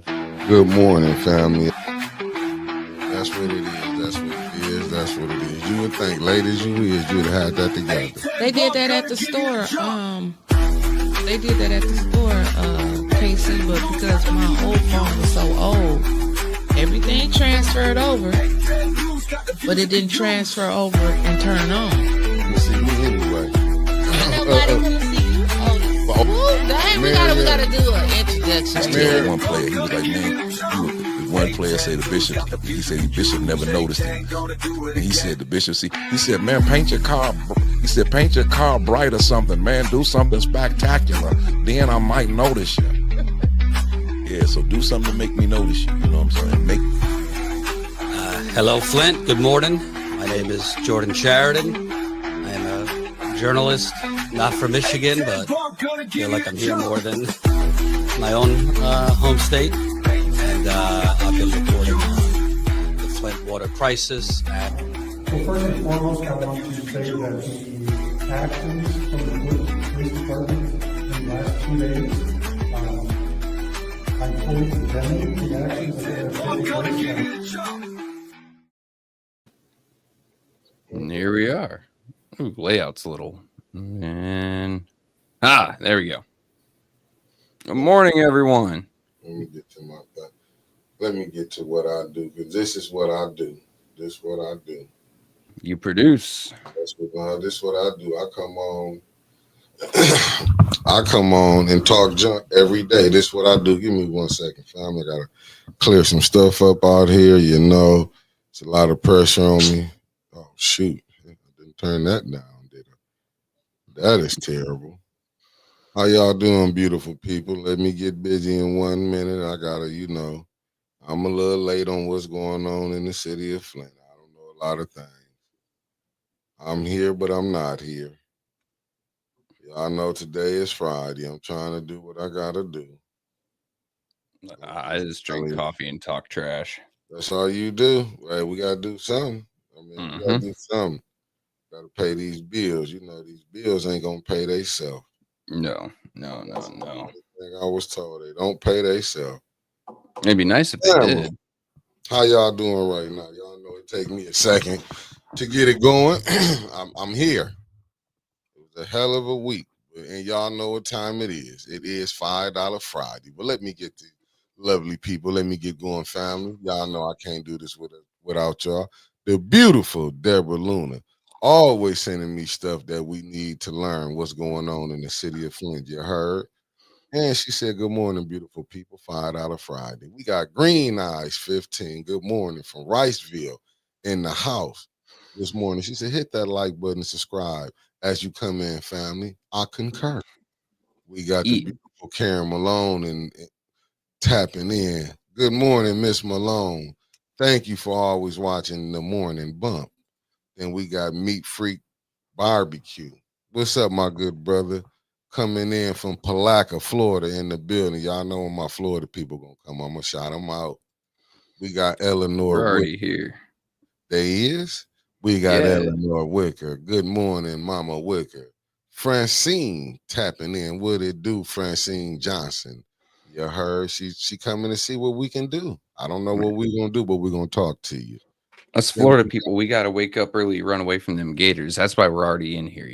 live. Good morning, family. That's what it is. That's what it is. That's what it is. You would think, late as you is, you'd have had that together. They did that at the store. They did that at the store, KC, but because my old phone was so old, everything transferred over, but it didn't transfer over and turn on. You see me anyway. Nobody come see you. Dang, we gotta do an introduction. One player, he was like, man, one player said the bishop, he said the bishop never noticed him. And he said the bishop, he said, man, paint your car bright or something, man, do something spectacular. Then I might notice you. Yeah, so do something to make me notice you. You know what I'm saying? Hello, Flint. Good morning. My name is Jordan Sheridan. I am a journalist, not from Michigan, but I feel like I'm here more than my own home state. And I've been reporting on the Flint water crisis. So first and foremost, I want to say that the actions from the police department in the last 2 days, I'm fully condemning the actions that have taken place. And here we are. Ooh, layout's a little. And there we go. Good morning, everyone. Let me get to what I do, because this is what I do. This is what I do. You produce. This is what I do. I come on and talk junk every day. This is what I do. Give me 1 second, fam. I gotta clear some stuff up out here. You know, it's a lot of pressure on me. Oh shoot, I didn't turn that down, did I? That is terrible. How y'all doing, beautiful people? Let me get busy in 1 minute. I gotta, I'm a little late on what's going on in the city of Flint. I don't know a lot of things. I'm here, but I'm not here. Y'all know today is Friday. I'm trying to do what I gotta do. I just drink coffee and talk trash. That's all you do. Right? We gotta do something. We gotta do something. Gotta pay these bills. These bills ain't gonna pay themselves. No. I was told they don't pay themselves. It'd be nice if they did. How y'all doing right now? Y'all know it take me a second to get it going. I'm here. It was a hell of a week, and y'all know what time it is. It is $5 Friday. But let me get to lovely people. Let me get going, family. Y'all know I can't do this without y'all. The beautiful Deborah Luna, always sending me stuff that we need to learn what's going on in the city of Flint. You heard? And she said, good morning, beautiful people. $5 Friday. We got Green Eyes 15. Good morning from Riceville in the house this morning. She said, hit that like button, subscribe as you come in, family. I concur. We got the beautiful Karen Malone and tapping in. Good morning, Miss Malone. Thank you for always watching the morning bump. Then we got Meat Freak Barbecue. What's up, my good brother? Coming in from Palaca, Florida in the building. Y'all know when my Florida people gonna come. I'm gonna shout them out. We got Eleanor. We're already here. There is. We got Eleanor Wicker. Good morning, Mama Wicker. Francine tapping in. What it do, Francine Johnson? You heard? She coming to see what we can do. I don't know what we're gonna do, but we're gonna talk to you. Us Florida people, we gotta wake up early, run away from them gators. That's why we're already in here,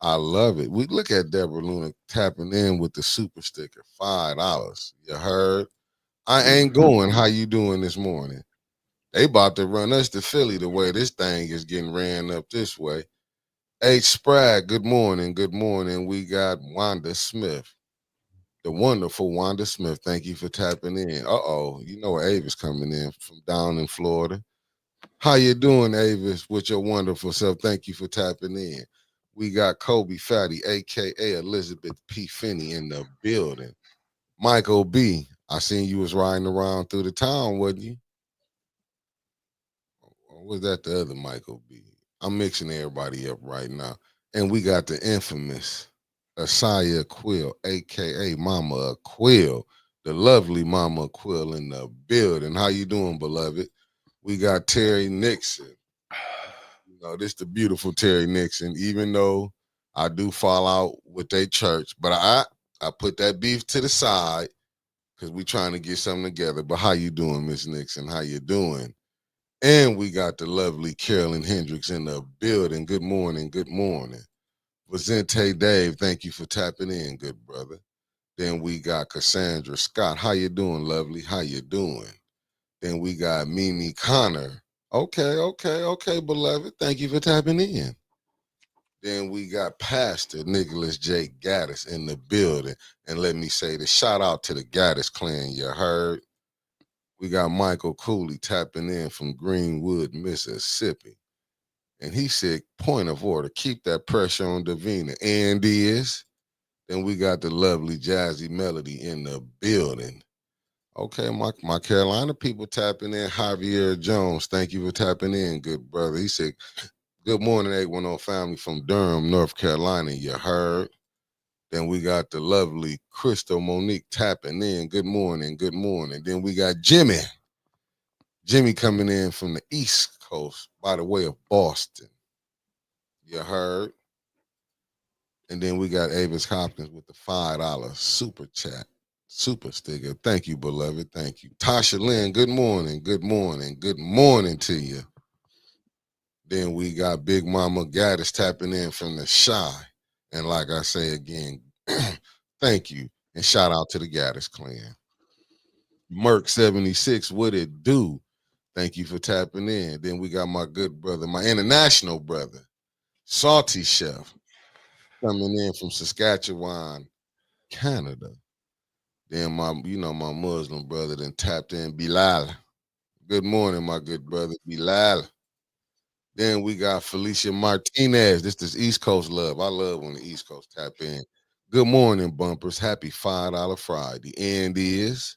I love it. We look at Deborah Luna tapping in with the super sticker, $5. You heard? I ain't going. How you doing this morning? They about to run us to Philly the way this thing is getting ran up this way. H. Sprague, good morning. Good morning. We got Wanda Smith, the wonderful Wanda Smith. Thank you for tapping in. You know Avis coming in from down in Florida. How you doing, Avis, with your wonderful self? Thank you for tapping in. We got Kobe Fatty, a.k.a. Elizabeth P. Finney in the building. Michael B., I seen you was riding around through the town, wasn't you? Or was that the other Michael B.? I'm mixing everybody up right now. And we got the infamous Asaya Quill, a.k.a. Mama Quill, the lovely Mama Quill in the building. How you doing, beloved? We got Terry Nixon. This the beautiful Terry Nixon, even though I do fall out with their church, but I put that beef to the side because we trying to get something together. But how you doing, Miss Nixon? How you doing? And we got the lovely Carolyn Hendricks in the building. Good morning, good morning. Vicente Dave, thank you for tapping in, good brother. Then we got Cassandra Scott. How you doing, lovely? How you doing? Then we got Mimi Connor. Okay, beloved. Thank you for tapping in. Then we got Pastor Nicholas J. Gatis in the building. And let me say the shout out to the Gatis clan, you heard? We got Michael Cooley tapping in from Greenwood, Mississippi. And he said, point of order, keep that pressure on Davina. And is. Then we got the lovely Jazzy Melody in the building. Okay, my Carolina people tapping in. Javier Jones, thank you for tapping in, good brother. He said, good morning, 810 family from Durham, North Carolina, you heard? Then we got the lovely Crystal Monique tapping in. Good morning, good morning. Then we got Jimmy. Jimmy coming in from the East Coast by the way of Boston. You heard? And then we got Avis Hopkins with the $5 super chat, super sticker. Thank you, beloved. Thank you. Tasha Lynn, good morning, good morning, good morning to you. Then we got Big Mama Gaddis tapping in from the Shy. And like I say again, thank you. And shout out to the Gaddis clan. Merc76, what it do? Thank you for tapping in. Then we got my good brother, my international brother, Salty Chef, coming in from Saskatchewan, Canada. Then my Muslim brother then tapped in, Bilal. Good morning, my good brother, Bilal. Then we got Felicia Martinez. This is East Coast love. I love when the East Coast tap in. Good morning, bumpers. Happy $5 Friday. And is,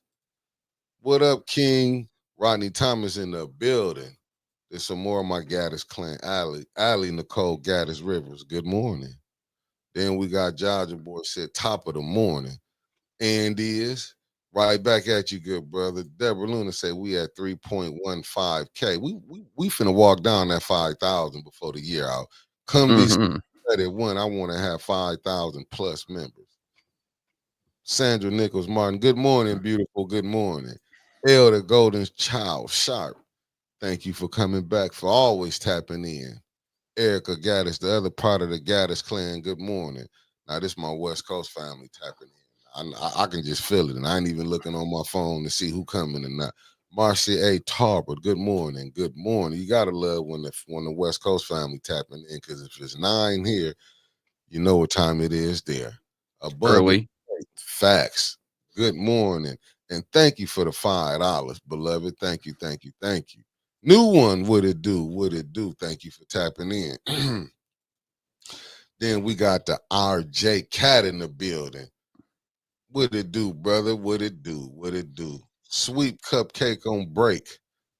what up, King? Rodney Thomas in the building. There's some more of my Gaddis clan. Allie Nicole Gaddis Rivers. Good morning. Then we got Georgia Boy said top of the morning. And is right back at you, good brother. Deborah Luna said we at 3.15K. We finna walk down that 5,000 before the year out. Come be at one. I want to have 5,000 plus members. Sandra Nichols Martin. Good morning, beautiful. Good morning. Elder Golden Child Sharp. Thank you for coming back, for always tapping in. Erica Gaddis, the other part of the Gaddis clan. Good morning. Now this is my West Coast family tapping in. I can just feel it, and I ain't even looking on my phone to see who coming or not. Marcia A. Tarbert, good morning, good morning. You gotta love when the West Coast family tapping in, because if it's 9 here, you know what time it is there. Early. Facts. Good morning, and thank you for the $5, beloved. Thank you, thank you, thank you. New one, what it do? What it do? Thank you for tapping in. Then we got the RJ Cat in the building. What it do, brother? What it do? What it do? Sweet cupcake on break.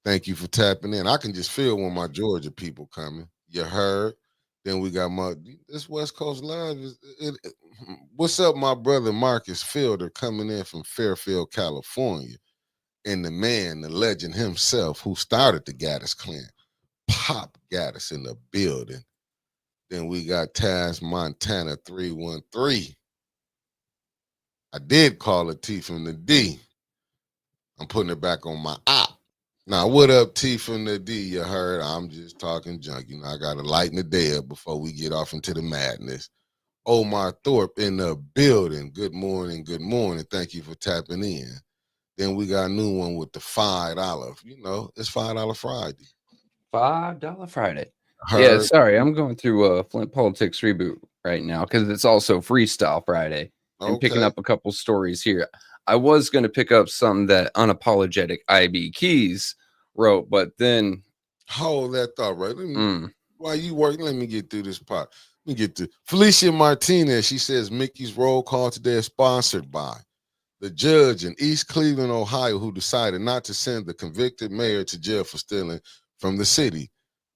Thank you for tapping in. I can just feel when my Georgia people coming. You heard? Then we got this West Coast Live. What's up, my brother Marcus Fielder coming in from Fairfield, California. And the man, the legend himself, who started the Gaddis clan, Pop Gaddis in the building. Then we got Taz Montana 313. I did call it T from the D. I'm putting it back on my op. Now, what up, T from the D? You heard? I'm just talking junk. You know, I got to lighten the day up before we get off into the madness. Omar Thorpe in the building. Good morning, good morning. Thank you for tapping in. Then we got a new one with the $5. You know, it's $5 Friday. $5 Friday. Heard? Yeah, sorry, I'm going through Flint Politics Reboot right now because it's also Freestyle Friday. And picking up a couple stories here. I was going to pick up something that Unapologetic IB Keys wrote, but then hold that thought, right? While you working, let me get through this part. Let me get to Felicia Martinez. She says Mickey's roll call today is sponsored by the judge in East Cleveland, Ohio, who decided not to send the convicted mayor to jail for stealing from the city.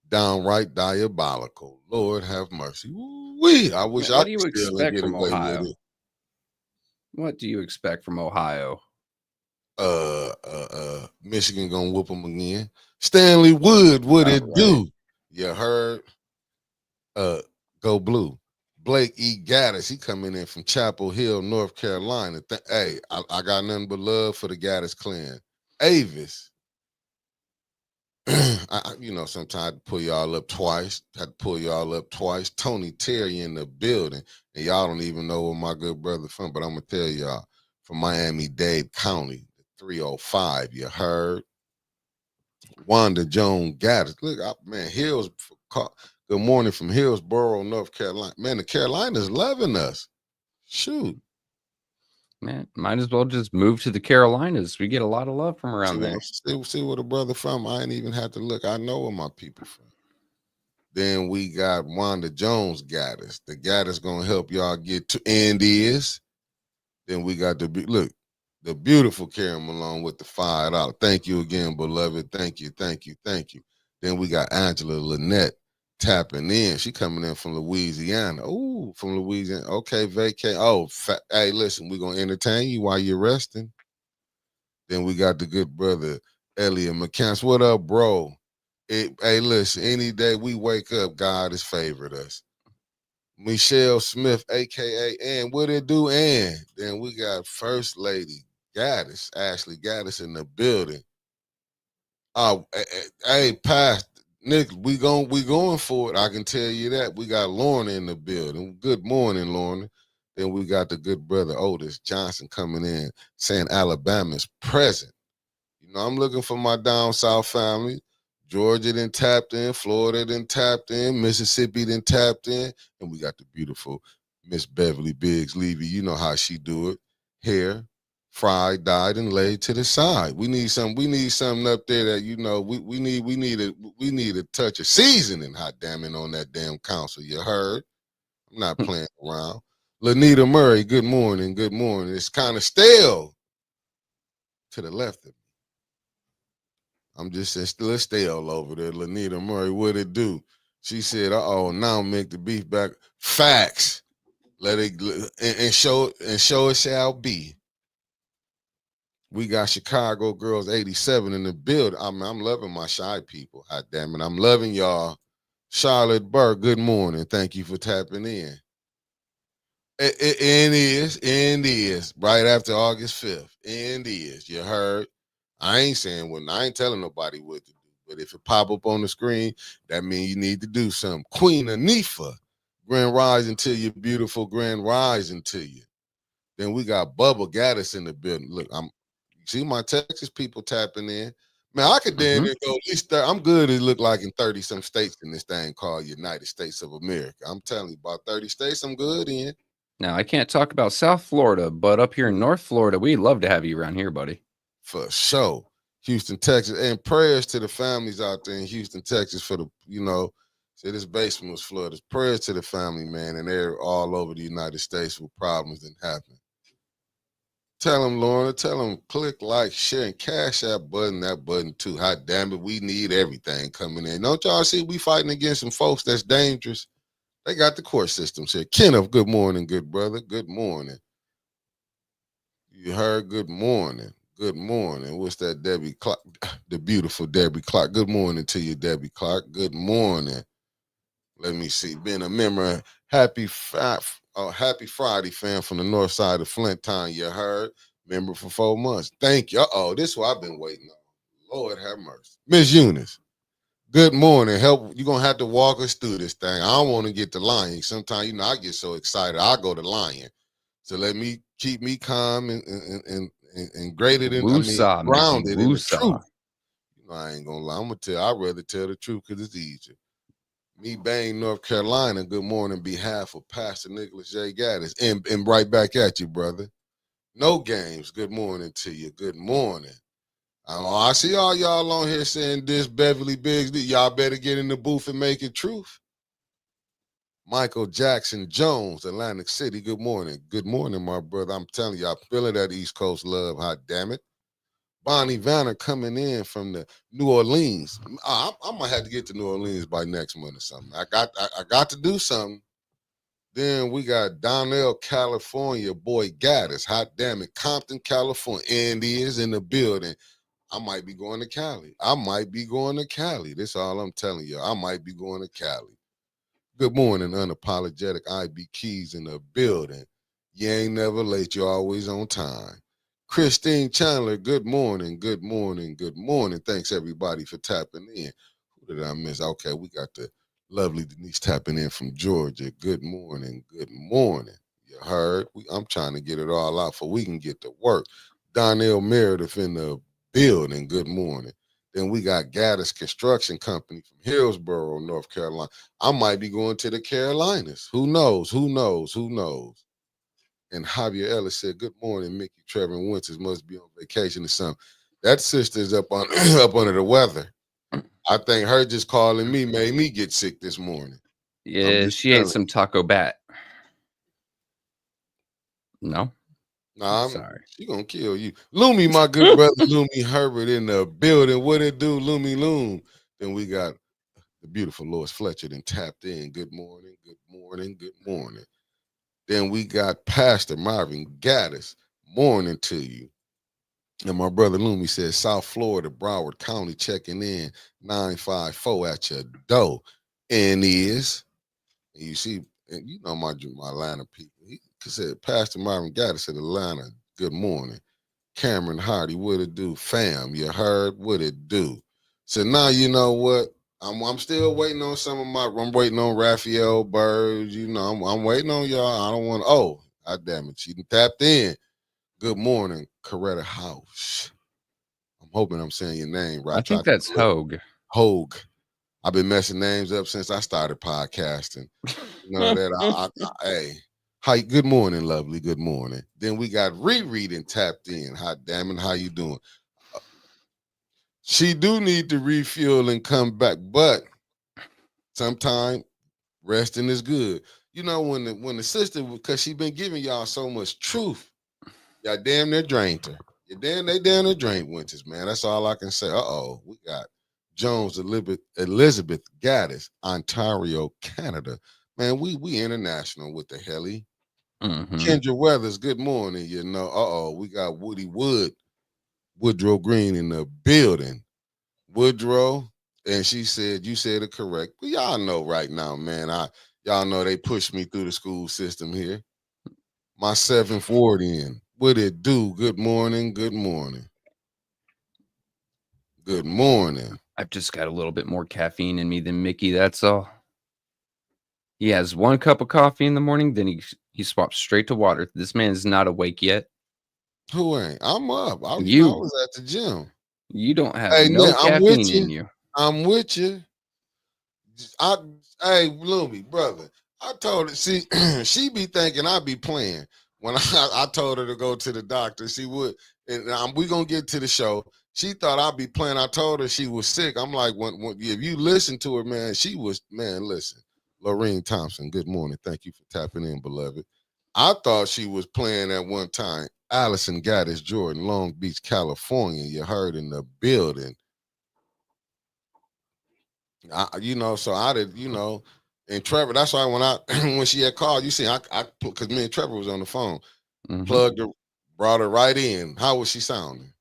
Downright diabolical. Lord have mercy. Woo-wee. I wish I could steal and get away with it. What do you expect from Ohio? Michigan gonna whoop them again. Stanley Wood, what it do? You heard? Go blue. Blake E. Gatis, he coming in from Chapel Hill, North Carolina. Hey, I got nothing but love for the Gatis clan. Avis, you know, sometimes I had to pull y'all up twice. Tony Terry in the building. And y'all don't even know where my good brother from, but I'm going to tell y'all, from Miami-Dade County, 305, you heard? Wanda Joan Gaddis. Look, man, good morning from Hillsboro, North Carolina. Man, the Carolinas loving us. Shoot. Man, might as well just move to the Carolinas. We get a lot of love from around there. See where the brother from. I ain't even have to look. I know where my people from. Then we got Wanda Jones Gaddis. The Gaddis gonna help y'all get to Indies. Then we got the beautiful Karen Malone with the $5. Thank you again, beloved. Thank you. Then we got Angela Lynette tapping in. She coming in from Louisiana. Oh, from Louisiana. Okay, vacay. Oh, hey, listen, we're gonna entertain you while you're resting. Then we got the good brother Elliot McCants. What up, bro? Hey, listen, any day we wake up, God has favored us. Michelle Smith, aka Ann. What it do, Ann? Then we got First Lady Gaddis, Ashley Gaddis in the building. Hey, Pastor Nick, we going for it. I can tell you that. We got Lorna in the building. Good morning, Lorna. Then we got the good brother Otis Johnson coming in, saying Alabama's present. You know, I'm looking for my down south family. Georgia then tapped in, Florida then tapped in, Mississippi then tapped in, and we got the beautiful Miss Beverly Biggs Levy. You know how she do it. Hair fried, dyed, and laid to the side. We need something up there that, you know, we need a touch of seasoning, hot damn it, on that damn council. You heard? I'm not playing around. Lanita Murray, good morning. It's kind of stale to the left of me. I'm just saying, still stale over there. Lanita Murray, what it do? She said, now make the beef back. Facts. Let it and show it shall be. We got Chicago Girls 87 in the building. I'm loving my shy people. Hot damn it. I'm loving y'all. Charlotte Burke, good morning. Thank you for tapping in. It is. Right after August 5th. It is. You heard? I ain't telling nobody what to do. But if it pop up on the screen, that means you need to do something. Queen Anifa, grand rising to you, beautiful, grand rising to you. Then we got Bubba Gaddis in the building. Look, see my Texas people tapping in. Man, I could then go at least I'm good as look like in 30-some states in this thing called United States of America. I'm telling you, about 30 states I'm good in. Now, I can't talk about South Florida, but up here in North Florida, we'd love to have you around here, buddy. For sure. Houston, Texas. And prayers to the families out there in Houston, Texas for the, say this basement was flooded. Prayers to the family, man. And they're all over the United States with problems that happen. Tell them, Lorna, click like, share, and cash that button too. Hot damn it, we need everything coming in. Don't y'all see we fighting against some folks that's dangerous? They got the court systems here. Kenneth, good morning, good brother. Good morning. You heard? Good morning. Good morning. What's that, Debbie Clark? The beautiful Debbie Clark. Good morning to you, Debbie Clark. Good morning. Let me see. Being a member, happy Friday, fam, from the north side of Flint town. You heard? Member for 4 months. Thank you. This is what I've been waiting on. Lord have mercy. Miss Eunice, good morning. You're going to have to walk us through this thing. I don't want to get to lying. Sometimes, I get so excited. I go to lying. So keep me calm and graded in, grounded in the truth. I ain't gonna lie. I'd rather tell the truth because it's easier. Me, Bang, North Carolina. Good morning, behalf of Pastor Nicholas J. Gaddis. And right back at you, brother. No games. Good morning to you. Good morning. I see all y'all on here saying this, Beverly Biggs. Y'all better get in the booth and make it truth. Michael Jackson Jones, Atlantic City. Good morning. Good morning, my brother. I'm telling you, I'm feeling that East Coast love. Hot damn it. Bonnie Vanner coming in from the New Orleans. I might have to get to New Orleans by next month or something. I got to do something. Then we got Donnell, California, boy Gaddis. Hot damn it. Compton, California. Andy is in the building. I might be going to Cali. That's all I'm telling you. I might be going to Cali. Good morning, unapologetic IB Keys in the building. You ain't never late, you're always on time. Christine Chandler, good morning, good morning, good morning. Thanks everybody for tapping in. Who did I miss? Okay, we got the lovely Denise tapping in from Georgia. Good morning, good morning. You heard? I'm trying to get it all out so we can get to work. Donnell Meredith in the building, good morning. Then we got Gatis Construction Company from Hillsborough, North Carolina. I might be going to the Carolinas. Who knows? Who knows? Who knows? And Javier Ellis said, good morning, Mickey, Trevor, and Winters must be on vacation or something. That sister's up on up under the weather. I think her just calling me made me get sick this morning. Yeah, she ate some taco bat. No? Nah, sorry. She gonna kill you. Loomy, my good brother, Loomy Herbert in the building. What it do, Loomy Loom? Then we got the beautiful Lois Fletcher then tapped in. Good morning, good morning, good morning. Then we got Pastor Marvin Gaddis. Morning to you. And my brother Loomy says South Florida, Broward County checking in 954 at your door. And you see, and you know my Atlanta people. He said Pastor Marvin Gaddis said Atlanta, good morning. Cameron Hardy, what it do? Fam, you heard? What it do? So now you know what? I'm still waiting on I'm waiting on Raphael Bird. You know, I'm waiting on y'all. I don't want God damn it. She tapped in. Good morning, Coretta House. I'm hoping I'm saying your name right. I think that's Hogue. Hogue. I've been messing names up since I started podcasting. You know that hey. Hi, good morning, lovely. Good morning. Then we got Riri and tapped in. Hot damn it, how you doing? She do need to refuel and come back, but sometimes resting is good. You know, when the sister, because she been giving y'all so much truth, y'all damn near drained her. They damn near drained Winters, man. That's all I can say. We got Jones Elizabeth Gaddis, Ontario, Canada. Man, we international with the helly. Kendra Weathers, good morning. You know, we got Woodrow Green in the building. Woodrow, and she said, you said it correct. But y'all know right now, man. Y'all know they pushed me through the school system here. My 7th ward in. What it do? Good morning. Good morning. Good morning. I've just got a little bit more caffeine in me than Mickey. That's all. He has 1 cup of coffee in the morning, then he swaps straight to water. This man is not awake yet. Who ain't? I'm up. I You. was at the gym. You don't have Hey, no man, caffeine in you. I'm with you. Hey, Bloomy, brother. I told her, see, she be thinking I be playing. When I told her to go to the doctor, she would, and we gonna get to the show. She thought I'd be playing. I told her she was sick. I'm like, when if you listen to her, man, listen. Lorraine Thompson, good morning. Thank you for tapping in, beloved. I thought she was playing at one time. Allison Gaddis Jordan, Long Beach, California. You heard in the building. So I did, and Trevor, that's why when she had called, you see, I because me and Trevor was on the phone, plugged her, brought her right in. How was she sounding?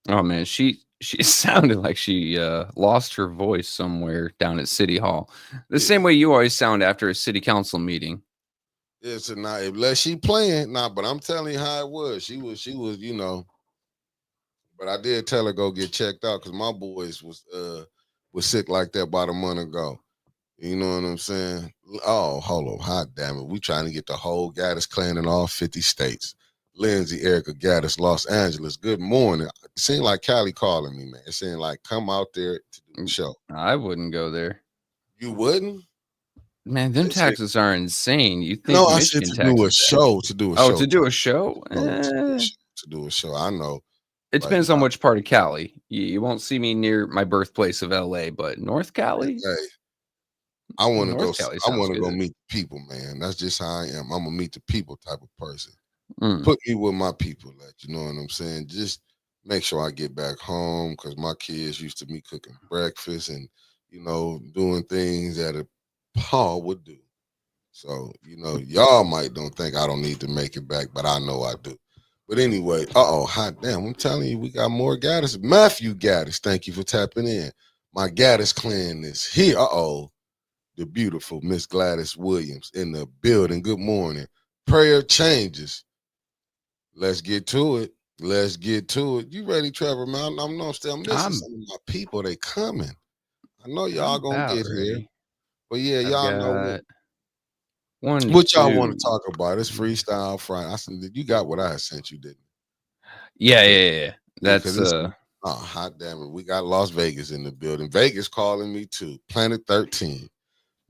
Oh man, she sounded like she lost her voice somewhere down at City Hall. The same way you always sound after a city council meeting. It's not unless she playing, but I'm telling you how it was. She was, but I did tell her go get checked out because my boys was sick like that about a month ago. You know what I'm saying? Oh, hold on. Hot damn it. We trying to get the whole Gaddis clan in all 50 states. Lindsay, Erica Gaddis, Los Angeles. Good morning. It seemed like Callie calling me, man. It seemed like come out there to do the show. I wouldn't go there. You wouldn't? Man, them taxes are insane. You think no, Michigan I said to do a show. To do a show. To do a show? To do a show. I know. It depends on which part of Cali. You won't see me near my birthplace of LA, but North Cali? Hey, I want to go. I want to go meet people, man. That's just how I am. I'm a meet the people type of person. Put me with my people, you know what I'm saying? Just make sure I get back home because my kids used to be cooking breakfast and doing things that a Paul would do. So y'all might don't think I don't need to make it back, but I know I do. But anyway, hot damn! I'm telling you, we got more Gaddis. Matthew Gaddis, thank you for tapping in. My Gaddis clan is here. the beautiful Miss Gladys Williams in the building. Good morning. Prayer changes. Let's get to it. Let's get to it. You ready, Trevor? Man, I'm missing some of my people. They coming. I know y'all gonna get here. But yeah, y'all know what y'all want to talk about. It's Freestyle Friday. I said, you got what I sent you, didn't you? Yeah. That's hot damn it. We got Las Vegas in the building. Vegas calling me too. Planet 13.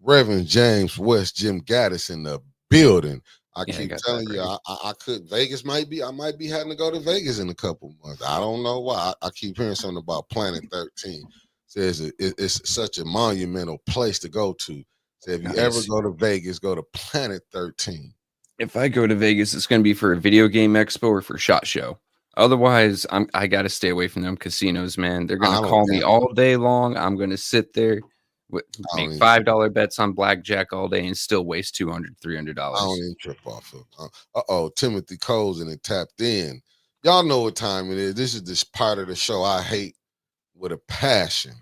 Reverend James West, Jim Gatis in the building. I keep telling you, I could. Vegas I might be having to go to Vegas in a couple months. I don't know why. I keep hearing something about Planet 13. Says it's such a monumental place to go to. So if you ever go to Vegas, go to Planet 13. If I go to Vegas, it's going to be for a video game expo or for SHOT Show. Otherwise, I got to stay away from them casinos, man. They're going to call me all day long. I'm going to sit there, make $5 bets on blackjack all day and still waste $200, $300. I don't even trip off of. Timothy Cozen and tapped in. Y'all know what time it is. This is this part of the show I hate with a passion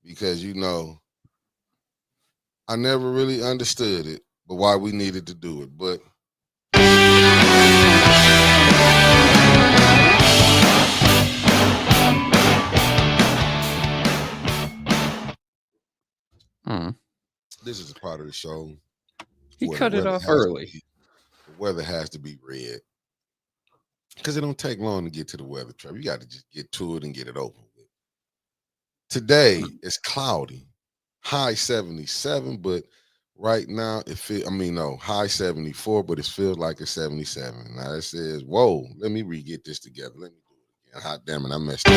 because, I never really understood it, but why we needed to do it. But this is a part of the show. He cut it off early. The weather has to be red because it don't take long to get to the weather, Trevor. You got to just get to it and get it over with. Today it's cloudy, high 77, but right now high 74, but it feels like it's 77. Now it says, whoa, let me re-get this together. Let me do it again. Hot damn it, I messed up.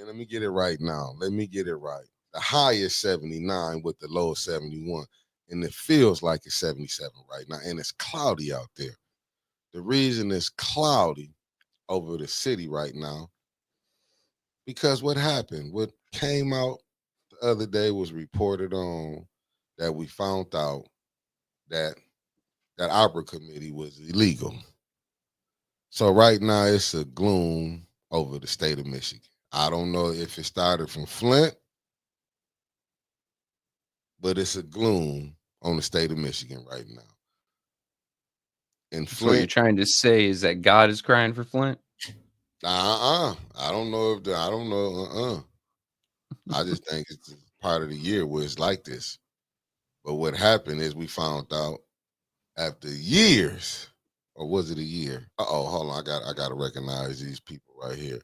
Let me get it right now. Let me get it right. The high is 79 with the low of 71. And it feels like it's 77 right now. And it's cloudy out there. The reason it's cloudy over the city right now, because what happened? What came out the other day was reported on that we found out that ARPA committee was illegal. So right now it's a gloom over the state of Michigan. I don't know if it started from Flint, but it's a gloom on the state of Michigan right now. And Flint, what you're trying to say is that God is crying for Flint? I don't know I just think it's part of the year where it's like this. But what happened is we found out after years, or was it a year? Hold on, I gotta recognize these people right here.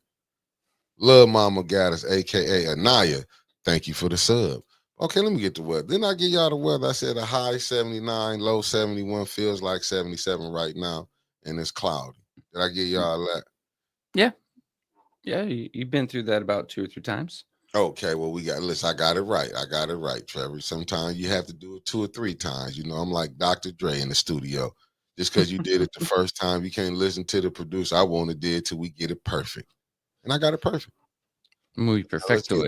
Love Mama Gatis, aka Anaya. Thank you for the sub. Okay, let me get the weather. Didn't I give y'all the weather? I said a high 79, low 71, feels like 77 right now, and it's cloudy. Did I give y'all that? Yeah. Yeah, you've been through that about 2 or 3 times. Okay, well, I got it right, Trevor. Sometimes you have to do it 2 or 3 times. I'm like Dr. Dre in the studio. Just because you did it the first time, you can't listen to the producer. I want to do it till we get it perfect. And I got it perfect. Muy perfecto.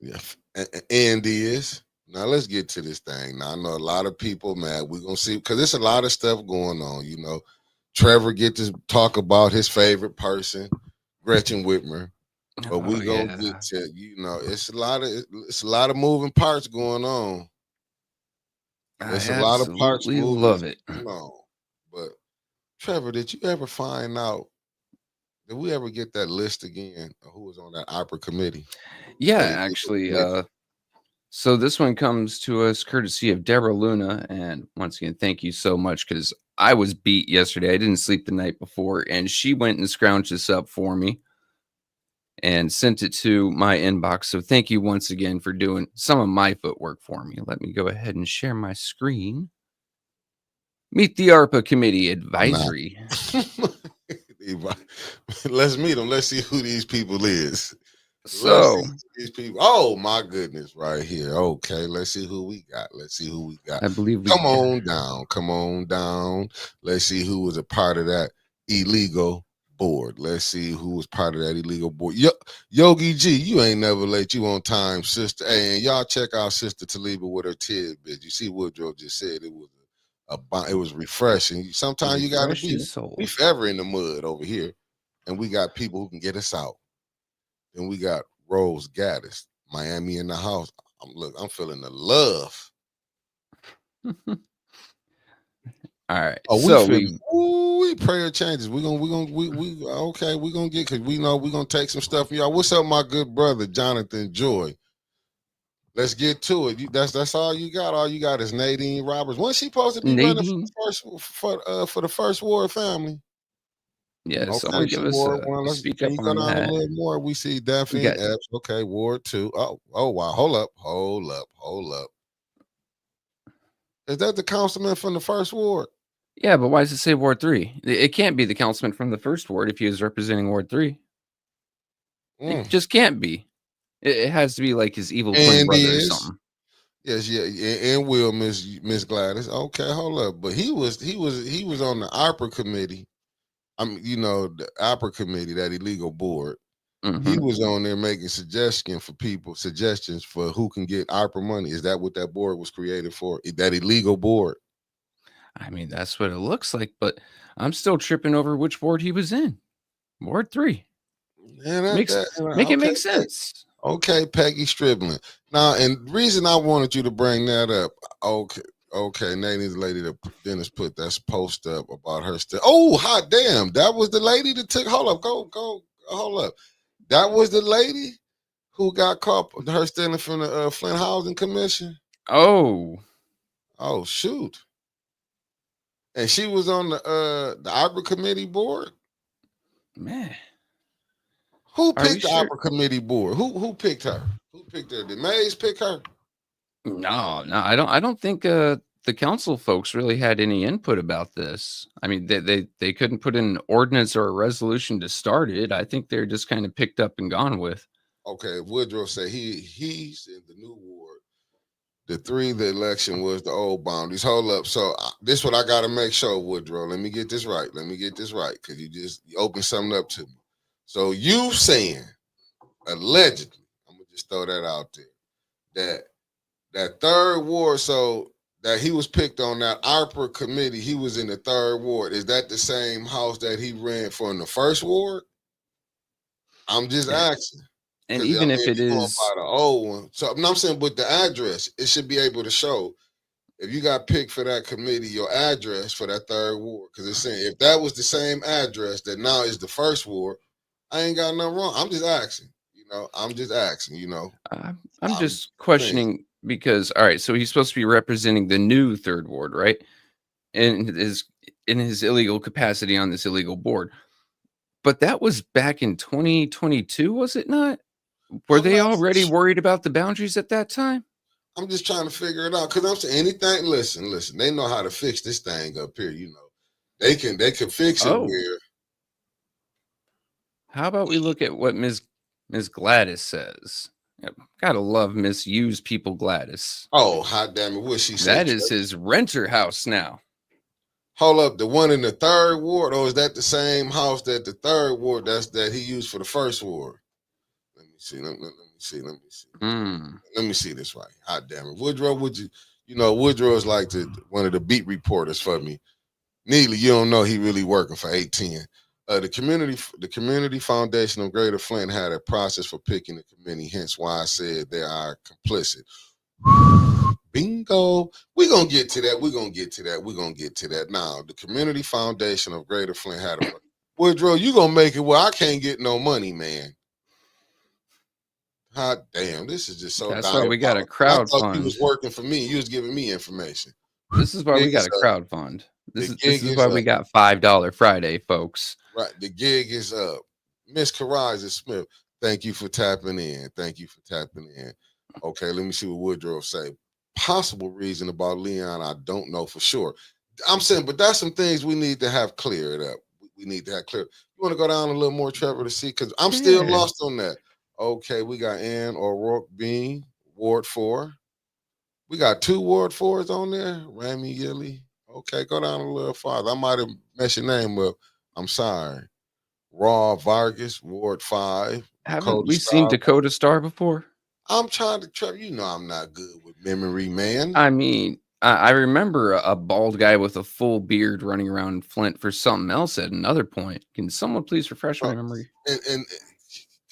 Yeah. And now let's get to this thing. Now I know a lot of people, man, we're going to see, because there's a lot of stuff going on, Trevor get to talk about his favorite person, Gretchen Whitmer. But we're going to get to, it's a lot of moving parts going on. There's a lot of parts moving. Love it. But Trevor, did you ever find out? Did we ever get that list again of who was on that ARPA committee? Yeah, actually. So this one comes to us courtesy of Deborah Luna. And once again, thank you so much, because I was beat yesterday. I didn't sleep the night before. And she went and scrounged this up for me and sent it to my inbox. So thank you once again for doing some of my footwork for me. Let me go ahead and share my screen. Meet the ARPA committee advisory. Let's meet them. Let's see who these people is. So these people. Oh my goodness, right here. Okay, let's see who we got. I believe. Come on down. Let's see who was a part of that illegal board. Let's see who was part of that illegal board. Yogi G, you ain't never late. You on time, sister. Hey, and y'all check out Sister Taliba with her tidbit. You see Woodrow just said it was It was refreshing. Sometimes you got to Refresh be. his soul. We forever in the mud over here, and we got people who can get us out. Then we got Rose Gatis, Miami in the house. I'm feeling the love. All right. Oh, So we prayer changes. We gonna get, because we know we're gonna take some stuff from y'all. What's up, my good brother Jonathan Joy? Let's get to it. That's all you got. All you got is Nadine Roberts. When's she supposed to be running for the first ward family? yeah, Okay, someone give us Ward 1. speak Can up you go on down that. a little more? We see Daphne got- Epps. Okay, Ward 2. Oh wow. Hold up. Is that the councilman from the first ward? Yeah, but why does it say Ward 3? It can't be the councilman from the first ward if he was representing Ward 3. It just can't be. It has to be like his evil twin brother or something. Yes, yeah, and will Miss Gladys. Okay, hold up. But he was on the ARPA committee. The ARPA committee, that illegal board. He was on there making suggestions for who can get ARPA money. Is that what that board was created for? That illegal board? I mean, that's what it looks like, but I'm still tripping over which ward he was in. Ward 3. Make it make sense. Okay, Peggy Stribling. Now, and the reason I wanted you to bring that up, okay, Nadine's the lady that Dennis put that post up about her stuff. Oh, hot damn. That was the lady that took, hold up. That was the lady who got caught, her stealing from the Flint Housing Commission? Oh, shoot. And she was on the ARPA committee board? man. Who picked the ARPA committee board? Who picked her? Who picked her? Did Mays pick her? No, I don't think the council folks really had any input about this. I mean, they couldn't put in an ordinance or a resolution to start it. I think they're just kind of picked up and gone with. Okay, Woodrow said he's in the new ward. The election was the old boundaries. Hold up. So this what I got to make sure, Woodrow. Let me get this right. Because you opened something up to me. So you saying, allegedly, I'm going to just throw that out there, that third ward, so that he was picked on that ARPA committee, he was in the third ward. Is that the same house that he ran for in the first ward? I'm just asking. And even if it is by the old one, so I'm saying, with the address, it should be able to show if you got picked for that committee, your address for that third ward. Because it's saying if that was the same address that now is the first ward, I ain't got nothing wrong. I'm just asking. I'm just questioning because, all right, so he's supposed to be representing the new third ward, right? In his illegal capacity on this illegal board. But that was back in 2022, was it not? Were they already worried about the boundaries at that time? I'm just trying to figure it out, because I'm saying anything. Listen. They know how to fix this thing up here. They can fix it where. How about we look at what Ms. Gladys says? Gotta love misuse people, Gladys. Oh, hot damn it! What she said? That is his renter house now. Hold up, the one in the third ward, or is that the same house that the third ward that he used for the first ward? Let me see. Let me see this right. Hot damn it, Woodrow. Woodrow is like one of the beat reporters for me. Neely, you don't know he really working for 810. The community foundation of Greater Flint had a process for picking the committee, hence why I said they are complicit. Bingo. We're gonna get to that. Now, the community foundation of Greater Flint had a Woodrow, you gonna make it where I can't get no money, man. Hot damn, this is just so. That's why we got a crowd fund. You was working for me. You was giving me information. This is why we got a crowd fund. This is why we got $5 Friday, folks. Right. The gig is up. Miss Kariza Smith, thank you for tapping in. Okay, let me see what Woodrow say. Possible reason about Leon, I don't know for sure. I'm saying, but that's some things we need to have cleared up. You want to go down a little more, Trevor, to see? Because I'm still lost on that. Okay, we got Ann O'Rourke Bean, Ward 4. We got 2 Ward 4s on there. Rami Yilly. Okay, go down a little farther. I might have messed your name up. I'm sorry. Raw Vargas, Ward 5. Haven't we seen Dakota Star before? I'm trying to, Trevor, I'm not good with memory, man. I mean, I remember a bald guy with a full beard running around Flint for something else at another point. Can someone please refresh my memory? And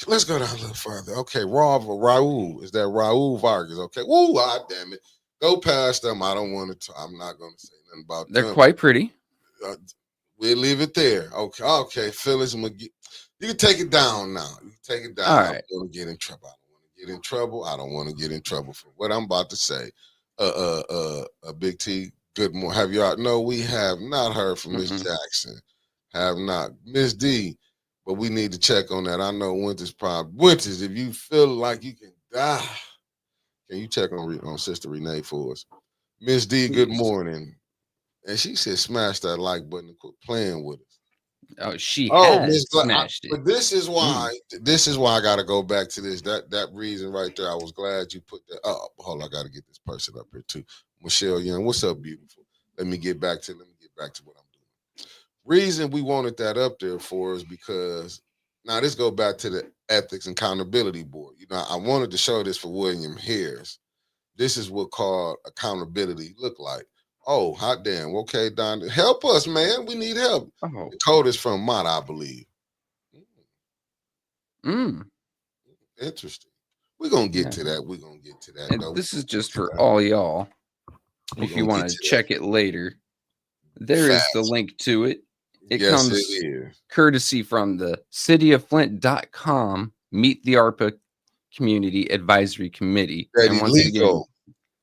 let's go down a little further. Okay, Raul. Is that Raul Vargas? Okay. Woo, damn it. Go past them. I don't want to. I'm not going to say nothing about them. They're quite pretty. We'll leave it there. Okay. Phyllis McGee. You can take it down now. You can take it down. All I right. don't want to get in trouble. I don't want to get in trouble for what I'm about to say. Big T, good morning. Have y'all? No, we have not heard from Miss Jackson. Have not. Miss D, but we need to check on that. I know Winter's problem. Winters, if you feel like you can die, can you check on Sister Renee for us? Miss D, good morning. And she said, smash that like button and quit playing with us. Oh, she has smashed it. But this is why. This is why I got to go back to this. That reason right there. I was glad you put that up. Hold on, I got to get this person up here too. Michelle Young, what's up, beautiful? Let me get back to what I'm doing. Reason we wanted that up there for is because now this go back to the Ethics and Accountability Board. You know, I wanted to show this for William Harris. This is what called accountability look like. Oh, hot damn. Okay, Don, help us, man. We need help. Oh. The code is from Mott, I believe. Interesting. We're going to get to that. We're going to get to that. And this is just for all y'all. If you want to check it later, there is the link to it. It comes courtesy from the cityoflint.com Meet the ARPA Community Advisory Committee. And once again,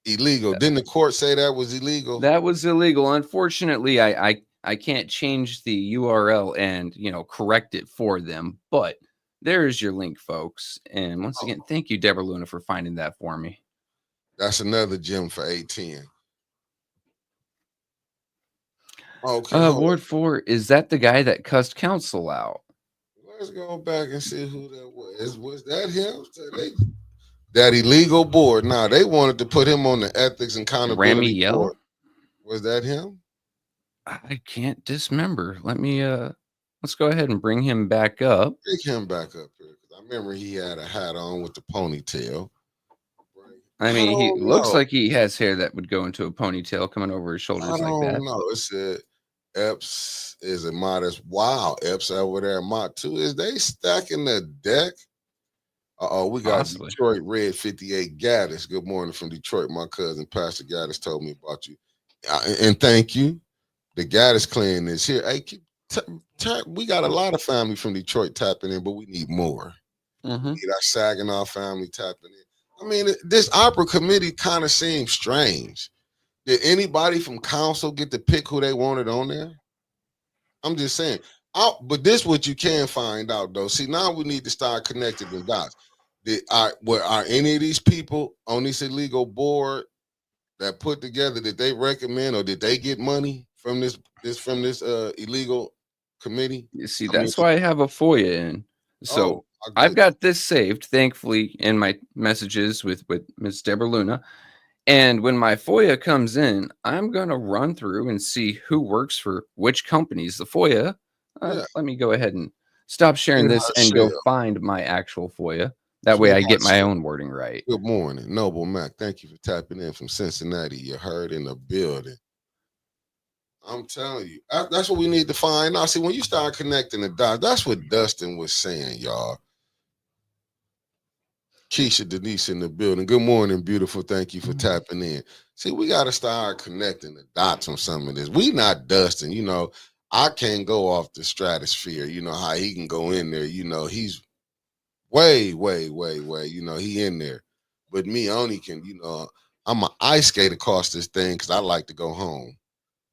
illegal. Didn't the court say that was illegal? That was illegal. Unfortunately, I can't change the URL and correct it for them. But there's your link, folks. And once again, thank you, Deborah Luna, for finding that for me. That's another gem for 810. Okay. Ward 4, is that the guy that cussed counsel out? Let's go back and see who that was. Was that him? That illegal board. Now they wanted to put him on the Ethics and Accountability Board. Was that him? I can't dismember. Let me let's go ahead and bring him back up. Bring him back up here. I remember he had a hat on with the ponytail. I mean, he looks like he has hair that would go into a ponytail coming over his shoulders like that. No, it said Epps is a modest. Wow, Epps over there, Mott too. Is they stacking the deck? We got Detroit Red 58 Gatis. Good morning from Detroit. My cousin Pastor Gatis told me about you, and thank you. The Gatis clan is here. Hey, we got a lot of family from Detroit tapping in, but we need more. We need our Saginaw family tapping in. I mean, this opera committee kind of seems strange. Did anybody from council get to pick who they wanted on there? I'm just saying. But this what you can find out, though. See, now we need to start connecting the dots. Are any of these people on this illegal board that put together, did they recommend or did they get money from this illegal committee? You see, that's why I have a FOIA in. So I've got this saved, thankfully, in my messages with Ms. Deborah Luna. And when my FOIA comes in, I'm going to run through and see who works for which companies. The FOIA, let me go ahead and stop sharing this and go find my actual FOIA. That way I get my own wording right. Good morning, Noble Mac. Thank you for tapping in from Cincinnati. You heard in the building. I'm telling you, that's what we need to find out. See, when you start connecting the dots, that's what Dustin was saying, y'all. Keisha Denise in the building. Good morning, beautiful. Thank you for tapping in. See, we got to start connecting the dots on some of this. We not Dustin, I can't go off the stratosphere. You know how he can go in there. He's way, he in there. But me only can, I'm an ice skate across this thing because I like to go home.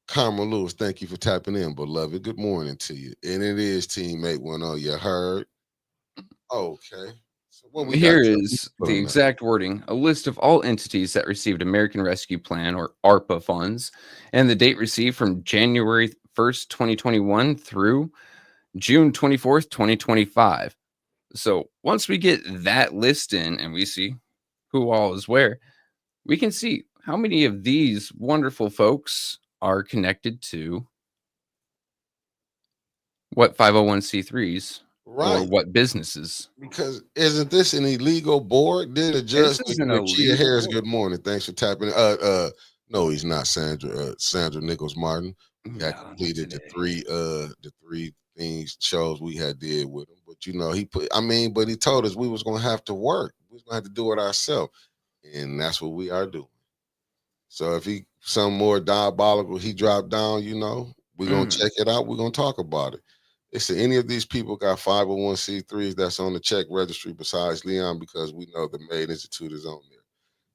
Karma Lewis, thank you for tapping in, beloved. Good morning to you. And it is Team 810. You heard? Okay. Here is the exact wording: a list of all entities that received American Rescue Plan or ARPA funds, and the date received from January 1st, 2021 through June 24th, 2025. So once we get that list in and we see who all is where, we can see how many of these wonderful folks are connected to what 501c3s. Right. Or what businesses? Because isn't this an illegal board? Did a judge? Chia Harris, good morning. Thanks for tapping. No, he's not Sandra Nichols Martin. He had No, not completed today. the three things shows we had did with him. But you know, but he told us we was gonna have to work. We was gonna have to do it ourselves. And that's what we are doing. So if he some more diabolical, he dropped down, you know, we're gonna check it out. We're gonna talk about it. It's any of these people got 501c3s that's on the check registry besides Leon, because we know the Maid Institute is on there.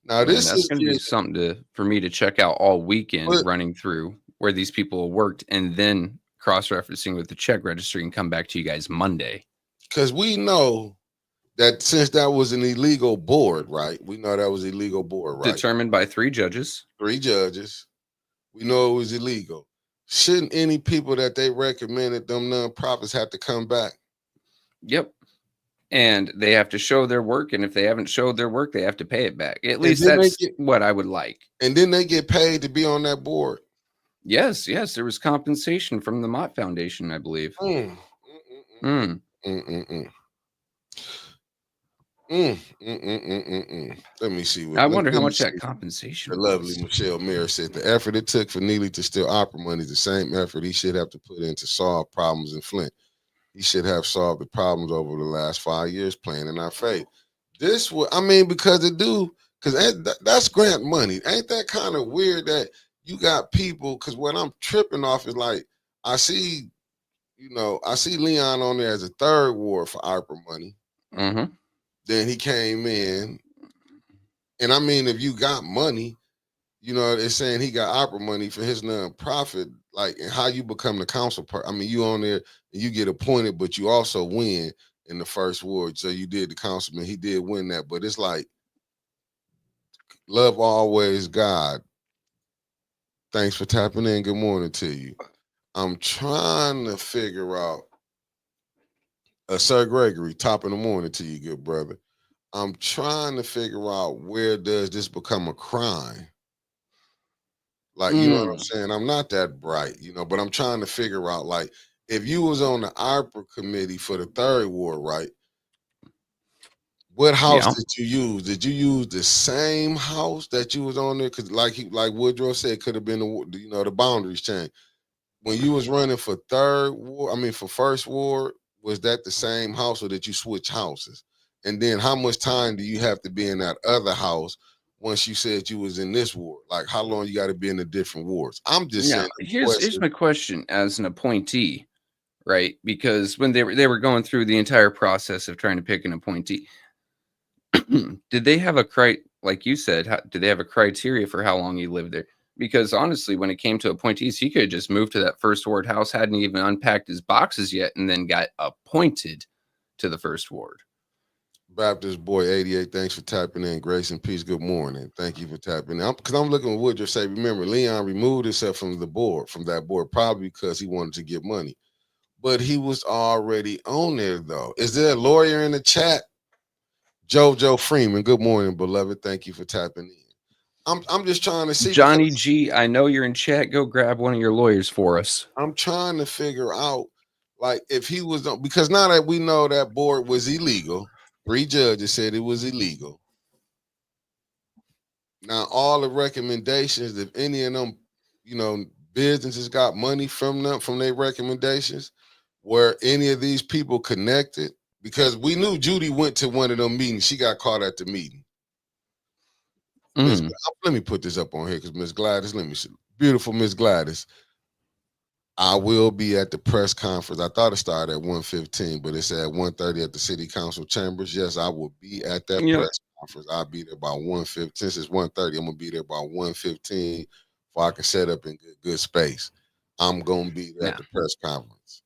Now And this that's is going to be something for me to check out all weekend, but- running through where these people worked and then cross-referencing with the check registry and come back to you guys Monday. because we know that since that was an illegal board, right? We know that was illegal board, right? Determined by 3 judges. 3 judges. We know it was illegal. Shouldn't any people that they recommended, them nonprofits, have to come back? Yep. And they have to show their work. And if they haven't showed their work, they have to pay it back. At least that's what I would like. And then they get paid to be on that board. Yes. There was compensation from the Mott Foundation, I believe. Let me see. I wonder how much that compensation The was. lovely Michelle Mayer said the effort it took for Neely to steal ARPA money is the same effort he should have to put in to solve problems in Flint. He should have solved the problems over the last 5 years playing in our faith. This was, I mean, because it do, because that's grant money. Ain't that kind of weird that you got people? Because what I'm tripping off is like, I see Leon on there as a third ward for ARPA money. Mm-hmm. Then he came in, and I mean, if you got money, you know, it's saying he got ARPA money for his nonprofit, like, and how you become the council part. I mean, you on there and you get appointed, but you also win in the first ward. So you did the councilman, he did win that, but it's like, love always God. Thanks for tapping in. Good morning to you. I'm trying to figure out, Sir Gregory, top of the morning to you, good brother. I'm trying to figure out, where does this become a crime? Like, you know what I'm saying? I'm not that bright, you know, but I'm trying to figure out, like, if you was on the ARPA committee for the third ward, right? What house did you use? Did you use the same house that you was on there? Because like Woodrow said, could have been the boundaries changed. When you was running for for first ward, was that the same house, or did you switch houses? And then how much time do you have to be in that other house once you said you was in this ward? Like, how long you got to be in the different wards? I'm just saying. Here's my question as an appointee, right? Because when they were going through the entire process of trying to pick an appointee, did they have like you said, did they have a criteria for how long you lived there? Because honestly, when it came to appointees, he could have just moved to that first ward house, hadn't even unpacked his boxes yet, and then got appointed to the first ward. Baptist Boy 88, thanks for tapping in. Grace and peace, good morning. Thank you for tapping in. Because I'm looking at Woodrow say, remember, Leon removed himself from that board, probably because he wanted to get money. But he was already on there, though. Is there a lawyer in the chat? Jojo Freeman, good morning, beloved. Thank you for tapping in. I'm just trying to see. Johnny G, I know you're in chat. Go grab one of your lawyers for us. I'm trying to figure out, like, if he was on, because now that we know that board was illegal, 3 judges said it was illegal. Now, all the recommendations, if any of them, businesses got money from them, from their recommendations, were any of these people connected? Because we knew Judy went to one of them meetings. She got caught at the meeting. Let me put this up on here because Miss Gladys, let me see. Beautiful Miss Gladys. I will be at the press conference. I thought it started at 1:15, but it said 1:30 at the city council chambers. Yes, I will be at that press conference. I'll be there by 1:15. Since it's 1:30, I'm gonna be there by 1:15 so I can set up in good space. I'm gonna be there at the press conference.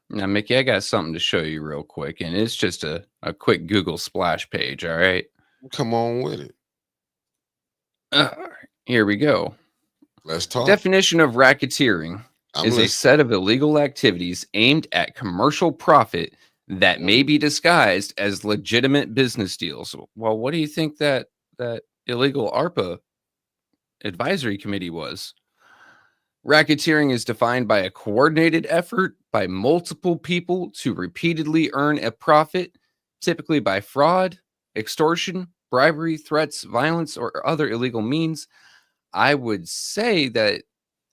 Now, Mickey, I got something to show you real quick, and it's just a quick Google splash page, all right? Come on with it. Here we go. Let's talk. Definition of racketeering is a set of illegal activities aimed at commercial profit that may be disguised as legitimate business deals. Well, what do you think that illegal ARPA advisory committee was? Racketeering is defined by a coordinated effort by multiple people to repeatedly earn a profit, typically by fraud, extortion, bribery, threats, violence, or other illegal means. I would say that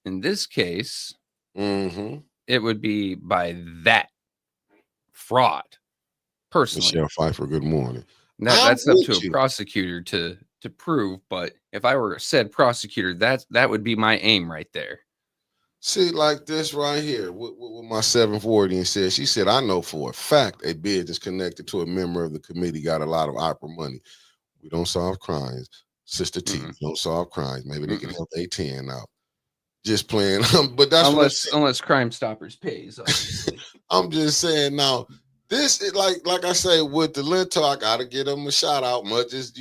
in this case, it would be by that fraud. Personally, Michelle Pfeiffer, good morning. that's up to a prosecutor to prove. But if I were a said prosecutor, that would be my aim right there. See, like this right here, with my 740, and she said, I know for a fact a bid is connected to a member of the committee got a lot of ARPA money. We don't solve crimes. Sister T, we don't solve crimes. Maybe they can help A10 out. Just playing. But that's unless Crime Stoppers pays. I'm just saying now, this is like I say with the Linto, I gotta give them a shout out, much as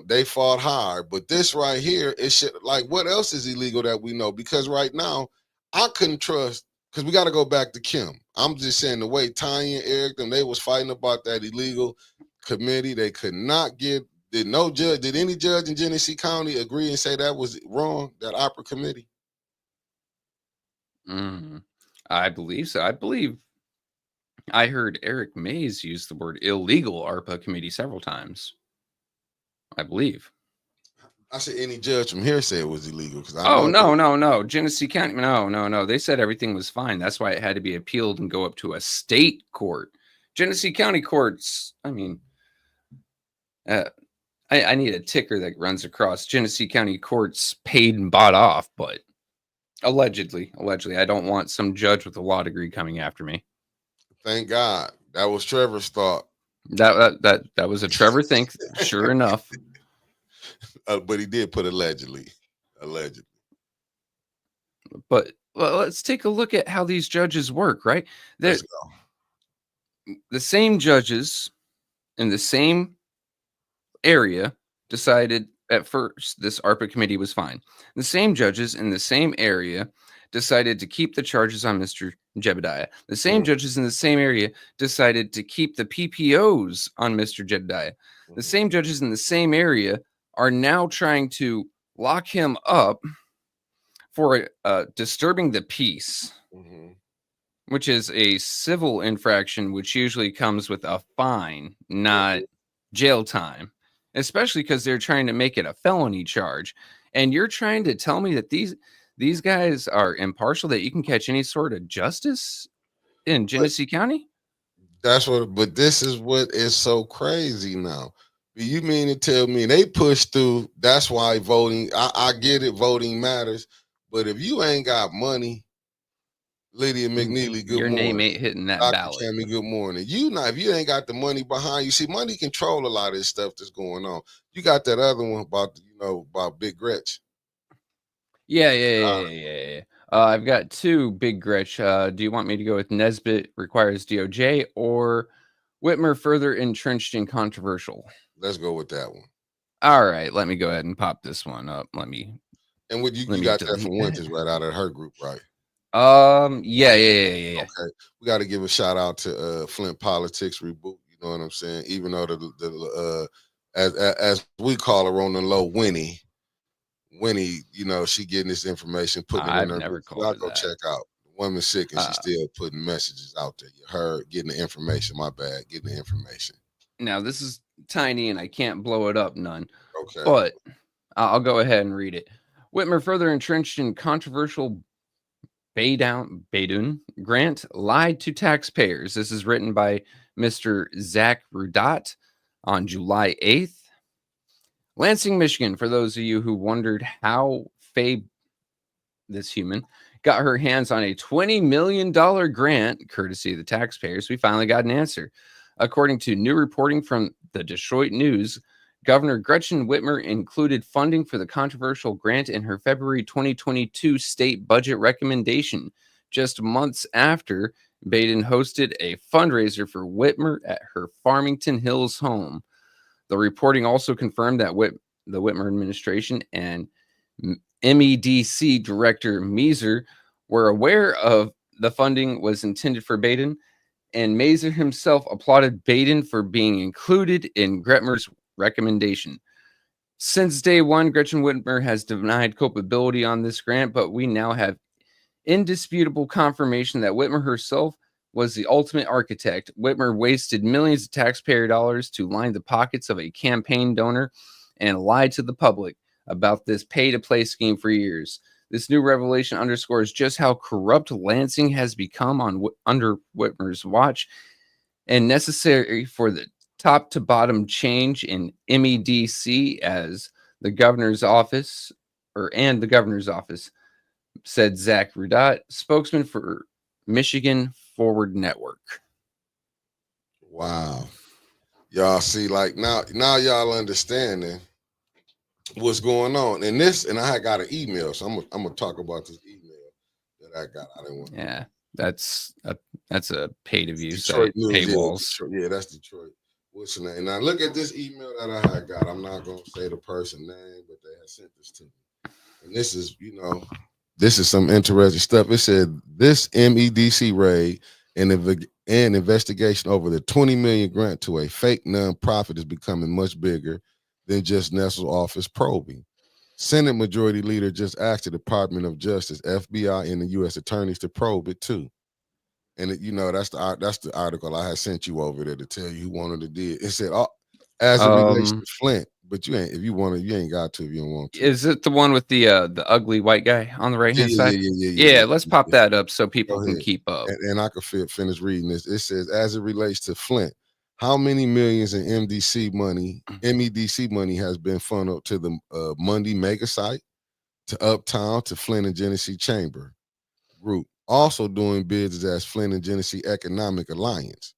they fought hard. But this right here, it should, like, what else is illegal that we know? Because right now, I couldn't trust, because we got to go back to Kim. I'm just saying the way Tanya and Eric they was fighting about that illegal committee, they could not get. Did any judge in Genesee County agree and say that was wrong, that ARPA committee? I believe so. I believe I heard Eric Mays use the word illegal ARPA committee several times. I believe. I said any judge from here said it was illegal. No. Genesee County, no. They said everything was fine. That's why it had to be appealed and go up to a state court. Genesee County courts, I mean, I need a ticker that runs across Genesee County courts paid and bought off, but allegedly, I don't want some judge with a law degree coming after me. Thank God. That was Trevor's thought. That was a Trevor think, sure enough. But he did put allegedly. But let's take a look at how these judges work, right? Let's go. The same judges in the same area decided at first this ARPA committee was fine. The same judges in the same area decided to keep the charges on Mr. Jebediah. The same judges in the same area decided to keep the PPOs on Mr. Jebediah. The same judges in the same area are now trying to lock him up for disturbing the peace, which is a civil infraction, which usually comes with a fine, not jail time, especially because they're trying to make it a felony charge. And you're trying to tell me that these guys are impartial, that you can catch any sort of justice in Genesee County? But this is what is so crazy now. You mean to tell me they push through? That's why voting, I get it, voting matters. But if you ain't got money, Lydia McNeely, good Your morning. name ain't hitting that Dr. ballot. Cammy, good morning. If you ain't got the money behind you, see, money control a lot of this stuff that's going on. You got that other one about Big Gretch. Yeah. I've got two Big Gretch. Do you want me to go with Nesbitt requires DOJ or Whitmer further entrenched in controversial? Let's go with that one. All right, let me go ahead and pop this one up. And what you got that from Winters right out of her group, right? Yeah. Okay, we got to give a shout out to Flint Politics Reboot. You know what I'm saying? Even though the as we call her on the low, Winnie, she getting this information, putting it in her. Never called I'll go check out. The woman's sick and she's still putting messages out there. Her getting the information. My bad, getting the information. Now this is tiny and I can't blow it up none. Okay, but I'll go ahead and read it. Whitmer further entrenched in controversial Baydun grant lied to taxpayers. This is written by Mr. Zach Rudat on July 8th. Lansing, Michigan, for those of you who wondered how Faye, this human, got her hands on a $20 million grant, courtesy of the taxpayers, we finally got an answer. According to new reporting from the Detroit News, Governor Gretchen Whitmer included funding for the controversial grant in her February 2022 state budget recommendation, just months after Baden hosted a fundraiser for Whitmer at her Farmington Hills home. The reporting also confirmed that the Whitmer administration and MEDC Director Meeser were aware of the funding was intended for Baden, and Meeser himself applauded Baden for being included in Gretmer's recommendation. Since day one, Gretchen Whitmer has denied culpability on this grant, but we now have indisputable confirmation that Whitmer herself was the ultimate architect. Whitmer wasted millions of taxpayer dollars to line the pockets of a campaign donor and lied to the public. about this pay-to-play scheme for years. This new revelation underscores just how corrupt Lansing has become under Whitmer's watch, and necessary for the top-to-bottom change in MEDC as the governor's office, said Zach Rudot, spokesman for Michigan Forward Network. Wow. Y'all see, like now y'all understanding what's going on. And I got an email, so I'm gonna talk about this email that I got. I didn't want to. Yeah, that's a pay-to-view Detroit site, News, paywalls. yeah, that's Detroit. What's the name? Now look at this email that I had got. I'm not gonna say the person name, but they had sent this to me. And this is, this is some interesting stuff. It said this MEDC raid and investigation over the $20 million grant to a fake nonprofit is becoming much bigger than just Nestle's office probing. Senate Majority Leader just asked the Department of Justice, FBI, and the U.S. attorneys to probe it too. And that's the article I had sent you over there to tell you who wanted to do it. It said, as it relates to Flint, but you ain't got to if you don't want to. Is it the one with the ugly white guy on the right hand side? Yeah, let's pop that up so people can keep up. And I can finish reading this. It says, as it relates to Flint, how many millions in MEDC money has been funneled to the Monday mega site, to Uptown, to Flint and Genesee Chamber Group, also doing bids as Flint and Genesee Economic Alliance,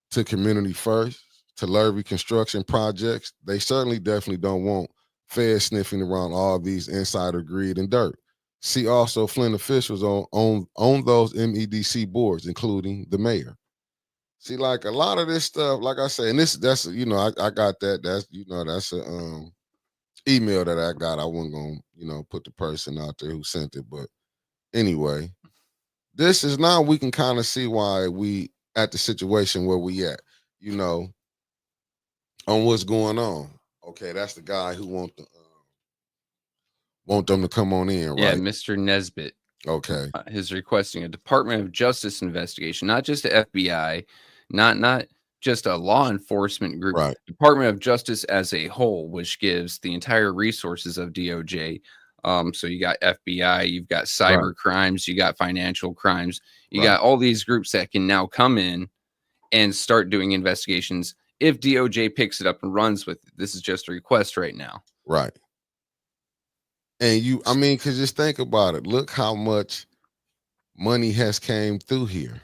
to Community First, to Lurvy Construction Projects. They definitely don't want feds sniffing around all these insider greed and dirt. See also Flint officials on those MEDC boards, including the mayor. See, like a lot of this stuff, like I say, and I got that. That's a email that I got. I wasn't gonna, put the person out there who sent it, but anyway, this is now we can kind of see why we at the situation where we at, on what's going on. Okay, that's the guy who want them to come on in, right? Yeah, Mr. Nesbitt. Okay. Is requesting a Department of Justice investigation, not just a FBI, not just a law enforcement group, right. Department of Justice as a whole, which gives the entire resources of DOJ. So you got FBI, you've got cyber crimes, you got financial crimes, you got all these groups that can now come in and start doing investigations. If DOJ picks it up and runs with it, this is just a request right now. Right. And because just think about it. Look how much money has came through here.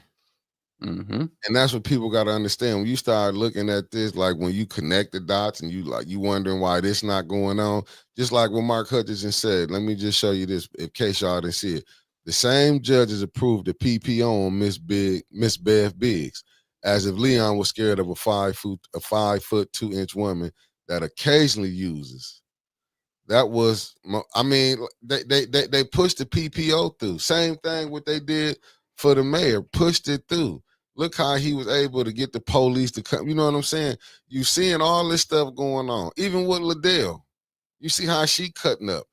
Mm-hmm. And that's what people got to understand. When you start looking at this, like when you connect the dots and you wondering why this not going on, just like what Mark Hutchinson said, let me just show you this in case y'all didn't see it. The same judges approved the PPO on Miss Bev Biggs, as if Leon was scared of a 5 foot 2-inch woman that occasionally uses. That was, they pushed the PPO through. Same thing what they did for the mayor, pushed it through. Look how he was able to get the police to come. You know what I'm saying? You seeing all this stuff going on. Even with Liddell, you see how she cutting up.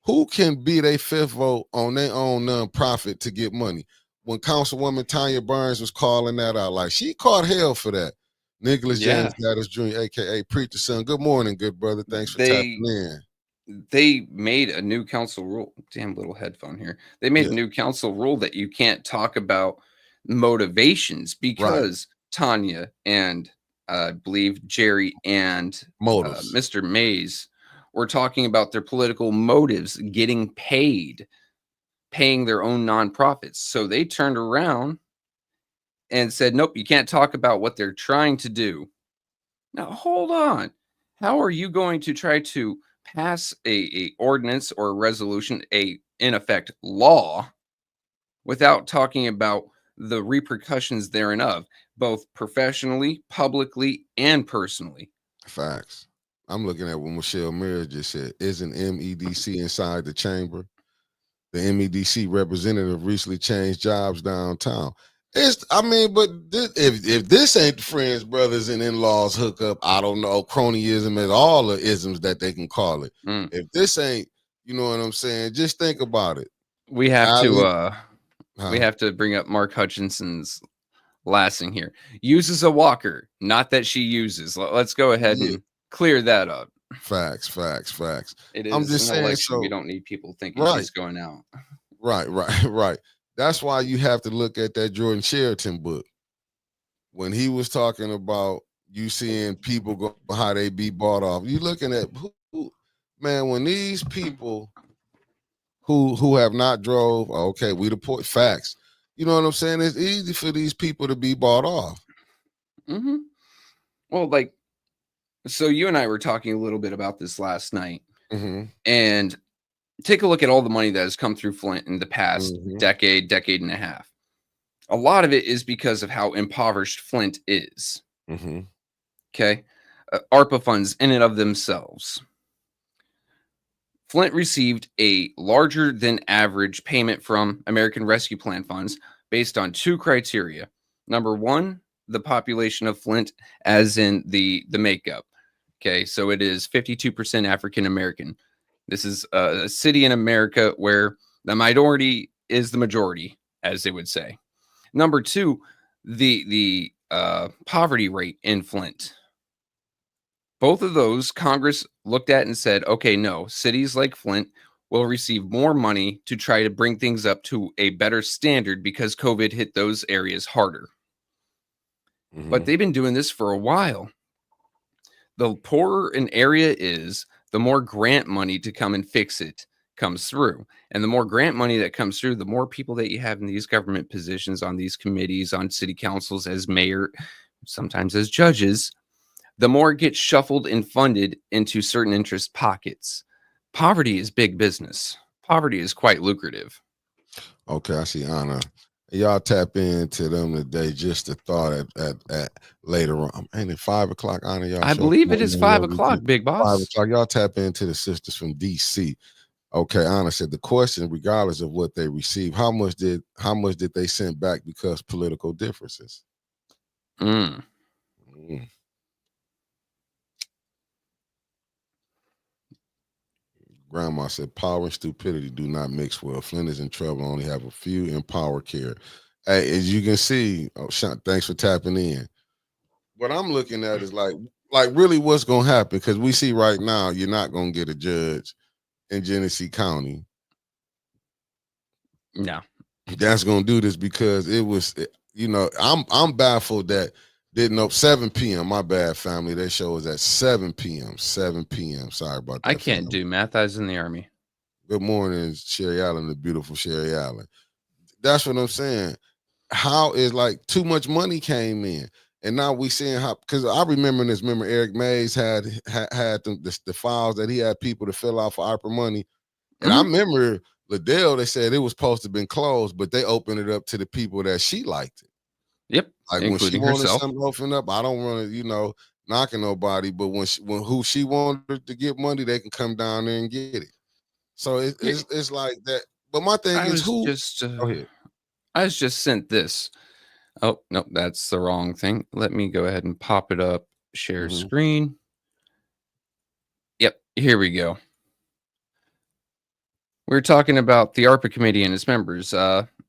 Who can be their fifth vote on their own nonprofit to get money? When Councilwoman Tanya Burns was calling that out, like she caught hell for that. Nicholas James Gatis Jr., aka Preacher Son. Good morning, good brother. Thanks for tapping in. They made a new council rule. Damn little headphone here. They made a new council rule that you can't talk about motivations because Tanya and I believe Jerry and Mr. Mays were talking about their political motives, getting paid, paying their own nonprofits. So they turned around and said, nope, you can't talk about what they're trying to do. Now, hold on. How are you going to try to pass a ordinance or a resolution, in effect, law, without talking about the repercussions thereof, both professionally, publicly, and personally? Facts. I'm looking at what Michelle Mears just said. Isn't MEDC inside the chamber? The MEDC representative recently changed jobs downtown. If this ain't the friends, brothers, and in-laws hookup, I don't know, cronyism and all the isms that they can call it. If this ain't, you know what I'm saying? Just think about it. We have to bring up Mark Hutchinson's last thing here. Uses a walker, not that she uses. Let's go ahead and clear that up. Facts. It I'm is just an saying, election. We so don't need people thinking right, she's going out. right. That's why you have to look at that Jordan Sheraton book when he was talking about you seeing people go how they be bought off. You looking at man, when these people who have not drove, okay, we deport facts. You know what I'm saying? It's easy for these people to be bought off. Mm-hmm. Well, like, so you and I were talking a little bit about this last night, Mm-hmm. and take a look at all the money that has come through Flint in the past decade and a half. A lot of it is because of how impoverished Flint is. Mm-hmm. Okay. ARPA funds in and of themselves. Flint received a larger than average payment from American Rescue Plan funds based on two criteria. Number one, the population of Flint, as in the makeup. Okay, so it is 52% African American. This is a city in America where the minority is the majority, as they would say. Number two, the poverty rate in Flint. Both of those Congress looked at and said, okay, no, cities like Flint will receive more money to try to bring things up to a better standard because COVID hit those areas harder. But they've been doing this for a while. The poorer an area is, the more grant money to come and fix it comes through. And the more grant money that comes through, the more people that you have in these government positions, on these committees, on city councils, as mayor, sometimes as judges, the more it gets shuffled and funded into certain interest pockets. Poverty is big business. Poverty is quite lucrative. Okay, I see Anna. Y'all tap into them today. Just a thought at later on. Ain't it 5 o'clock, Anna? Y'all I believe it is 5 o'clock, big boss. 5 o'clock. Y'all tap into the sisters from DC. Okay, Anna said the question, regardless of what they receive, how much did they send back because political differences? Grandma said power and stupidity do not mix well. Flint is in trouble. Only have a few in power care. Hey, as you can see, thanks for tapping in. What I'm looking at is like really what's gonna happen, because we see right now you're not gonna get a judge in Genesee County. No, that's gonna do this because it was, I'm baffled that didn't know 7 p.m. My bad, family. That show is at 7 p.m. 7 p.m. Sorry about that. I can't do math. I was in the Army. Good morning, Sherry Allen, the beautiful Sherry Allen. That's what I'm saying. How is like too much money came in, and now we seeing how, because I remember Eric Mays had the files that he had people to fill out for ARPA money, and I remember Liddell, they said it was supposed to have been closed, but they opened it up to the people that she liked it. Yep, like when she wanted something open up, I don't want to, knocking nobody, but when who she wanted to get money, they can come down there and get it. So it's like that. But my thing is, who? Go ahead. I was just sent this. Oh no, that's the wrong thing. Let me go ahead and pop it up. Share screen. Yep, here we go. We're talking about the ARPA committee and its members.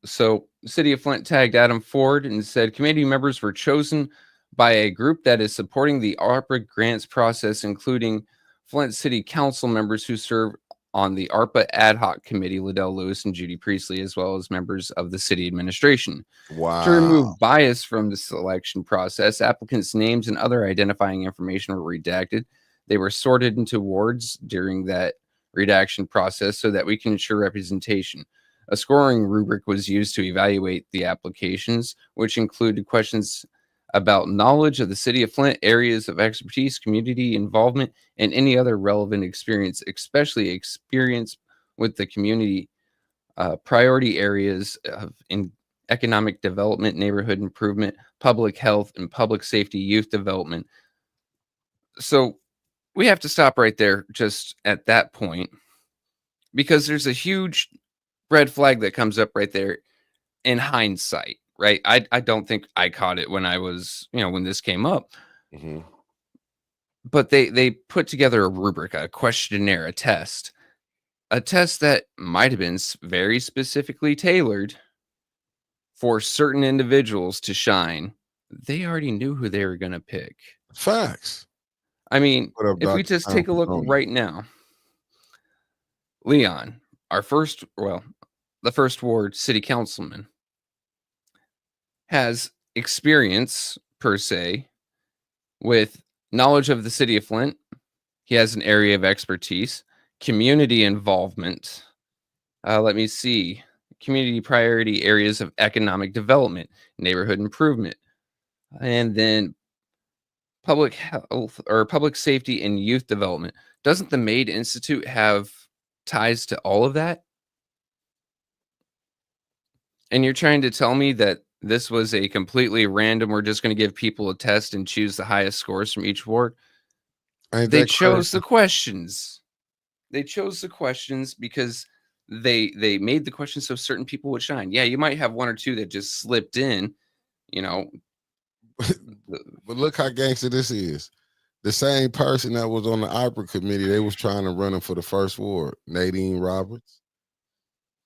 So the city of Flint tagged Adam Ford and said committee members were chosen by a group that is supporting the ARPA grants process, including Flint City Council members who serve on the ARPA ad hoc committee, Liddell Lewis and Judy Priestley, as well as members of the city administration. Wow. To remove bias from the selection process, applicants' names and other identifying information were redacted. They were sorted into wards during that redaction process so that we can ensure representation. A scoring rubric was used to evaluate the applications, which included questions about knowledge of the city of Flint, areas of expertise, community involvement, and any other relevant experience, especially experience with the community priority areas in economic development, neighborhood improvement, public health, and public safety, youth development. So we have to stop right there just at that point, because there's a huge red flag that comes up right there in hindsight, right? I don't think I caught it when I was, when this came up. But they put together a rubric, a questionnaire, a test that might have been very specifically tailored for certain individuals to shine. They already knew who they were going to pick. Facts. I mean, What up, if we Dr. just Tom take a look Petroni? right now, Leon, the first ward city councilman, has experience per se with knowledge of the city of Flint. He has an area of expertise, community involvement. Let me see. Community priority areas of economic development, neighborhood improvement, and then public health or public safety and youth development. Doesn't the Maid Institute have ties to all of that? And you're trying to tell me that this was a completely random, we're just going to give people a test and choose the highest scores from each ward? Ain't They that chose crazy? the questions. They chose the questions because they made the questions so certain people would shine. Yeah, you might have one or two that just slipped in, you know. But look how gangster this is. The same person that was on the ARPA committee, they was trying to run him for the first ward. Nadine Roberts,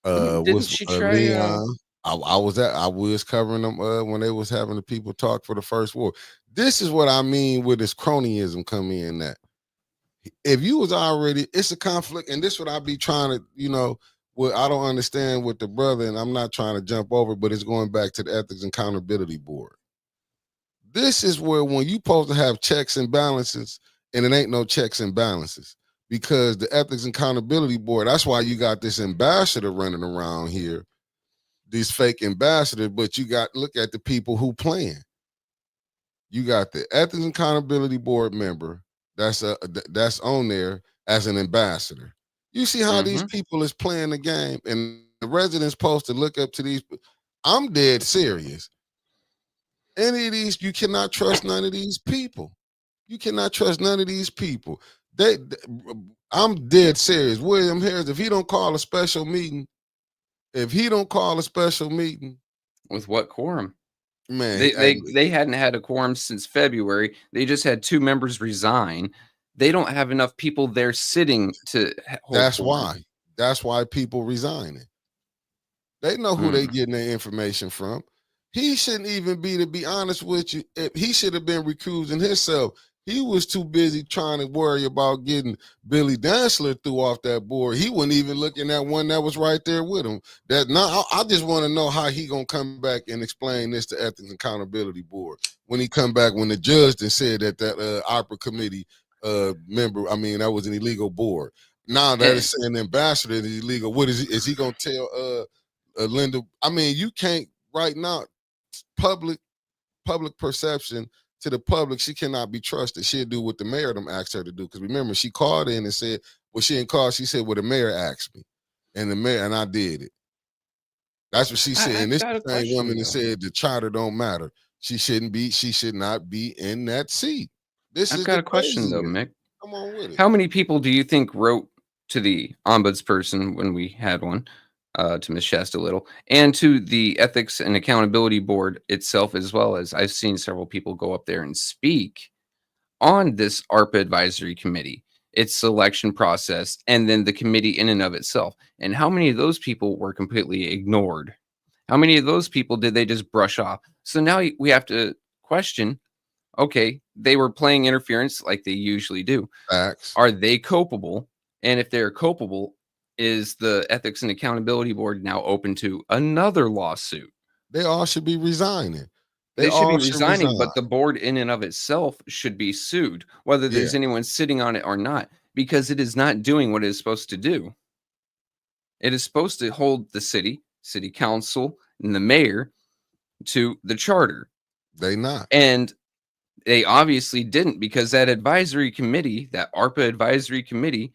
Didn't she try? Leon. I was covering them when they was having the people talk for the first ward. This is what I mean with this cronyism come in. That if you was already, it's a conflict, and this what I be trying to, what I don't understand with the brother, and I'm not trying to jump over, but it's going back to the Ethics and Accountability Board. This is where when you supposed to have checks and balances, and it ain't no checks and balances because the Ethics and Accountability Board, that's why you got this ambassador running around here, these fake ambassadors, but you got, look at the people who playing. You got the Ethics and Accountability Board member that's on there as an ambassador. You see how these people is playing the game, and the residents supposed to look up to these. I'm dead serious. Any of these, you cannot trust none of these people. You cannot trust none of these people. I'm dead serious. William Harris, if he don't call a special meeting, With what quorum? Man, They hadn't had a quorum since February. They just had 2 members resign. They don't have enough people there sitting to hold that's quorum. That's why people resigning. They know who they getting their information from. He shouldn't even be, to be honest with you, he should have been recusing himself. He was too busy trying to worry about getting Billy Dansler through off that board. He wasn't even looking at one that was right there with him. I just want to know how he gonna come back and explain this to Ethics and Accountability Board when he come back, when the judge then said that ARPA committee member, that was an illegal board. Now that is saying the ambassador is illegal. What is he? Is he gonna tell Linda? You can't right now. Public perception to the public, she cannot be trusted. She'll do what the mayor them asked her to do. Because remember, she called in and said, well, she didn't call. She said, well, the mayor asked me, and I did it. That's what she said. And this same woman that said the charter don't matter. She should not be in that seat. I've got a question though, Mick. Come on with it. How many people do you think wrote to the ombudsperson when we had one, to Ms. Shasta Little, and to the Ethics and Accountability Board itself, as well as I've seen several people go up there and speak on this ARPA advisory committee, its selection process, and then the committee in and of itself? And how many of those people were completely ignored? How many of those people did they just brush off? So now we have to question, okay, they were playing interference like they usually do. Facts. Are they culpable? And if they're culpable, is the Ethics and Accountability Board now open to another lawsuit? They all should be resigning. They should be resigning, but the board in and of itself should be sued, whether there's anyone sitting on it or not, because it is not doing what it is supposed to do. It is supposed to hold the city council, and the mayor to the charter. They not. And they obviously didn't, because that advisory committee, that ARPA advisory committee,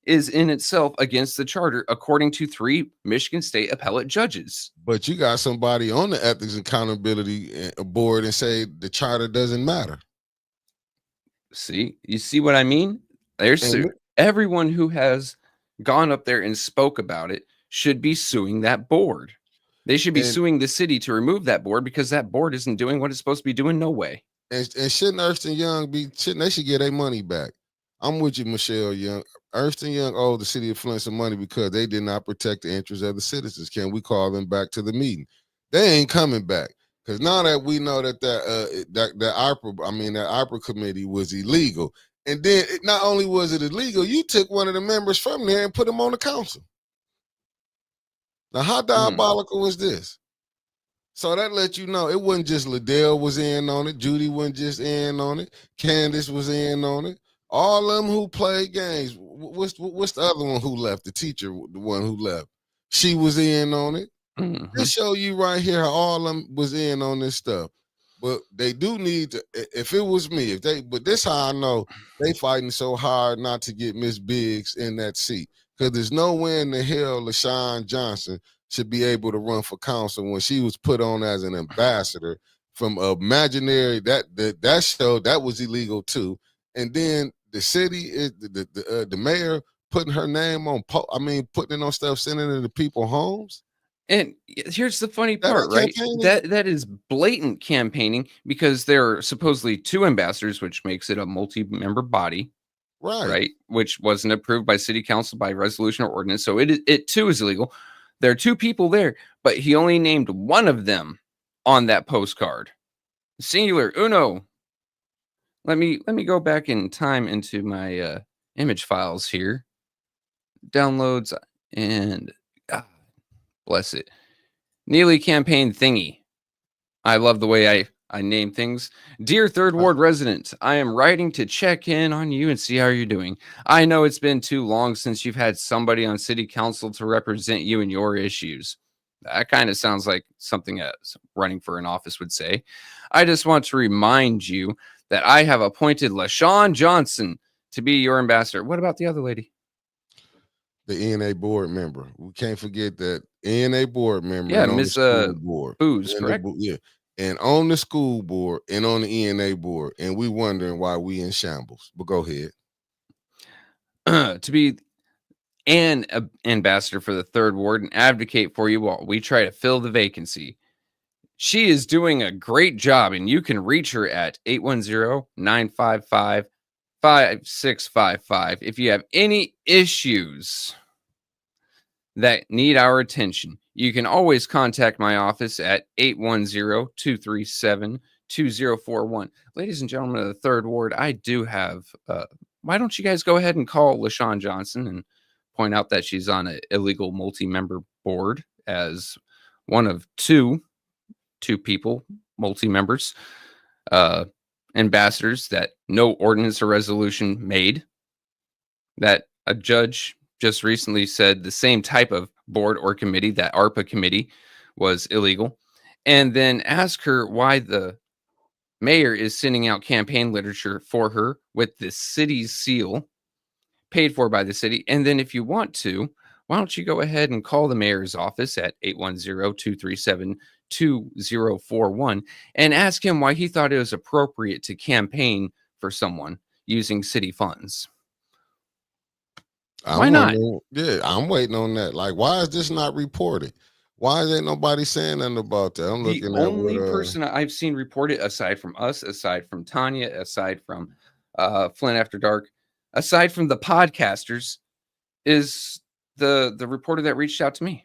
is in itself against the charter, according to 3 Michigan State appellate judges. But you got somebody on the Ethics and Accountability Board and say the charter doesn't matter. See, you see what I mean? Everyone who has gone up there and spoke about it should be suing that board. They should be suing the city to remove that board, because that board isn't doing what it's supposed to be doing. No way. And shouldn't Ernst & Young they should get their money back. I'm with you, Michelle Young. Ernst & Young owed the city of Flint some money because they did not protect the interests of the citizens. Can we call them back to the meeting? They ain't coming back, because now that we know that ARPA committee was illegal, And then not only was it illegal, you took one of the members from there and put him on the council. Now, how diabolical was this? So that let you know it wasn't just Liddell was in on it, Judy wasn't just in on it, Candace was in on it. All of them who played games. What's the other one who left? The teacher, the one who left. She was in on it. This show you right here how all of them was in on this stuff. But they do need to, if it was me, but this how I know they fighting so hard not to get Miss Biggs in that seat. Because there's no way in the hell LaShawn Johnson should be able to run for council when she was put on as an ambassador from imaginary, that show, that was illegal too. And then the city is the mayor putting her name on, putting it on stuff, sending it to people's homes. And here's the funny part, right? That is blatant campaigning because there are supposedly 2 ambassadors, which makes it a multi-member body, right? Which wasn't approved by city council by resolution or ordinance, so it too is illegal. There are 2 people there, but he only named one of them on that postcard, singular, uno. Let me go back in time into my image files here, downloads, and bless it. Neely campaign thingy. I love the way I name things. Dear 3rd Ward resident, I am writing to check in on you and see how you're doing. I know it's been too long since you've had somebody on city council to represent you and your issues. That kind of sounds like something running for an office would say. I just want to remind you that I have appointed LaShawn Johnson to be your ambassador. What about the other lady? The ENA board member. We can't forget that ENA board member. Yeah, Miss Booze, correct? Yeah, and on the school board and on the ENA board, and we wondering why we in shambles. But go ahead. To be an ambassador for the 3rd Ward and advocate for you while we try to fill the vacancy. She is doing a great job, and you can reach her at 810-955-5655 if you have any issues that need our attention. You can always contact my office at 810-237-2041. Ladies and gentlemen of the 3rd Ward, I do have, why don't you guys go ahead and call LaShawn Johnson and point out that she's on an illegal multi-member board as one of two people, multi-members, ambassadors that no ordinance or resolution made, that a judge just recently said the same type of board or committee, that ARPA committee, was illegal, and then ask her why the mayor is sending out campaign literature for her with the city's seal, paid for by the city. And then if you want to, why don't you go ahead and call the mayor's office at 810-237-2041 and ask him why he thought it was appropriate to campaign for someone using city funds. Why not? Yeah, I'm waiting on that. Like, why is this not reported? Why ain't nobody saying nothing about that? I'm looking at the only person I've seen reported, aside from us, aside from Tanya, aside from Flint After Dark, aside from the podcasters, is the reporter that reached out to me.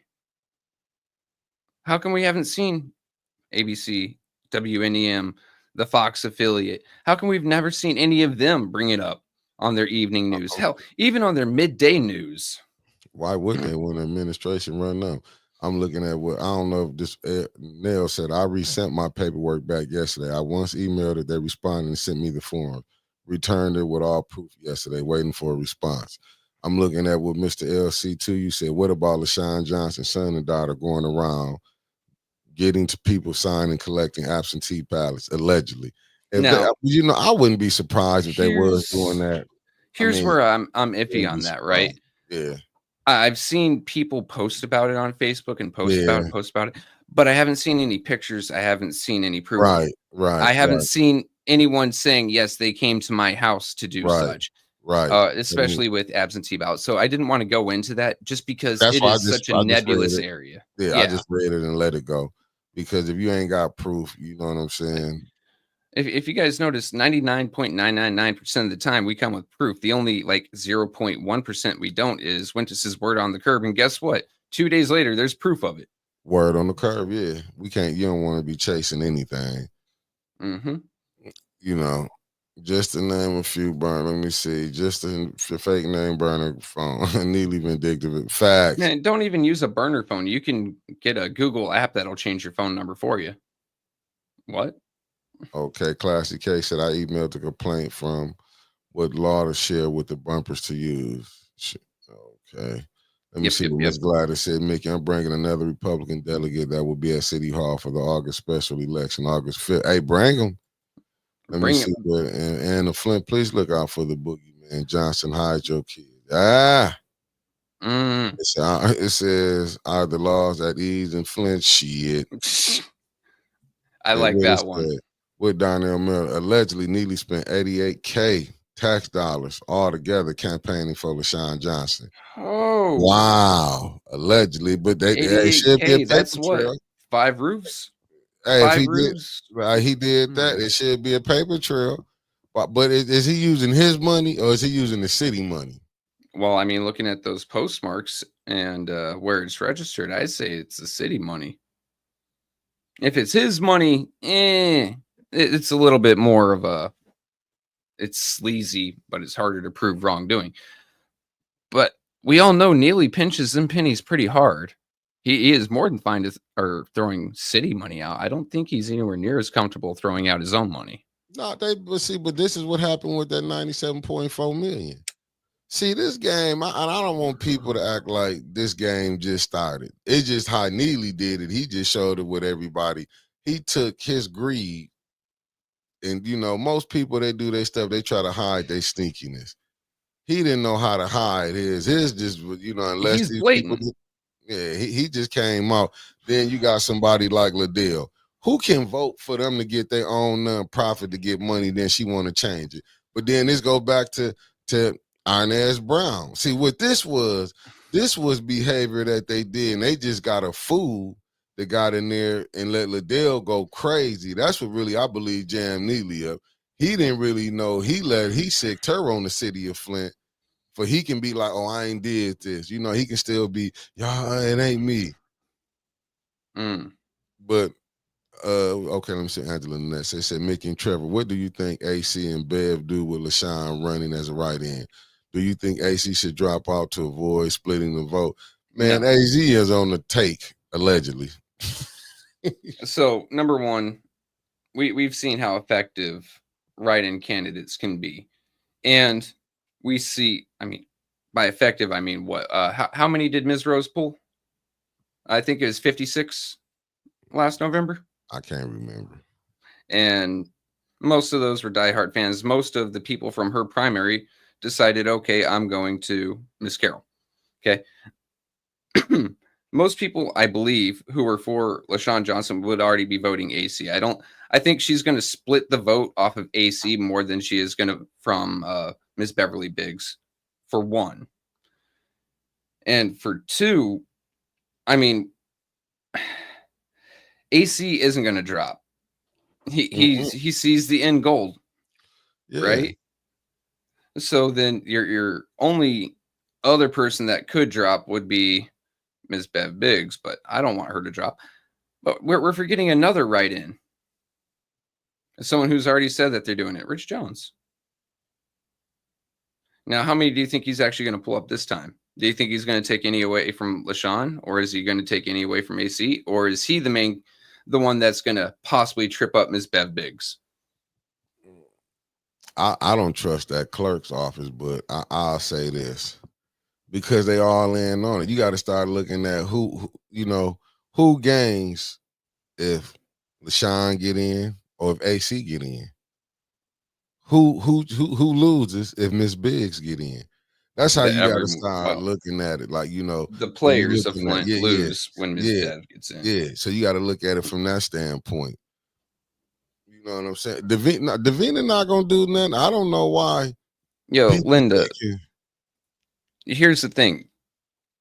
How come we haven't seen ABC, WNEM, the Fox affiliate? How come we've never seen any of them bring it up on their evening news? Hell, even on their midday news. Why wouldn't they when the administration run them? I'm looking at what, I don't know if this, Nell said, I resent my paperwork back yesterday. I once emailed it, they responded and sent me the form. Returned it with all proof yesterday, waiting for a response. I'm looking at what Mr. LC2, you said, what about LaShawn Johnson's son and daughter going around getting to people signing, collecting absentee ballots, allegedly? Now, I wouldn't be surprised if they was doing that. Here's where I'm iffy on that, right? Yeah. I've seen people post about it on Facebook and post about it, but I haven't seen any pictures. I haven't seen any proof. Right. I haven't seen anyone saying, yes, they came to my house to do such. Right. Especially with absentee ballots. So I didn't want to go into that just because it is such a nebulous area. Yeah, I just read it and let it go. Because if you ain't got proof, you know what I'm saying? If you guys notice, 99.999% of the time we come with proof. The only 0.1% we don't is Winters' word on the curb. And guess what? 2 days later, there's proof of it. Word on the curb, yeah. You don't want to be chasing anything. Mm-hmm. You know. Just to name a few burn. Let me see. Just a fake name burner phone. Neely vindictive. Facts. Man, don't even use a burner phone. You can get a Google app that'll change your phone number for you. What? Okay, Classy K said I emailed the complaint from what law to share with the bumpers to use. Okay. Let me see what Ms. Gladys said. Mickey, I'm bringing another Republican delegate that will be at City Hall for the August special election, August 5th. Hey, bring them. Let me see what. And the Flint, please look out for the boogeyman. Johnson, hide your kid. It says, are the laws at ease in Flint? Shit. I like that one. With Donnell Miller, allegedly Neely spent $88K tax dollars altogether campaigning for LaShawn Johnson. Oh, wow! Allegedly, but they should be a paper that's trail. What, 5 roofs? Hey, if he did that, it should be a paper trail. But is he using his money or is he using the city money? Well, I mean, looking at those postmarks and where it's registered, I'd say it's the city money. If it's his money, it's a little bit more of a, it's sleazy, but it's harder to prove wrongdoing. But we all know Neely pinches them pennies pretty hard. He is more than fine to throwing city money out. I don't think he's anywhere near as comfortable throwing out his own money. No, but this is what happened with that 97.4 million. See, this game, I don't want people to act like this game just started. It's just how Neely did it. He just showed it with everybody. He took his greed, and most people, they do their stuff, they try to hide their sneakiness. He didn't know how to hide his. His just, unless he's these blatant. people, he just came out. Then you got somebody like Liddell, who can vote for them to get their own nonprofit to get money. Then she want to change it, but then this go back to Inez Brown. See what this was behavior that they did, and they just got a fool that got in there and let Liddell go crazy. That's what really, I believe, jammed Neely up. He didn't really know. He sicked her on the city of Flint, for he can be like, oh, I ain't did this. He can still be, y'all, it ain't me. But okay, let me see. Angela Ness. They said, Mickey and Trevor, what do you think AC and Bev do with LaShawn running as a write-in? Do you think AC should drop out to avoid splitting the vote? Man, no. AZ is on the take, allegedly. So, number one, we've seen how effective write-in candidates can be. And we see, I mean, by effective, I mean what? How many did Ms. Rose pull? I think it was 56 last November. I can't remember. And most of those were diehard fans. Most of the people from her primary decided, okay, I'm going to Miss Carroll. Okay. Most people, I believe, who were for LaShawn Johnson would already be voting AC. I think she's going to split the vote off of AC more than she is going to from Miss Beverly Biggs, for one. And for two, I mean, AC isn't going to drop. He sees the end goal, right? So then your only other person that could drop would be Ms. Bev Biggs, but I don't want her to drop. But we're forgetting another write-in. Someone who's already said that they're doing it, Rich Jones. Now, how many do you think he's actually going to pull up this time? Do you think he's going to take any away from LaShawn, or is he going to take any away from AC, or is he the one that's going to possibly trip up Ms. Bev Biggs? I don't trust that clerk's office, but I'll say this, because they all in on it. You got to start looking at who gains if LaShawn get in or if AC get in. Who loses if Miss Biggs get in? That's how you got to start looking at it. Like, the players of Flint lose when Miss Bev gets in. Yeah, so you got to look at it from that standpoint. You know what I'm saying? Davina not gonna do nothing. I don't know why. Yo, Linda. Here's the thing.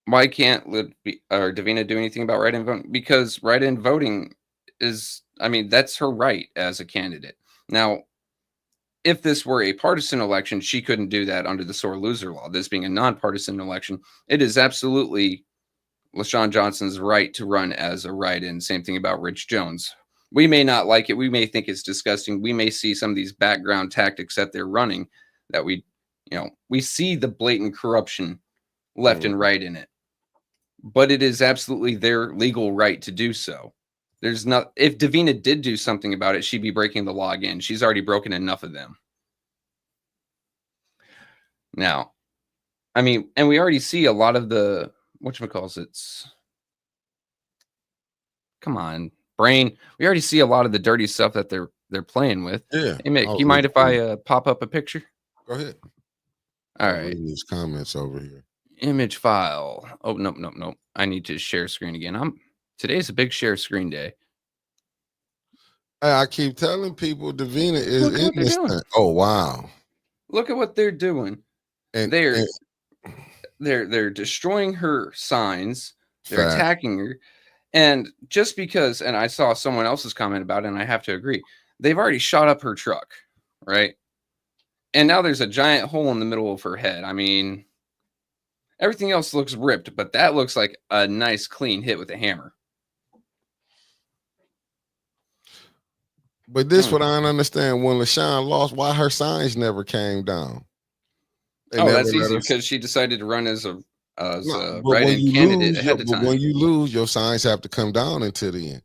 Why can't Davina do anything about write-in voting? Because write-in voting is, that's her right as a candidate. Now, if this were a partisan election, she couldn't do that under the sore loser law. This being a nonpartisan election, it is absolutely LaShawn Johnson's right to run as a write-in. Same thing about Rich Jones. We may not like it. We may think it's disgusting. We may see some of these background tactics that they're running that we see the blatant corruption left and right in it. But it is absolutely their legal right to do so. There's not, if Davina did do something about it, she'd be breaking the law again. She's already broken enough of them. Now, I mean, and we already see a lot of the, whatchamacallits. Come on, brain. We already see a lot of the dirty stuff that they're playing with. Yeah. Hey, Mick, you mind if I pop up a picture? Go ahead. All right. These comments over here. Image file. Oh, nope. I need to share screen again. Today's a big share screen day. I keep telling people Davina is in this thing. Oh, wow. Look at what they're doing. And they're destroying her signs. They're attacking her. And just because, and I saw someone else's comment about it, and I have to agree, they've already shot up her truck, right? And now there's a giant hole in the middle of her head. I mean, everything else looks ripped, but that looks like a nice clean hit with a hammer. But this what I don't understand. When LaShawn lost, why her signs never came down? That's easy because she decided to run as a write-in candidate ahead of time. But when you lose, your signs have to come down until the end.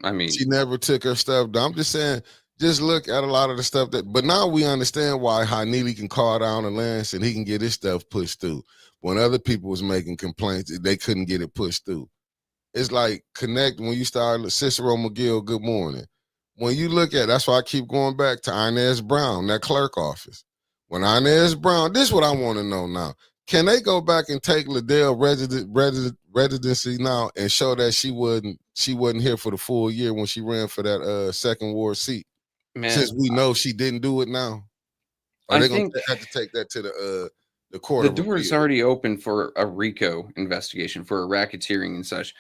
I mean, she never took her stuff down. I'm just saying, just look at a lot of the stuff but now we understand why Neely can call down a Lance and he can get his stuff pushed through. When other people was making complaints, they couldn't get it pushed through. It's like connect when you start Cicero McGill, good morning. When you look at, that's why I keep going back to Inez Brown, that clerk office. When Inez Brown, this is what I want to know now. Can they go back and take Liddell residency now and show that she wasn't here for the full year when she ran for that second ward seat? Man, since we know she didn't do it now, are they going to have to take that to the court? The door is already open for a RICO investigation for a racketeering and such.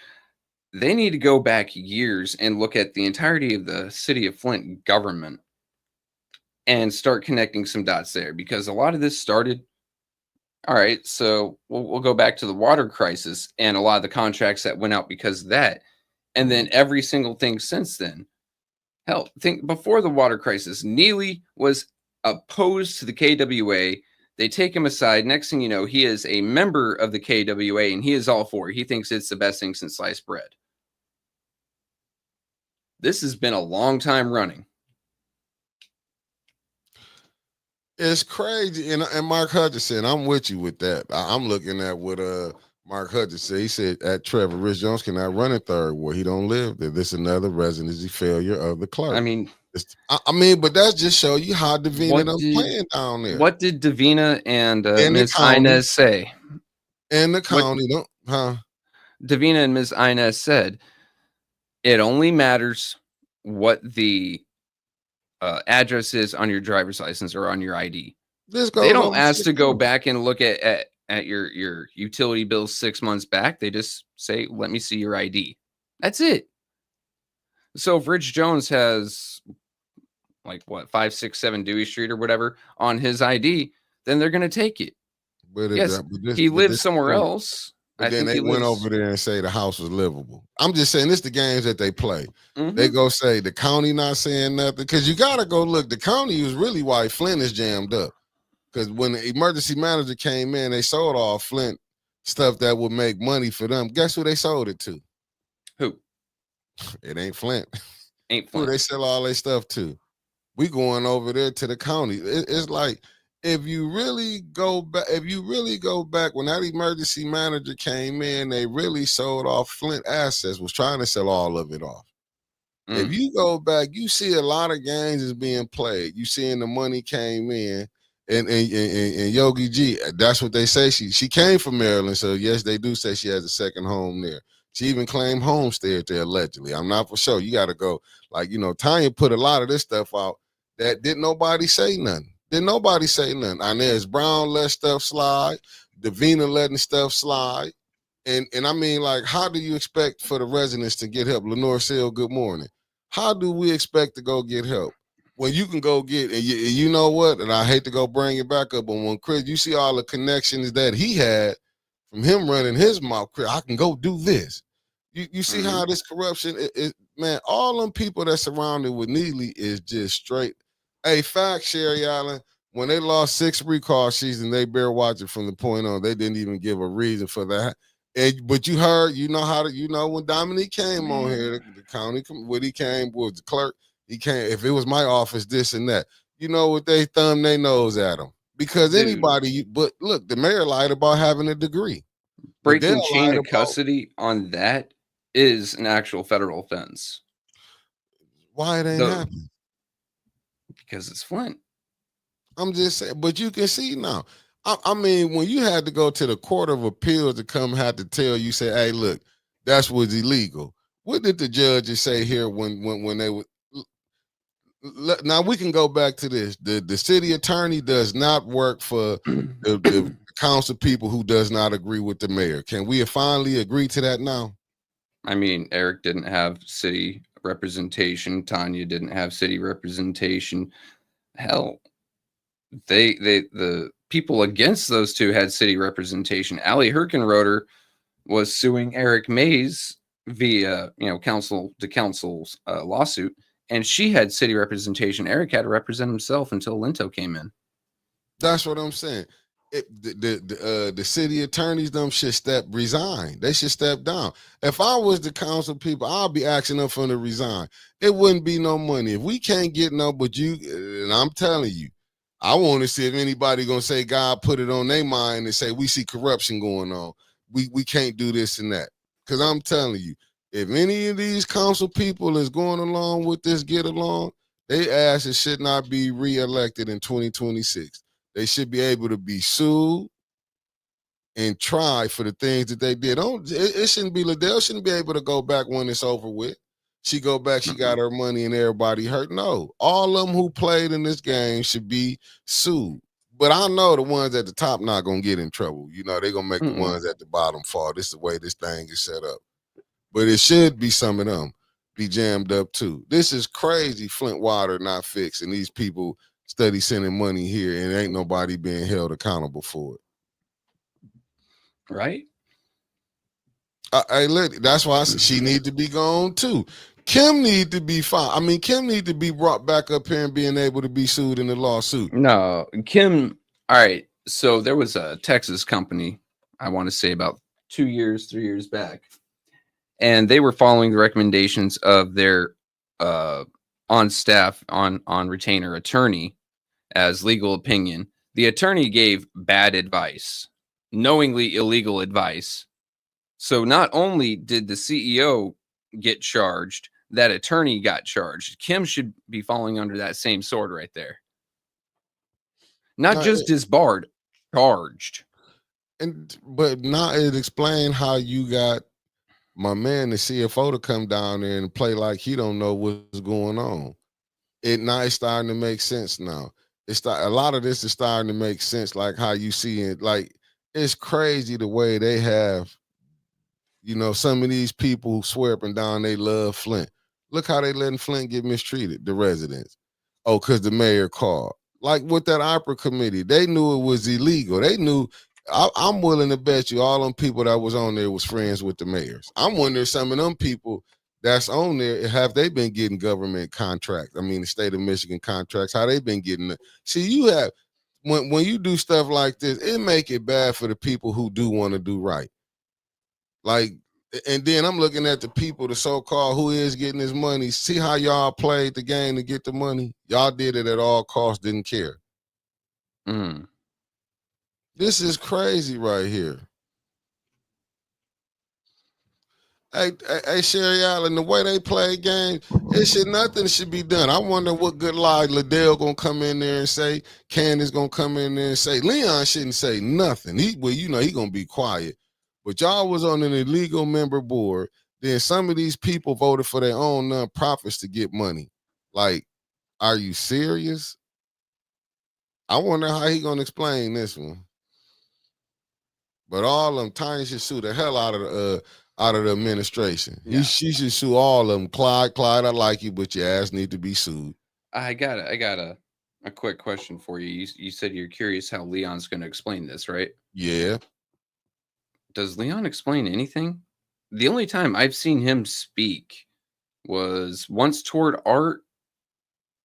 They need to go back years and look at the entirety of the city of Flint government and start connecting some dots there, because a lot of this started. All right, so we'll go back to the water crisis and a lot of the contracts that went out because of that. And then every single thing since then. Hell, think before the water crisis, Neely was opposed to the KWA. They take him aside. Next thing you know, he is a member of the KWA and he is all for it. He thinks it's the best thing since sliced bread. This has been a long time running. It's crazy. And Mark Hutchinson, I'm with you with that. I'm looking at what Mark Hutchinson, he said at Trevor, Rich Jones cannot run in third ward. He don't live there. This is another residency failure of the clerk. I mean, but that's just show you how Davina was playing down there. What did Davina and Ms. Inez say? In the county, Davina and Ms. Inez said, it only matters what the address is on your driver's license or on your ID. They don't ask to go back and look at your utility bills 6 months back. They just say, let me see your ID. That's it. So if Rich Jones has like 5, 6, 7 Dewey Street or whatever on his ID, then they're going to take it. But he lives somewhere else. But then they went over there and say the house was livable. I'm just saying, this the games that they play. Mm-hmm. They go say the county not saying nothing, because you got to go look. The county was really why Flint is jammed up. Because when the emergency manager came in, they sold all Flint stuff that would make money for them. Guess who they sold it to? Who? It ain't Flint. Ain't Flint. Who they sell all their stuff to? We going over there to the county. It's like, if you really go back, when that emergency manager came in, they really sold off Flint assets, was trying to sell all of it off. If you go back, you see a lot of games is being played. You seeing the money came in, and Yogi G, that's what they say. She came from Maryland, so yes, they do say she has a second home there. She even claimed homestead there allegedly. I'm not for sure. You got to go, Tanya put a lot of this stuff out that didn't nobody say nothing. Inez Brown let stuff slide. Davina letting stuff slide. And I mean, how do you expect for the residents to get help? Lenore Sill, good morning. How do we expect to go get help when you can go get, and you know what? And I hate to go bring it back up, but when Chris, you see all the connections that he had from him running his mouth, Chris, I can go do this. You see how this corruption man, all them people that surrounded with Neely is just straight. Hey, fact, Sherry Allen, when they lost 6 recall seasons, they bear watching from the point on. They didn't even give a reason for that. But you heard, when Dominique came on here, the county, when he came was the clerk, he came, if it was my office, this and that. You know what, they thumb their nose at him. Because anybody, but look, the mayor lied about having a degree. Breaking chain of custody on that is an actual federal offense. Why it ain't happening? Because it's Flint. I'm just saying, but you can see now. I mean, when you had to go to the Court of Appeals to come had to tell you, say, hey, look, that's what's illegal. What did the judges say here when they would? Now we can go back to this. The city attorney does not work for the council people who does not agree with the mayor. Can we finally agree to that now? I mean, Eric didn't have city representation. Tanya didn't have city representation. Hell, the people against those two had city representation. Allie Herkenroder was suing Eric Mays via council to council's lawsuit, and she had city representation. Eric had to represent himself until Linto came in. That's what I'm saying. The city attorneys should resign. They should step down. If I was the council people, I'll be asking them for them to resign. It wouldn't be no money. If we can't get no, but and I'm telling you, I want to see if anybody gonna say God put it on their mind and say we see corruption going on. We can't do this and that. Because I'm telling you, if any of these council people is going along with this get along, they asses should not be reelected in 2026. They should be able to be sued and tried for the things that they did. It shouldn't be, Liddell shouldn't be able to go back when it's over with. She go back, she got her money and everybody hurt. No, all of them who played in this game should be sued. But I know the ones at the top not going to get in trouble. They're going to make the ones at the bottom fall. This is the way this thing is set up. But it should be some of them be jammed up too. This is crazy. Flint water not fixed, and these people steady sending money here, and ain't nobody being held accountable for it. Right? That's why I said she need to be gone too. Kim need to be fine. I mean, Kim need to be brought back up here and being able to be sued in the lawsuit. No, Kim. All right. So there was a Texas company, I want to say about 3 years back, and they were following the recommendations of their on staff, on retainer attorney as legal opinion. The attorney gave bad advice, knowingly illegal advice. So not only did the CEO get charged, that attorney got charged. Kim should be falling under that same sword right there. Not just disbarred, charged. But now it explained how you got my man, the CFO, to come down there and play like he don't know what's going on. Now it's starting to make sense now. A lot of this is starting to make sense, like how you see it. Like, it's crazy the way they have, some of these people who swear up and down they love Flint. Look how they letting Flint get mistreated, the residents. Oh, because the mayor called. Like with that ARPA committee, they knew it was illegal. They knew. I'm willing to bet you all them people that was on there was friends with the mayors. I'm wondering some of them people that's on there, have they been getting government contracts? I mean, the state of Michigan contracts, how they been getting it? See, you have, when you do stuff like this, it make it bad for the people who do want to do right. Like, and then I'm looking at the people, the so-called who is getting this money. See how y'all played the game to get the money? Y'all did it at all costs, didn't care. This is crazy right here. Hey, Sherry Allen, the way they play games, nothing should be done. I wonder what good lie Liddell gonna come in there and say. Candace gonna come in there and say. Leon shouldn't say nothing. He gonna be quiet. But y'all was on an illegal member board. Then some of these people voted for their own nonprofits to get money. Like, are you serious? I wonder how he gonna explain this one. But all of them, Tiny should sue the hell out of the administration. Yeah. She should sue all of them. Clyde, I like you, but your ass need to be sued. I got a quick question for you. You said you're curious how Leon's going to explain this, right? Yeah. Does Leon explain anything? the only time I've seen him speak was once toward art,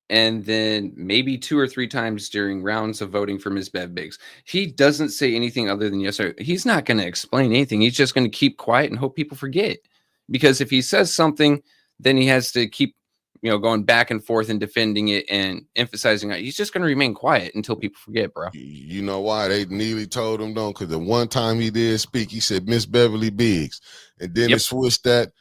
and then maybe 2 or 3 times during rounds of voting for Ms. Bev Biggs. He doesn't say anything other than yes or he's not going to explain anything. He's just going to keep quiet and hope people forget. Because if he says something, then he has to keep, going back and forth and defending it and emphasizing it. He's just going to remain quiet until people forget, bro. You know why they nearly told him don't? Because the one time he did speak, he said Miss Beverly Biggs, and then it switched that.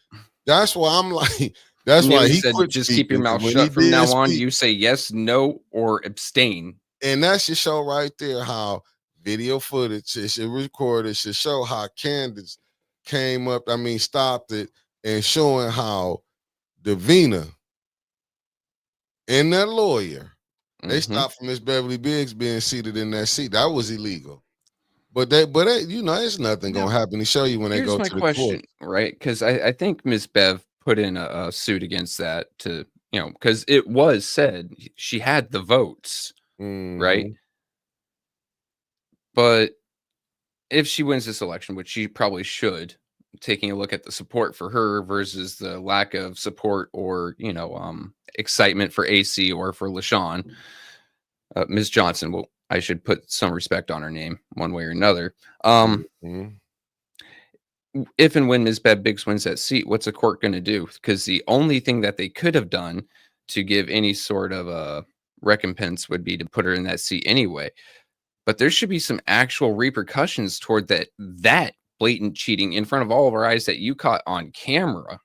That's why I'm like, that's why he said, quit just speaking, keep your mouth when shut from now on. speak, You say yes, no, or abstain. and that should show right there how video footage it should record. It should show how Candace came up. I mean, stopped it and showing how Davina and that lawyer they stopped for Miss Beverly Biggs being seated in that seat. That was illegal. But there's nothing gonna happen to show you when they go to the court, right? Because I think Miss Bev put in a suit against that to, because it was said she had the votes, right? But if she wins this election, which she probably should, taking a look at the support for her versus the lack of support or excitement for AC or for LaShawn, Ms. Johnson. Well, I should put some respect on her name, one way or another. If and when Ms. Bev Biggs wins that seat, what's the court going to do? Because the only thing that they could have done to give any sort of a recompense would be to put her in that seat anyway. But there should be some actual repercussions toward that blatant cheating in front of all of our eyes that you caught on camera,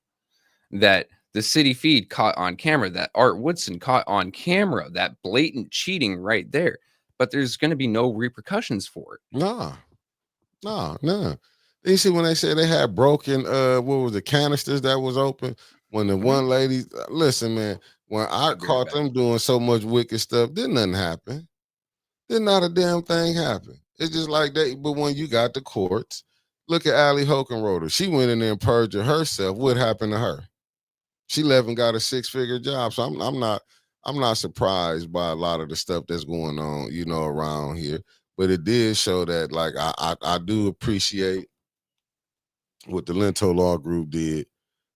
that the city feed caught on camera, that Art Woodson caught on camera, that blatant cheating right there. But there's going to be no repercussions for it. No. You see, when they said they had broken, what was the canisters that was open? When the one lady, listen, man, when I caught them doing so much wicked stuff, did nothing happen. Did not a damn thing happen. It's just like that. But when you got the courts, look at Allie Hokenroder. She went in there and perjured herself. What happened to her? She left and got a 6-figure job. So I'm not surprised by a lot of the stuff that's going on, around here. But it did show that, like, I do appreciate what the Lento Law Group did.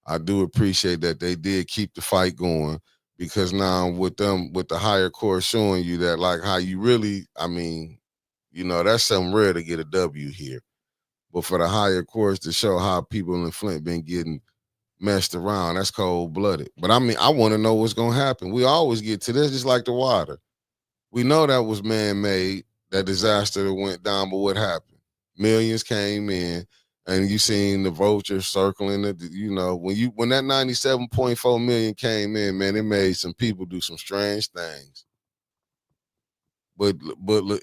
I do appreciate that they did keep the fight going, because now with the higher court showing you that, like, how you really, that's something rare to get a W here. But for the higher courts to show how people in Flint been getting messed around, that's cold-blooded. But I want to know what's going to happen. We always get to this, just like the water. We know that was man-made, that disaster that went down, but what happened? Millions came in, and you seen the vultures circling it. When that 97.4 million came in, man, it made some people do some strange things. But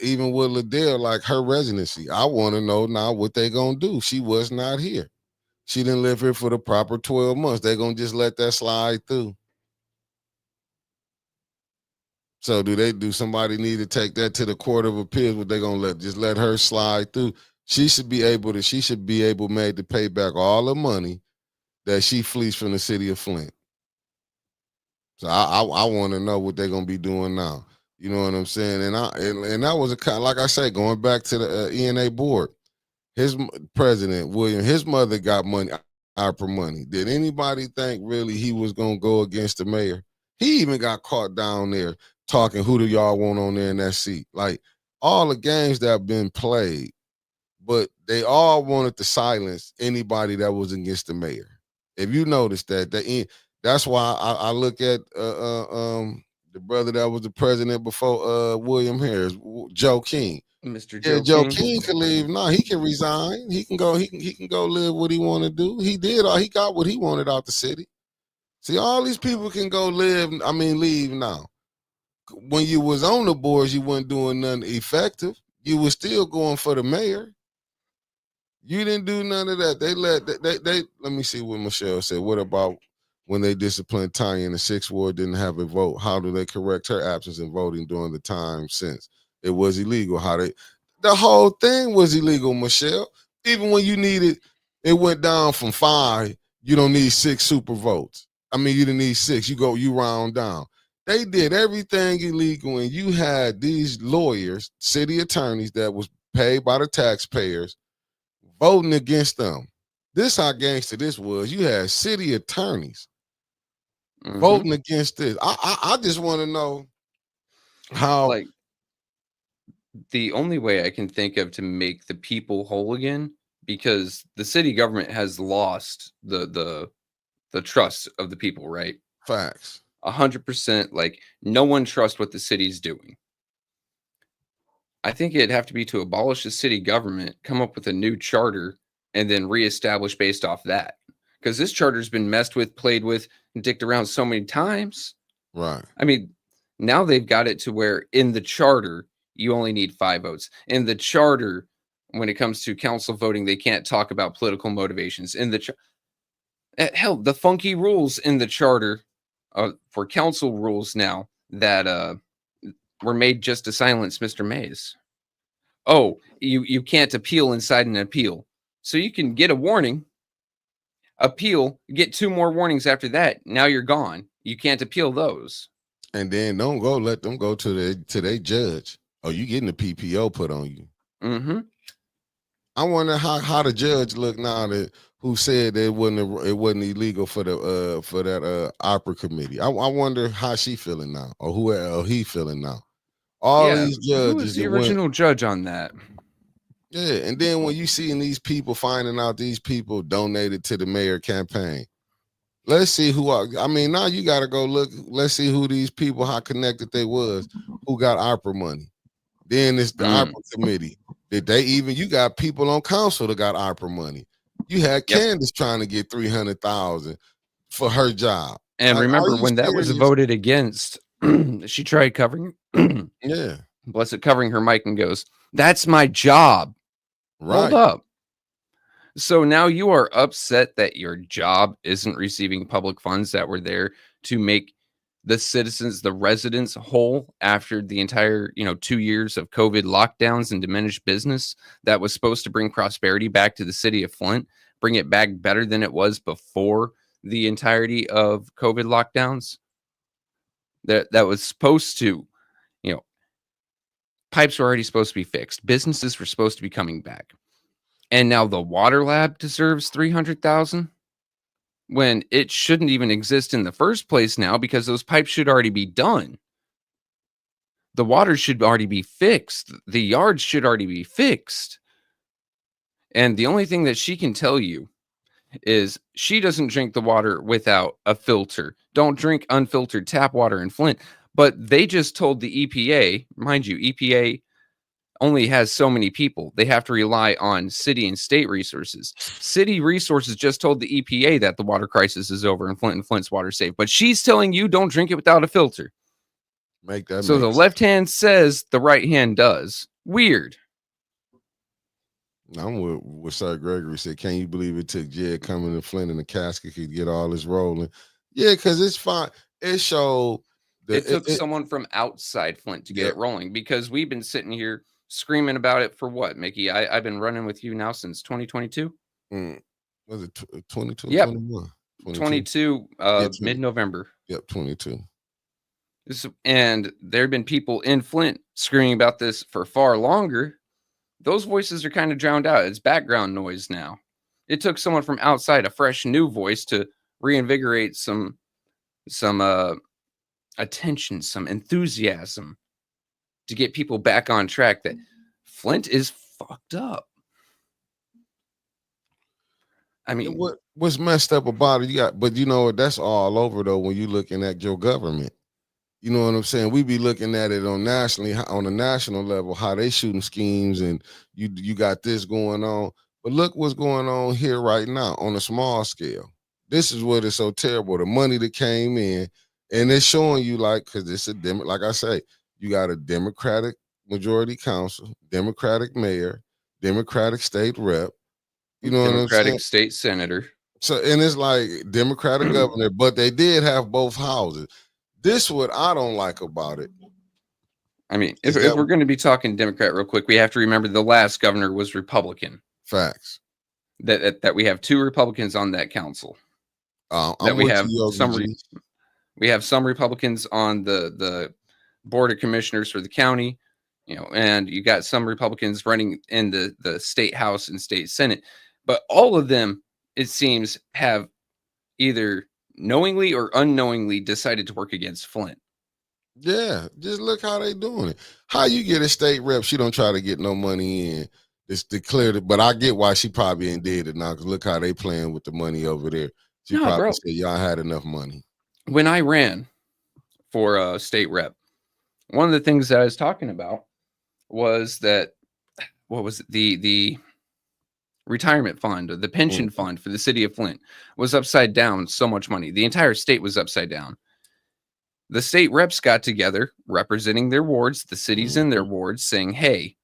even with Liddell, like her residency, I want to know now what they gonna do. She was not here. She didn't live here for the proper 12 months. They're gonna just let that slide through. So do somebody need to take that to the Court of Appeals? What they gonna let her slide through? She should be able made to pay back all the money that she fleeced from the city of Flint. So I want to know what they're gonna be doing now. You know what I'm saying? And that was a kind, like I say, going back to the ENA board. His president William, his mother got money, ARPA money. Did anybody think really he was gonna go against the mayor? He even got caught down there talking, who do y'all want on there in that seat? Like, all the games that have been played, but they all wanted to silence anybody that was against the mayor. If you notice that's why I look at the brother that was the president before William Harris, Joe King. Mr. Joe King can leave. No, he can resign. He can go. He can go live what he want to do. He did. He got what he wanted out the city. See, all these people can go leave now. When you was on the boards, you weren't doing nothing effective. You was still going for the mayor. You didn't do none of that. They let me see what Michelle said. What about when they disciplined Tanya in the 6th Ward, didn't have a vote? How do they correct her absence in voting during the time since it was illegal? The whole thing was illegal, Michelle. Even when you needed, it went down from 5. You don't need 6 super votes. You didn't need 6. You round down. They did everything illegal, and you had these lawyers, city attorneys that was paid by the taxpayers, voting against them. This how gangster this was. You had city attorneys Mhm. voting against this. I just want to know how. Like, the only way I can think of to make the people whole again, because the city government has lost the trust of the people, right? Facts. 100%. Like, no one trusts what the city's doing. I think it'd have to be to abolish the city government, come up with a new charter, and then reestablish based off that. Because this charter's been messed with, played with, and dicked around so many times. Right. I mean, now they've got it to where in the charter, you only need 5 votes. In the charter, when it comes to council voting, they can't talk about political motivations. In the hell, the funky rules in the charter for council rules now that were made just to silence Mr. Mays. Oh, you can't appeal inside an appeal. So you can get a warning, appeal, get 2 more warnings after that. Now you're gone. You can't appeal those. And then don't go let them go to their judge. Oh, you getting the PPO put on you. Mm-hmm. I wonder how the judge look now that who said that it wasn't illegal for that ARPA committee. I wonder how she feeling now, or he feeling now. All Yeah, these who was judges the that went, original judge on that? yeah, and then when you seeing these people finding out these people donated to the mayor campaign, let's see who I mean, now you got to go look. Let's see who these people, how connected they was, who got ARPA money. Then it's the ARPA committee. Did they even? You got people on council that got ARPA money. You had Candace trying to get $300,000 for her job. And Like, remember when that was voted against, she tried covering. Yeah, Blessed covering her mic and goes, "That's my job." right. Hold up. So now you are upset that your job isn't receiving public funds that were there to make the citizens, the residents whole after the entire, 2 years of COVID lockdowns and diminished business that was supposed to bring prosperity back to the city of Flint, bring it back better than it was before the entirety of COVID lockdowns. That was supposed to, pipes were already supposed to be fixed. Businesses were supposed to be coming back. And now the water lab deserves $300,000 when it shouldn't even exist in the first place now, because those pipes should already be done. The water should already be fixed. The yards should already be fixed. And the only thing that she can tell you is she doesn't drink the water without a filter. Don't drink unfiltered tap water in Flint. But they just told the EPA, mind you, EPA only has so many people. They have to rely on city and state resources. City resources just told the EPA that the water crisis is over in Flint and Flint's water safe. But she's telling you don't drink it without a filter. Make that. So the left hand says the right hand does. Weird. I'm with Sir Gregory said, can you believe it took Jed coming to Flint in the casket to get all this rolling? Yeah, because it's fine. It showed. It took someone from outside Flint to get it rolling, because we've been sitting here screaming about it for what, Mickey? I've been running with you now since 2022. Was it 22? Yep. 21? 22 mid-November. Yep, 22. And there have been people in Flint screaming about this for far longer. Those voices are kind of drowned out. It's background noise now. It took someone from outside, a fresh new voice, to reinvigorate some attention, some enthusiasm, to get people back on track that Flint is fucked up. I mean, what's messed up about it? But that's all over though. When you're looking at your government, you know what I'm saying? We be looking at it on a national level, how they shooting schemes, and you got this going on. But look what's going on here right now on a small scale. This is what is so terrible. The money that came in, and it's showing you because it's like I say, you got a Democratic majority council, Democratic mayor, Democratic state rep, Democratic state senator. So, and it's like Democratic governor, but they did have both houses. This what I don't like about it. I mean, if we're going to be talking Democrat real quick, we have to remember the last governor was Republican. Facts. That we have 2 Republicans on that council. We have some Republicans on the board of commissioners for the county, and you got some Republicans running in the state house and state senate. But all of them it seems, have either knowingly or unknowingly decided to work against Flint. Yeah, just look how they doing it. How you get a state rep? She don't try to get no money in. Just declared it, but I get why she probably ain't did it now. Cause look how they playing with the money over there. She No, probably bro. said y'all had enough money. When I ran for a state rep, one of the things that I was talking about was that, what was it? The retirement fund, or the pension fund for the city of Flint was upside down so much money. The entire state was upside down. The state reps got together representing their wards, the cities in their wards, saying, hey,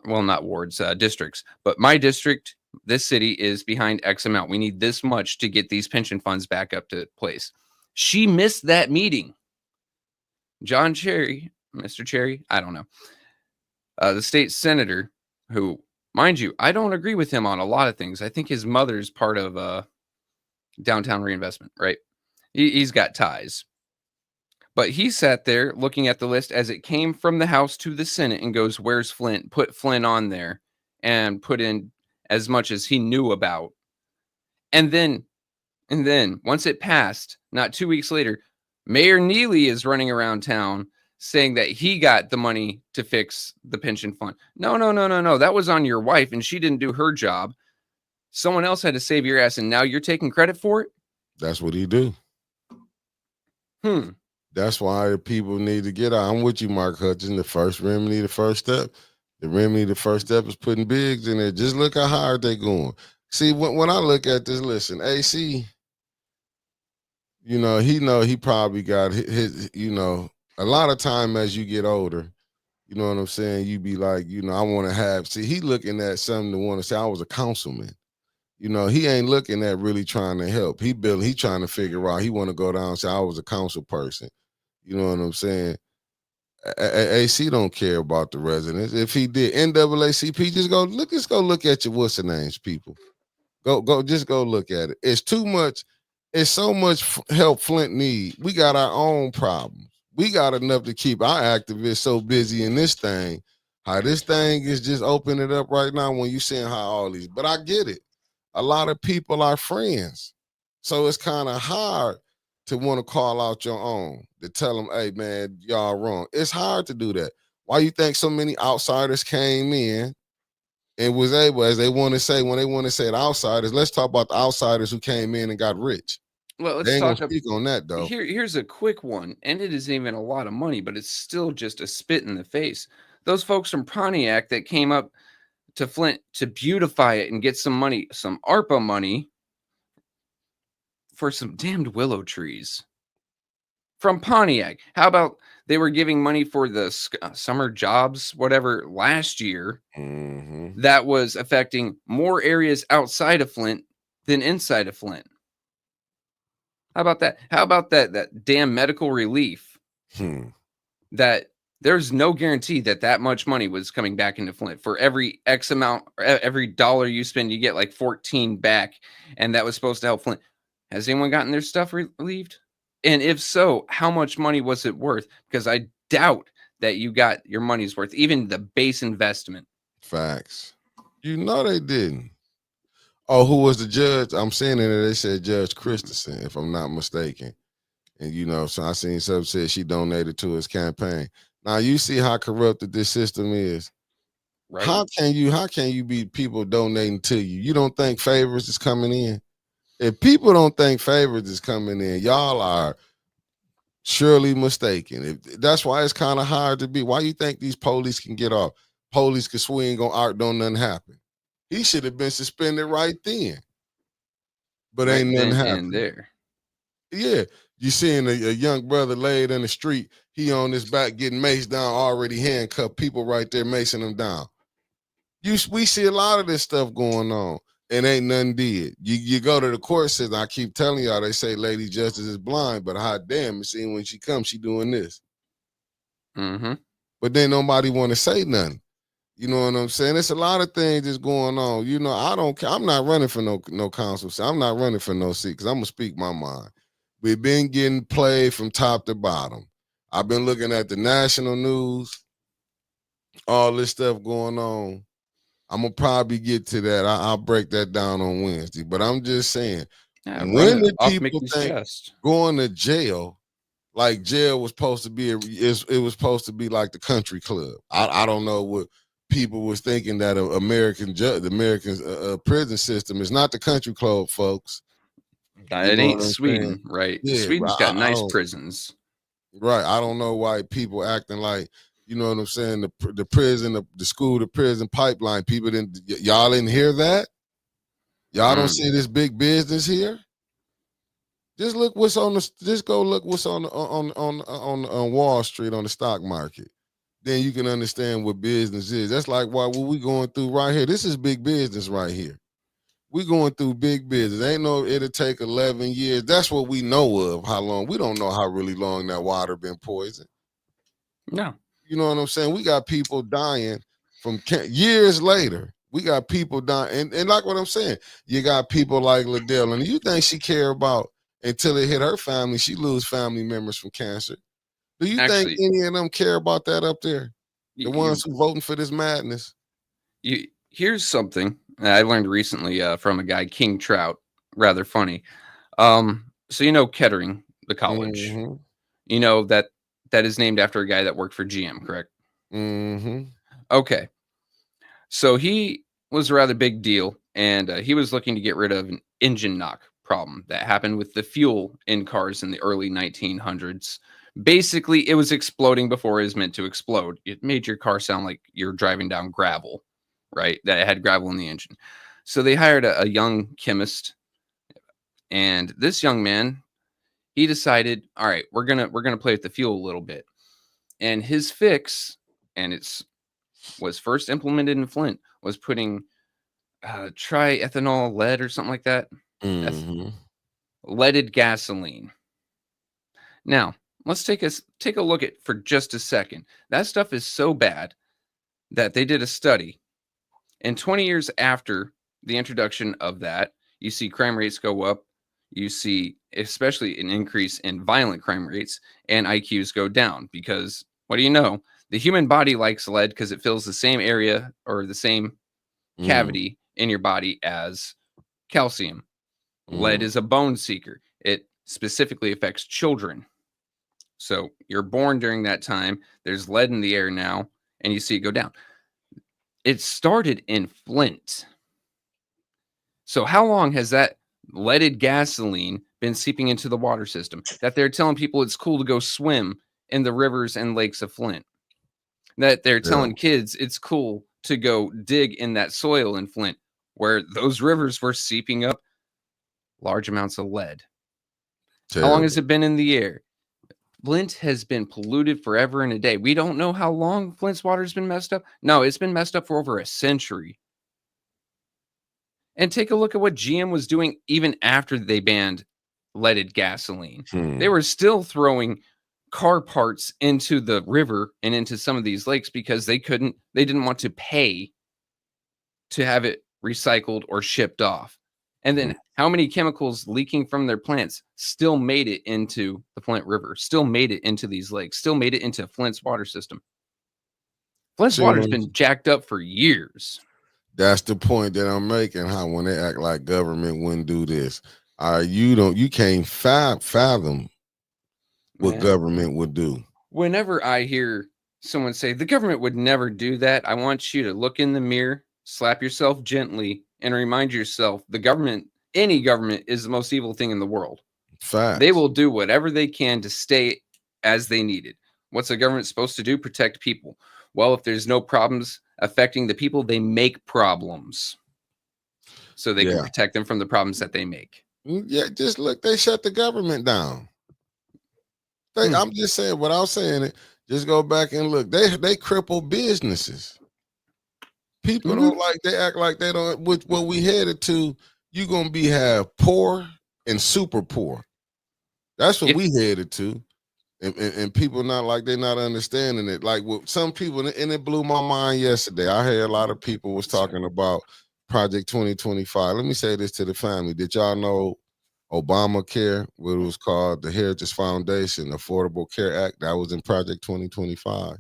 well, not wards, districts, but my district, this city is behind X amount. We need this much to get these pension funds back up to place. She missed that meeting. John Cherry, Mr. Cherry, I don't know. The state senator, who, mind you, I don't agree with him on a lot of things. I think his mother's part of downtown reinvestment, right? He's got ties. But he sat there looking at the list as it came from the House to the Senate and goes, where's Flint? Put Flint on there and put in as much as he knew about. And then once it passed, not 2 weeks later, Mayor Neely is running around town saying that he got the money to fix the pension fund. No. That was on your wife, and she didn't do her job. Someone else had to save your ass, and now you're taking credit for it? That's what he do. That's why people need to get out. I'm with you, Mark Hutchins. The first remedy, the first step. The remedy, the first step is putting bigs in there. Just look how hard they going. See, when I look at this, listen, AC, he probably got his, a lot of time as you get older, you know what I'm saying? You be like, I want to have, see, he looking at something to want to say, I was a councilman. He ain't looking at really trying to help. He trying to figure out, he want to go down and say, I was a council person. You know what I'm saying? AC don't care about the residents. If he did, NAACP, just go look at your what's the names, people. Just go look at it. It's too much. It's so much help Flint need. We got our own problems. We got enough to keep our activists so busy in this thing. How this thing is just opening it up right now when you seeing how all these. But I get it. A lot of people are friends, so it's kind of hard to want to call out your own, to tell them, hey, man, y'all wrong. It's hard to do that. Why you think so many outsiders came in and was able, as they want to say, when they want to say the outsiders, let's talk about the outsiders who came in and got rich. Well, let's they ain't talk gonna speak on that, though. Here's a quick one, and it isn't even a lot of money, but it's still just a spit in the face. Those folks from Pontiac that came up to Flint to beautify it and get some money, some ARPA money, for some damned willow trees from Pontiac. How about they were giving money for the summer jobs, whatever, last year, that was affecting more areas outside of Flint than inside of Flint? How about that? How about that damn medical relief? That there's no guarantee that much money was coming back into Flint. For every X amount, every dollar you spend, you get like 14 back, and that was supposed to help Flint. Has anyone gotten their stuff relieved? And if so, how much money was it worth? Because I doubt that you got your money's worth, even the base investment. Facts. They didn't. Oh, who was the judge? I'm saying it. They said Judge Christensen, if I'm not mistaken. And so I seen some said she donated to his campaign. Now you see how corrupted this system is. Right. How can you be people donating to you? You don't think favors is coming in? If people don't think favors is coming in, y'all are surely mistaken. That's why it's kind of hard to be. Why you think these police can get off? Police can swing on Art, don't nothing happen. He should have been suspended right then. But ain't nothing happened there. Yeah. You seeing a young brother laid in the street, he on his back getting maced down, already handcuffed, people right there macing him down. We see a lot of this stuff going on. And ain't nothing did. You go to the court system. I keep telling y'all, they say Lady Justice is blind, but hot damn, see when she comes, she doing this. But then nobody want to say nothing. You know what I'm saying? It's a lot of things that's going on. I don't care. I'm not running for no council. So I'm not running for no seat because I'm gonna speak my mind. We've been getting played from top to bottom. I've been looking at the national news, all this stuff going on. I'm gonna probably get to that. I'll break that down on Wednesday. But I'm just saying, Yeah, when did off people Mickey's think chest. going to jail, like jail was supposed to be, it was supposed to be like the country club? I don't know what people was thinking, that the American prison system is not the country club, folks. You It know ain't what I'm saying? Sweden, right? Yeah, Sweden's I got nice don't. prisons. Right. I don't know why people acting like, you know what I'm saying, the prison, the school to prison pipeline. People y'all didn't hear that? Y'all don't see this big business here? Just look what's on the. Just go look what's on Wall Street, on the stock market. Then you can understand what business is. That's like what we going through right here. This is big business right here. We going through big business. Ain't no, it'll take 11 years. That's what we know of. How long? We don't know how really long that water been poisoned. No. You know what I'm saying? We got people dying from years later. We got people dying, and like what I'm saying, you got people like Liddell, and you think she care about until it hit her family? She lose family members from cancer. Do you think any of them care about that up there? The ones who voting for this madness? Here's something I learned recently from a guy, King Trout. Rather funny. So you know Kettering, the college. Mm-hmm. You know that is named after a guy that worked for GM, correct? Mm-hmm. Okay. So he was a rather big deal, and he was looking to get rid of an engine knock problem that happened with the fuel in cars in the early 1900s. Basically, it was exploding before it was meant to explode. It made your car sound like you're driving down gravel, right? That it had gravel in the engine. So they hired a young chemist, and this young man, he decided, all right, we're gonna play with the fuel a little bit. And his fix, and was first implemented in Flint, was putting triethanol lead or something like that. Mm-hmm. Leaded gasoline. Now, let's take a look at for just a second. That stuff is so bad that they did a study. And 20 years after the introduction of that, you see crime rates go up. You see especially an increase in violent crime rates, and IQs go down because, what do you know? The human body likes lead because it fills the same area or the same cavity in your body as calcium. Lead is a bone seeker. It specifically affects children. So you're born during that time. There's lead in the air now, and you see it go down. It started in Flint. So how long has that leaded gasoline been seeping into the water system that they're telling people it's cool to go swim in the rivers and lakes of Flint? That they're telling kids it's cool to go dig in that soil in Flint, where those rivers were seeping up large amounts of lead. How long has it been in the air? Flint has been polluted forever and a day. We don't know how long Flint's water's been messed up. No, it's been messed up for over a century. And take a look at what GM was doing even after they banned leaded gasoline. They were still throwing car parts into the river and into some of these lakes because they didn't want to pay to have it recycled or shipped off. And then how many chemicals leaking from their plants still made it into the Flint River, still made it into these lakes, still made it into Flint's water system? Flint's water's been jacked up for years. That's the point that I'm making. How when they act like government wouldn't do this, you can't fathom what government would do. Whenever I hear someone say the government would never do that, I want you to look in the mirror, slap yourself gently, and remind yourself any government is the most evil thing in the world. Facts. They will do whatever they can to stay as they need it. What's a government supposed to do? Protect people. Well, if there's no problems affecting the people, they make problems so they can protect them from the problems that they make. Yeah, just look, they shut the government down. I'm just saying, without saying it, just go back and look. They cripple businesses. People don't they act like they don't. What we headed to, you're gonna have poor and super poor. That's what we headed to. And people they're not understanding it. Like with some people, and it blew my mind yesterday. I heard a lot of people was talking about Project 2025. Let me say this to the family. Did y'all know Obamacare, what it was called the Heritage Foundation Affordable Care Act, that was in Project 2025?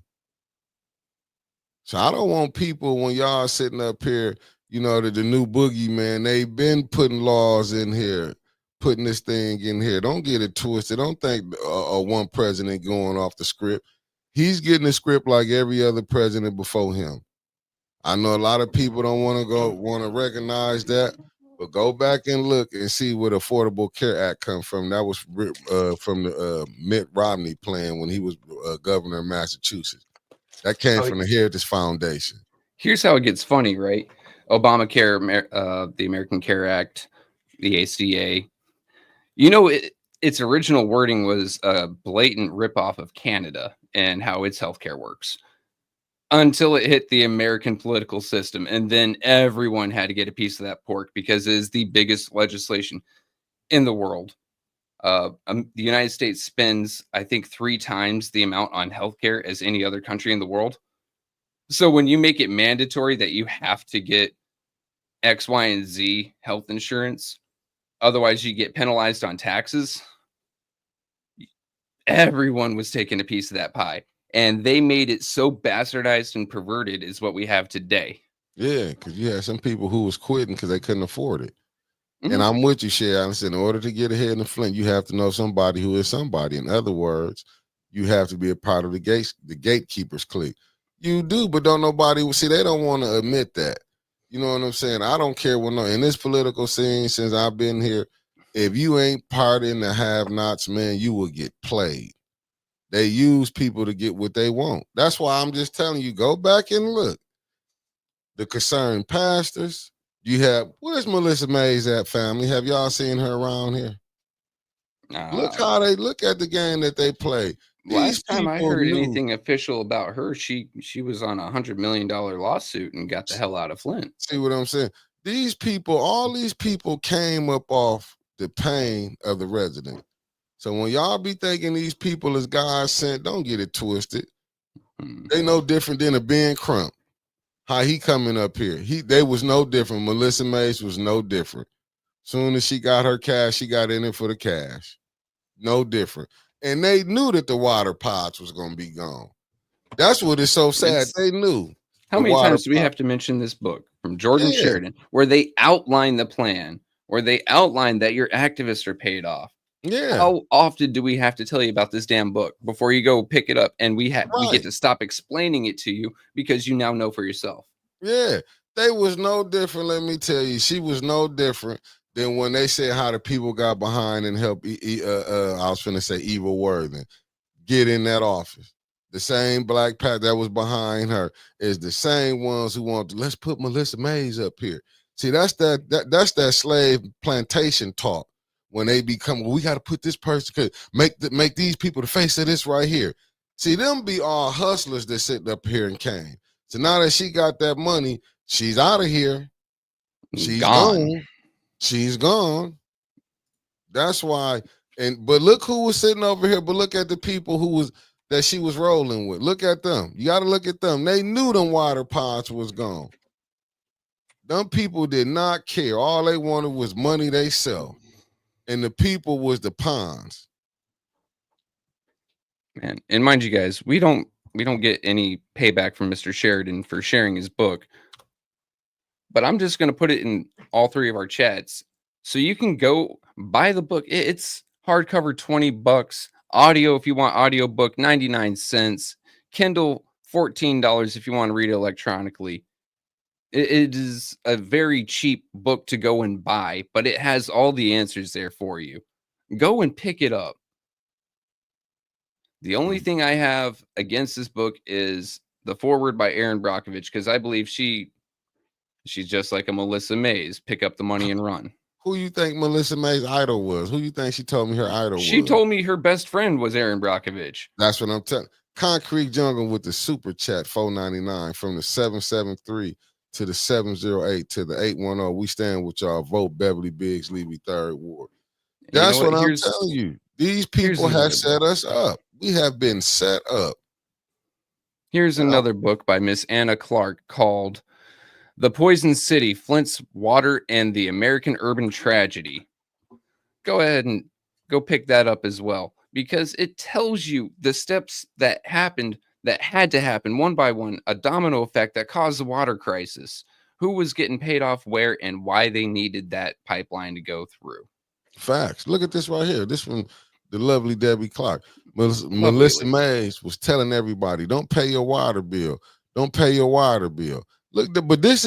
So I don't want people when y'all sitting up here, you know, the new boogeyman, they've been putting laws in here, putting this thing in here. Don't get it twisted. Don't think one president going off the script. He's getting the script like every other president before him. I know a lot of people don't want to recognize that, but go back and look and see where the Affordable Care Act come from. That was from the Mitt Romney plan when he was governor of Massachusetts. That came from the Heritage Foundation. Here's how it gets funny, right? Obamacare, the American Care Act, the ACA. You know, its original wording was a blatant ripoff of Canada and how its healthcare works until it hit the American political system. And then everyone had to get a piece of that pork because it is the biggest legislation in the world. The United States spends, I think, 3 times the amount on healthcare as any other country in the world. So when you make it mandatory that you have to get X, Y, and Z health insurance, otherwise you get penalized on taxes, everyone was taking a piece of that pie. And they made it so bastardized and perverted is what we have today. Yeah, because you had some people who was quitting because they couldn't afford it. And I'm with you, Shay. I said, in order to get ahead in Flint, you have to know somebody who is somebody. In other words, you have to be a part of the gatekeepers clique. You do, but don't nobody see. They don't want to admit that. You know what I'm saying? I don't care what in this political scene since I've been here. If you ain't part in the have-nots, man, you will get played. They use people to get what they want. That's why I'm just telling you, go back and look. The concerned pastors. You have, where's Melissa Mays at, family? Have y'all seen her around here? Look how they look at the game that they play. Last time I heard anything official about her, she was on $100 million lawsuit and got the hell out of Flint. See what I'm saying? These people, all these people came up off the pain of the resident. So when y'all be thinking these people is God sent, don't get it twisted. They no different than a Ben Crump. How he coming up here? They was no different. Melissa Mays was no different. Soon as she got her cash, she got in it for the cash. No different. And they knew that the water pots was gonna be gone. That's what is so sad. They knew. How many times do we have to mention this book from Jordan Sheridan, where they outline the plan, where they outline that your activists are paid off? Yeah. How often do we have to tell you about this damn book before you go pick it up and we get to stop explaining it to you because you now know for yourself? Yeah, they was no different. Let me tell you, she was no different than when they said how the people got behind and helped. I was finna say Evil Worthing get in that office. The same black pack that was behind her is the same ones who want to let's put Melissa Mays up here. See, that's that slave plantation talk. When they become, well, we got to put this person, make these people the face of this right here. See, them be all hustlers that sit up here and came. So now that she got that money, she's out of here. She's gone. She's gone. That's why. But look who was sitting over here. But look at the people that she was rolling with. Look at them. You got to look at them. They knew them water pots was gone. Them people did not care. All they wanted was money they sell. And the people was the pawns. Man, and mind you guys, we don't get any payback from Mr. Sheridan for sharing his book. But I'm just going to put it in all 3 of our chats. So you can go buy the book. It's hardcover, $20. Audio, if you want audio book, 99 cents. Kindle, $14 if you want to read it electronically. It is a very cheap book to go and buy, but it has all the answers there for you. Go and pick it up. The only thing I have against this book is the foreword by Erin Brockovich, because I believe she's just like a Melissa Mays. Pick up the money and run. Who you think Melissa Mays' idol was? Who you think she told me her idol was? She told me her best friend was Erin Brockovich. That's what I'm telling. Concrete Jungle with the super chat, $4.99 from the 773 to the 708 to the 810. We stand with y'all. Vote Beverly Biggs, Levy, 3rd Ward. That's what I'm telling you. These people have set us up. We have been set up. Here's another book by Miss Anna Clark called The Poison City, Flint's Water and the American Urban Tragedy. Go ahead and go pick that up as well, because it tells you the steps that happened that had to happen one by one, a domino effect that caused the water crisis. Who was getting paid off where and why they needed that pipeline to go through. Facts. Look at this right here. This from the lovely Debbie Clark. Melissa lady. Mays was telling everybody, don't pay your water bill. Don't pay your water bill. Look, but this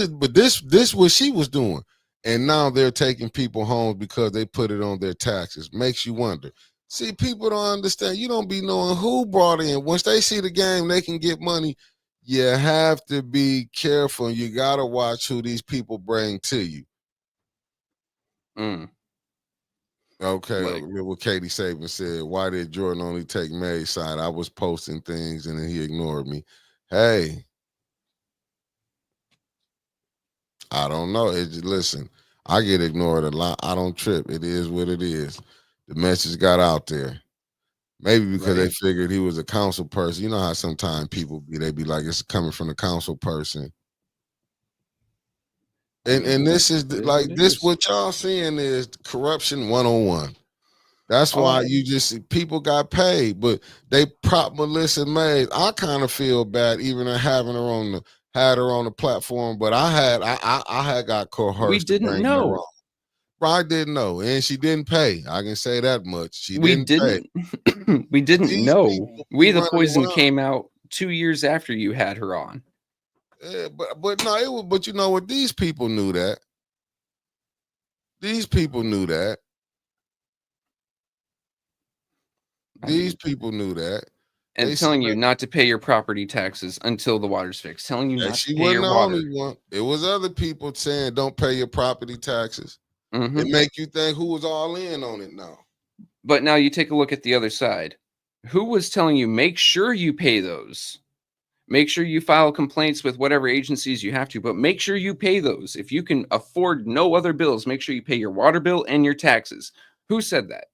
what she was doing. And now they're taking people home because they put it on their taxes. Makes you wonder. See, people don't understand. You don't be knowing who brought in. Once they see the game, they can get money. You have to be careful. You got to watch who these people bring to you. Okay, Like- what Katie Saban said. Why did Jordan only take May's side? I was posting things and then he ignored me. Hey, I don't know. Listen, I get ignored a lot. I don't trip. It is what it is. The message got out there. Maybe because they figured he was a council person. You know how sometimes people they be like, it's coming from the council person. And this is what y'all seeing is corruption 101. That's why you just see people got paid, but they prop Melissa Mays. I kind of feel bad even having her on the platform, but I had got coerced. We didn't know. I didn't know, and she didn't pay. I can say that much. We didn't know. We the Poison came out 2 years after you had her on. Yeah, but no, it was. But you know what? These people knew that. These people knew that. These people knew that. And telling you not to pay your property taxes until the water's fixed. Telling you not to pay your water. Only one. It was other people saying don't pay your property taxes. It make you think who was all in on it now. But now you take a look at the other side. Who was telling you make sure you pay those? Make sure you file complaints with whatever agencies you have to, but make sure you pay those. If you can afford no other bills, make sure you pay your water bill and your taxes. Who said that?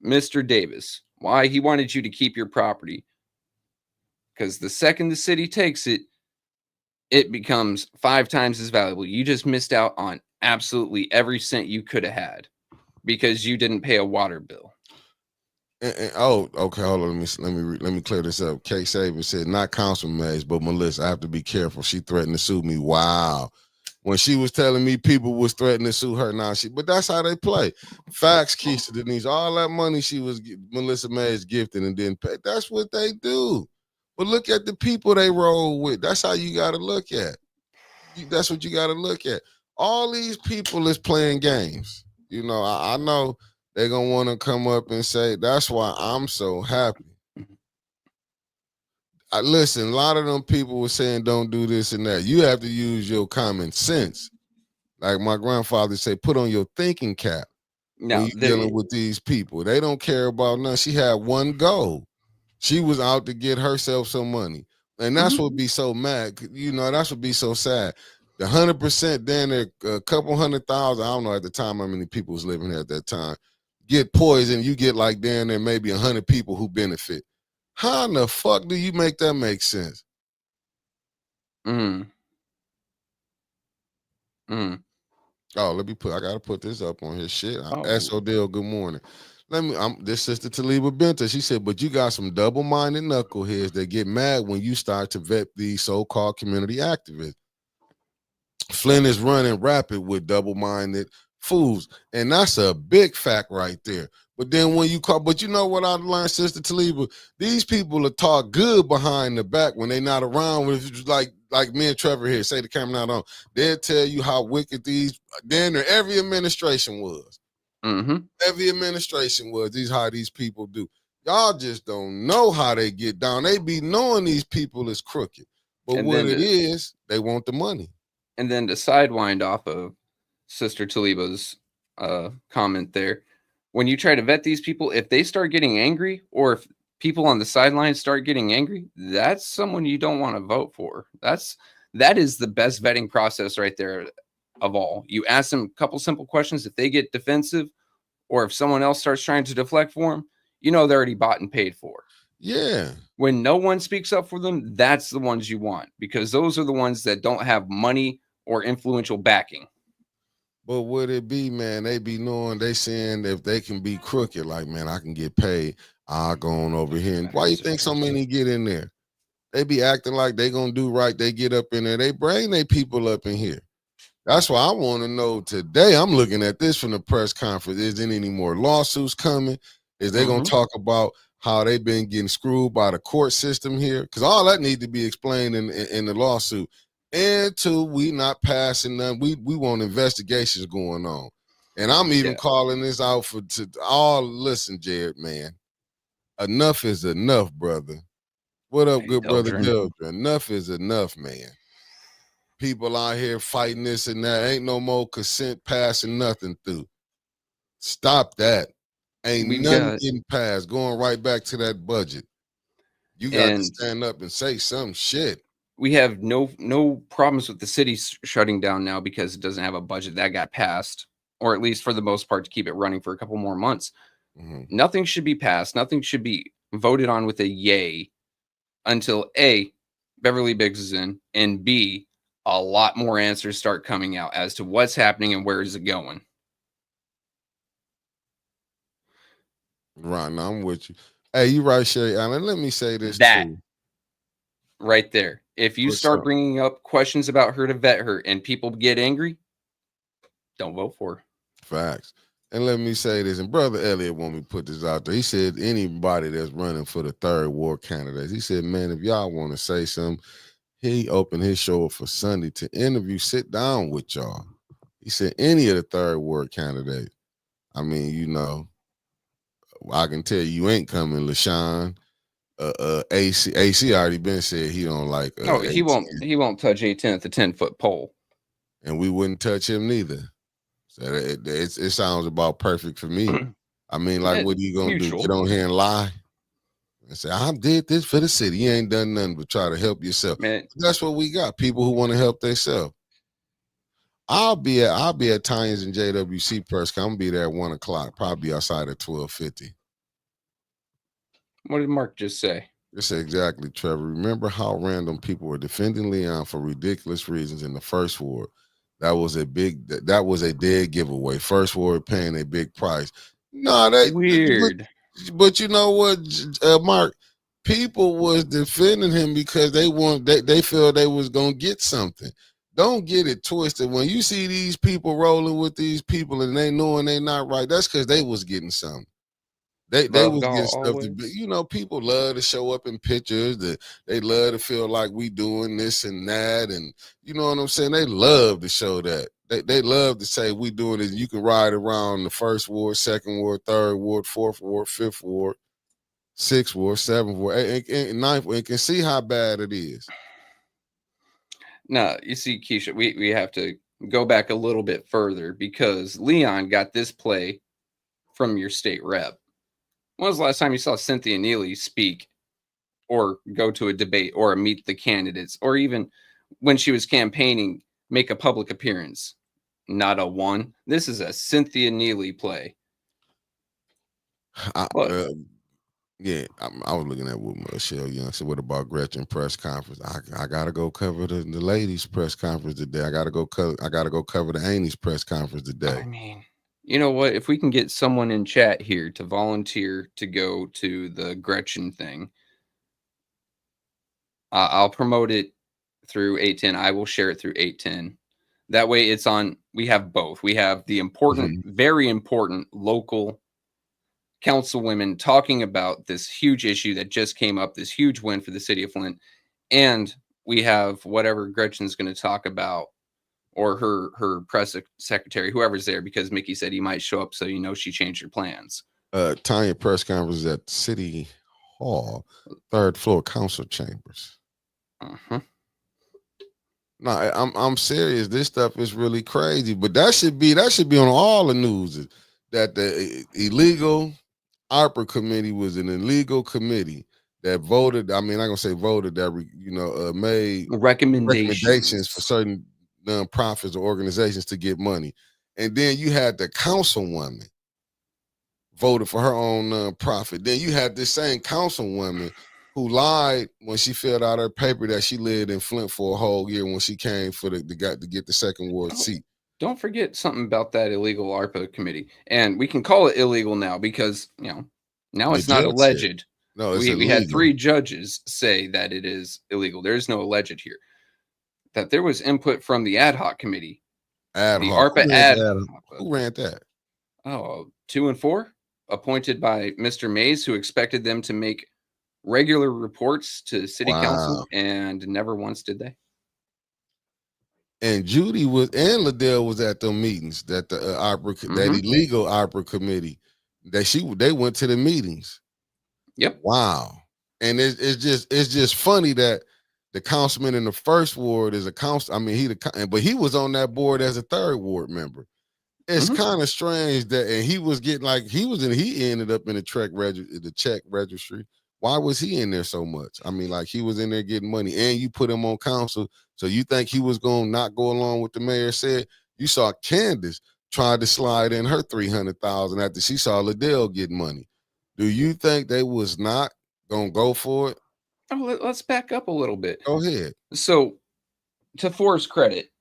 Mr. Davis. Why? He wanted you to keep your property. Because the second the city takes it, it becomes 5 times as valuable. You just missed out on absolutely every cent you could have had because you didn't pay a water bill. Okay. Hold on. Let me clear this up. Kay Saban said not Councilman Mays, but Melissa. I have to be careful. She threatened to sue me. Wow. When she was telling me people was threatening to sue her, but that's how they play. Facts, Keisha Denise. All that money Melissa Mays gifted and didn't pay. That's what they do. But look at the people they roll with. That's how you got to look at. That's what you got to look at. All these people is playing games. You know, I know they're going to want to come up and say, that's why I'm so happy. Listen, a lot of them people were saying don't do this and that. You have to use your common sense. Like my grandfather said, put on your thinking cap when you're dealing with these people. They don't care about nothing. She had one goal. She was out to get herself some money. And that's what be so mad. You know, that's what be so sad. The 100% then a couple 100,000, I don't know at the time how many people was living here at that time, get poisoned. You get like down there maybe 100 people who benefit. How in the fuck do you make that make sense? Oh, I gotta put this up on his shit. S.O.D.L. good morning. This sister Taliba Benta, she said, but you got some double-minded knuckleheads that get mad when you start to vet these so-called community activists. Flint is running rapid with double-minded fools, and that's a big fact right there. But then when you but you know what I learned, Sister Taliba? These people are talk good behind the back when they're not around. With like me and Trevor here, say the camera not on. They'll tell you how wicked every administration was. Every administration was how these people do. Y'all just don't know how they get down. They be knowing these people is crooked. But and what it is, they want the money. And then to sidewind off of Sister Taliba's comment there, when you try to vet these people, if they start getting angry or if people on the sidelines start getting angry, that's someone you don't want to vote for. That is the best vetting process right there of all. You ask them a couple simple questions. If they get defensive or if someone else starts trying to deflect for them, you know they're already bought and paid for. Yeah. When no one speaks up for them, that's the ones you want because those are the ones that don't have money or influential backing. But would it be, man, they be knowing, they saying if they can be crooked, like, man, I can get paid. I'll go on over here. And why you think so many get in there? They be acting like they gonna do right. They get up in there. They bring their people up in here. That's why I want to know today. I'm looking at this from the press conference. Is there any more lawsuits coming? Is they gonna talk about how they've been getting screwed by the court system here? Because all that needs to be explained in the lawsuit. And two, we not passing none. We want investigations going on. And I'm even calling this out for to all. Listen, Jared, man, enough is enough, brother. What up, good brother Deldrin? Enough is enough, man. People out here fighting this and that. Ain't no more consent passing nothing through. Stop that. Ain't nothing getting passed. Going right back to that budget. You got to stand up and say some shit. We have no problems with the city shutting down now because it doesn't have a budget that got passed, or at least for the most part to keep it running for a couple more months. Nothing should be passed. Nothing should be voted on with a yay until A, Beverly Biggs is in, and B, a lot more answers start coming out as to what's happening and where is it going. Right, now I'm with you. Hey, you right, Sherry Allen. Let me say this too. Right there. If you start bringing up questions about her to vet her and people get angry, don't vote for her. Facts. And let me say this, and Brother Elliott want me to put this out there. He said anybody that's running for the third ward candidates, he said, man, if y'all want to say something, he opened his show up for Sunday to interview, sit down with y'all. He said any of the third ward candidates. I mean, you know, I can tell you ain't coming, LaShawn. AC already been said he don't like. No, he won't touch A10 at the 10-foot pole, and we wouldn't touch him neither. So it sounds about perfect for me. I mean, like, what are you gonna do? Get on here and lie and say I did this for the city? You ain't done nothing but try to help yourself. Man, that's what we got. People who want to help themselves. I'll be at Tynes and JWC press. I'm gonna be there at 1 o'clock. Probably outside at 12:50. What did Mark just say? Just exactly, Trevor. Remember how random people were defending Leon for ridiculous reasons in the first ward? That was a dead giveaway. First ward paying a big price. No, that weird. But you know what, Mark? People was defending him because they feel they was gonna get something. Don't get it twisted. When you see these people rolling with these people and they knowing they not right, that's because they was getting something. They was getting stuff to be, you know, people love to show up in pictures. They love to feel like we doing this and that. And you know what I'm saying? They love to show that. They love to say we doing it. You can ride around the first ward, second ward, third ward, fourth ward, fifth ward, sixth ward, seventh ward, and ninth ward, and can see how bad it is. No, you see, Keisha, we have to go back a little bit further because Leon got this play from your state rep. When was the last time you saw Cynthia Neely speak or go to a debate or meet the candidates or even when she was campaigning, make a public appearance? Not a one. This is a Cynthia Neely play. I was looking at what Shill Young said. What about Gretchen press conference? I gotta go cover the ladies' press conference today. I gotta go cover the Amy's press conference today. I mean, you know what? If we can get someone in chat here to volunteer to go to the Gretchen thing, I'll promote it through 810. I will share it through 810. That way it's on. We have both. We have the important, very important local councilwomen talking about this huge issue that just came up, this huge win for the city of Flint. And we have whatever Gretchen's going to talk about, or her press secretary, whoever's there, because Mickey said he might show up, so you know she changed her plans. Tanya press conference at City Hall, 3rd floor council chambers. No, I'm serious. This stuff is really crazy, but that should be on all the news. That the illegal ARPA committee was an illegal committee that voted. I mean, I'm gonna say voted that made recommendations for certain nonprofits or organizations to get money, and then you had the councilwoman voted for her own nonprofit. Then you had this same councilwoman who lied when she filled out her paper that she lived in Flint for a whole year when she came for to get the second ward seat. Don't forget something about that illegal ARPA committee, and we can call it illegal now because Now The it's not judge said, alleged. no, it's We had illegal. 3 judges say that it is illegal. There is no alleged here. That there was input from the ad hoc committee. Ad The hoc. ARPA ad Who ran that? 2 and 4, appointed by Mr. Mays, who expected them to make regular reports to city council, Wow. and never once did they. And Judy and Liddell was at the meetings that the ARPA, that illegal ARPA committee, they went to the meetings. Yep. Wow. And it's just funny that the councilman in the first ward is a council. I mean, but he was on that board as a 3rd ward member. It's kind of strange that, and he was getting he ended up in the check registry. Why was he in there so much? I mean, like, he was in there getting money, and you put him on council. So you think he was going to not go along with the mayor said? You saw Candace tried to slide in her $300,000 after she saw Liddell get money. Do you think they was not going to go for it? Oh, let's back up a little bit. Go ahead. So, to Forrest's credit,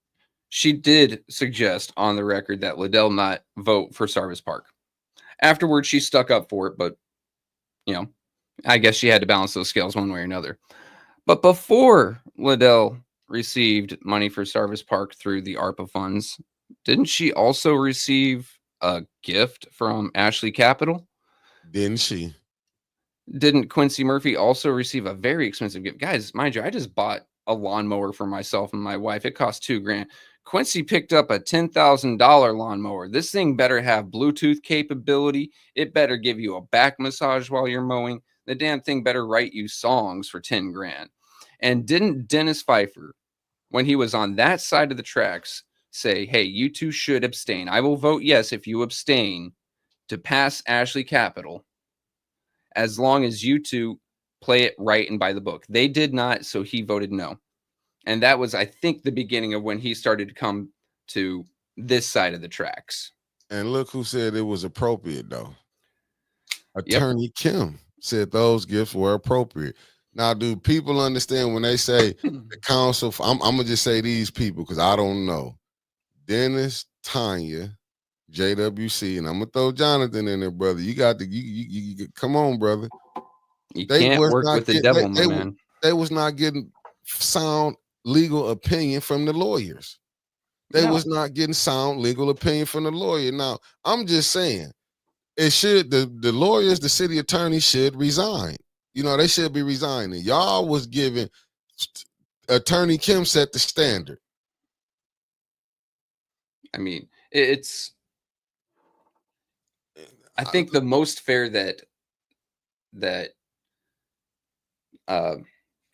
she did suggest on the record that Liddell not vote for Sarvis Park. Afterwards, she stuck up for it, but, I guess she had to balance those scales one way or another. But before Liddell received money for Sarvis Park through the ARPA funds, didn't she also receive a gift from Ashley Capital? Didn't she? Didn't Quincy Murphy also receive a very expensive gift? Guys, mind you, I just bought a lawnmower for myself and my wife. It cost $2,000. Quincy picked up a $10,000 lawnmower. This thing better have Bluetooth capability. It better give you a back massage while you're mowing. The damn thing better write you songs for $10,000. And didn't Dennis Pfeiffer, when he was on that side of the tracks, say, hey, you two should abstain. I will vote yes if you abstain to pass Ashley Capital, as long as you two play it right and by the book. They did not, so he voted no. And that was, I think, the beginning of when he started to come to this side of the tracks. And look who said it was appropriate, though. Attorney Kim said those gifts were appropriate. Now, do people understand when they say the council? I'm gonna just say these people because I don't know. Dennis, Tanya, JWC, and I'm gonna throw Jonathan in there, brother. You got to you come on, brother. You can't work with the devil, my man. They was not getting sound legal opinion from the lawyers. They was not getting sound legal opinion from the lawyer. Now, I'm just saying, it should the lawyers, the city attorney should resign. They should be resigning. Y'all was giving Attorney Kim set the standard. I mean, I think the most fair that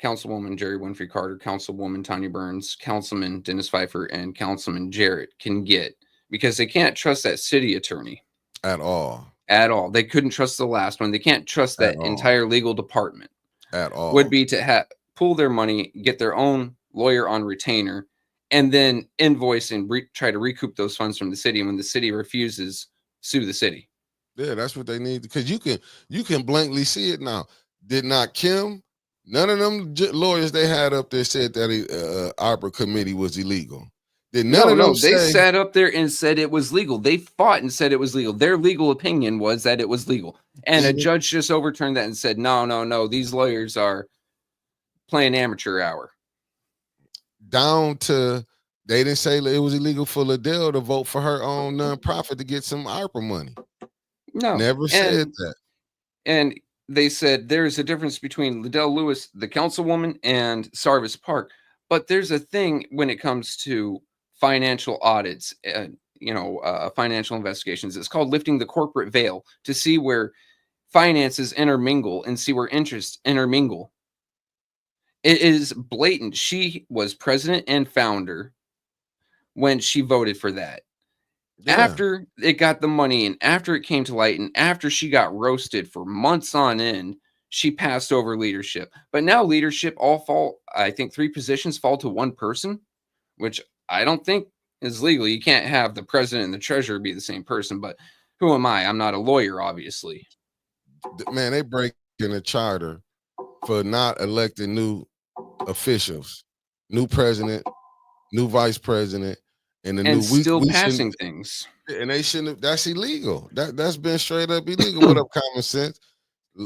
Councilwoman Jerry Winfrey Carter, Councilwoman Tanya Burns, Councilman Dennis Pfeiffer, and Councilman Jarrett can get, because they can't trust that city attorney at all. They couldn't trust the last one. They can't trust that entire legal department at all. Would be to pull their money, get their own lawyer on retainer, and then invoice and try to recoup those funds from the city. And when the city refuses, sue the city. Yeah, that's what they need, because you can blankly see it now. Did not Kim? None of them lawyers they had up there said that the ARPA committee was illegal. Did none of them they sat up there and said it was legal. They fought and said it was legal. Their legal opinion was that it was legal. And a judge just overturned that and said, no, these lawyers are playing amateur hour. Down to, they didn't say it was illegal for Liddell to vote for her own nonprofit to get some ARPA money. No. Never said that. And they said there's a difference between Liddell Lewis, the councilwoman, and Sarvis Park. But there's a thing when it comes to financial audits, financial investigations. It's called lifting the corporate veil to see where finances intermingle and see where interests intermingle. It is blatant. She was president and founder when she voted for that. Yeah. After it got the money and after it came to light and after she got roasted for months on end, she passed over leadership. But now leadership I think 3 positions fall to one person, which I don't think is legal. You can't have the president and the treasurer be the same person, but who am I? I'm not a lawyer, obviously. Man, they break in a charter for not electing new officials, new president, new vice president, and passing things. And they shouldn't have. That's illegal. That's been straight up illegal. What up, common sense?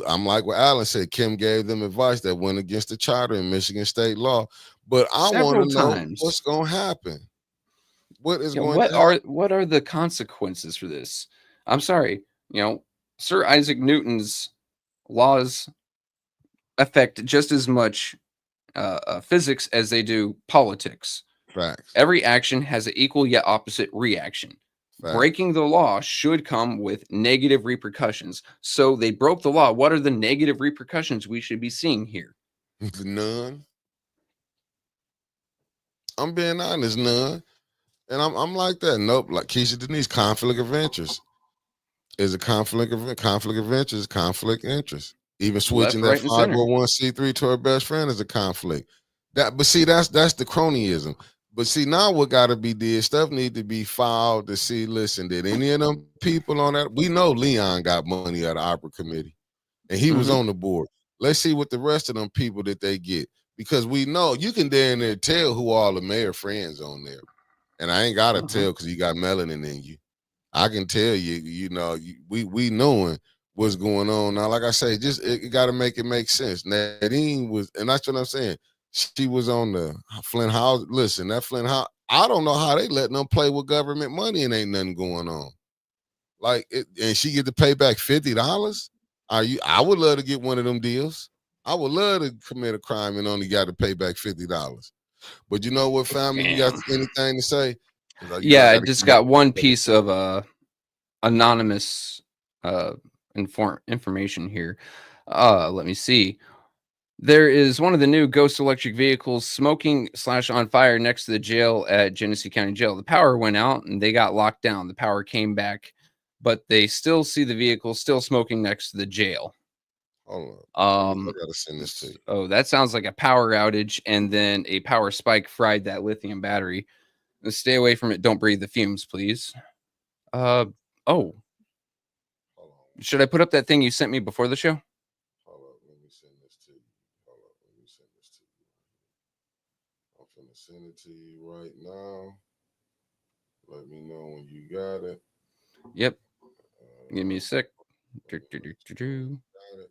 I'm like what Alan said. Kim gave them advice that went against the charter in Michigan state law. But I want Several to know times. what's going to happen. What is You know, going to happen? what are the consequences for this? I'm sorry, you know, Sir Isaac Newton's laws affect just as much physics as they do politics. Facts. Every action has an equal yet opposite reaction. Facts. Breaking the law should come with negative repercussions. So they broke the law. What are the negative repercussions we should be seeing here? None. I'm being honest, none. And I'm like that. Nope. Like Keisha Denise, conflict of interest is a conflict of interest, conflict interest. Even switching Left, that right, and center. 501c3 to her best friend is a conflict. But see, that's the cronyism. But see, now what got to be did, stuff need to be filed to see, listen, did any of them people on that? We know Leon got money out of ARPA committee, and he was on the board. Let's see what the rest of them people that they get, because we know you can damn near tell who all the mayor friends on there. And I ain't got to tell because you got melanin in you. I can tell you, you know, we knowing what's going on. Now, like I say, just it got to make it make sense. Nadine was, and that's what I'm saying. She was on the Flint House. Listen, that Flint House, I don't know how they letting them play with government money and ain't nothing going on. Like, and she get to pay back $50. I would love to get one of them deals. I would love to commit a crime and only got to pay back $50. But you know what, family? You got anything to say? Yeah, I just got one piece of anonymous information here. Let me see. There is one of the new ghost electric vehicles smoking / on fire next to the jail at Genesee County Jail. The power went out and they got locked down. The power came back, but they still see the vehicle still smoking next to the jail. Hold on. I gotta send this to you. Oh, that sounds like a power outage, and then a power spike fried that lithium battery. Stay away from it. Don't breathe the fumes, please. Oh, should I put up that thing you sent me before the show? Hold up, let me send this to you. Hold up, let me send this to you. I'm gonna send it to you right now. Let me know when you got it. Yep. Give me a sec. Got it.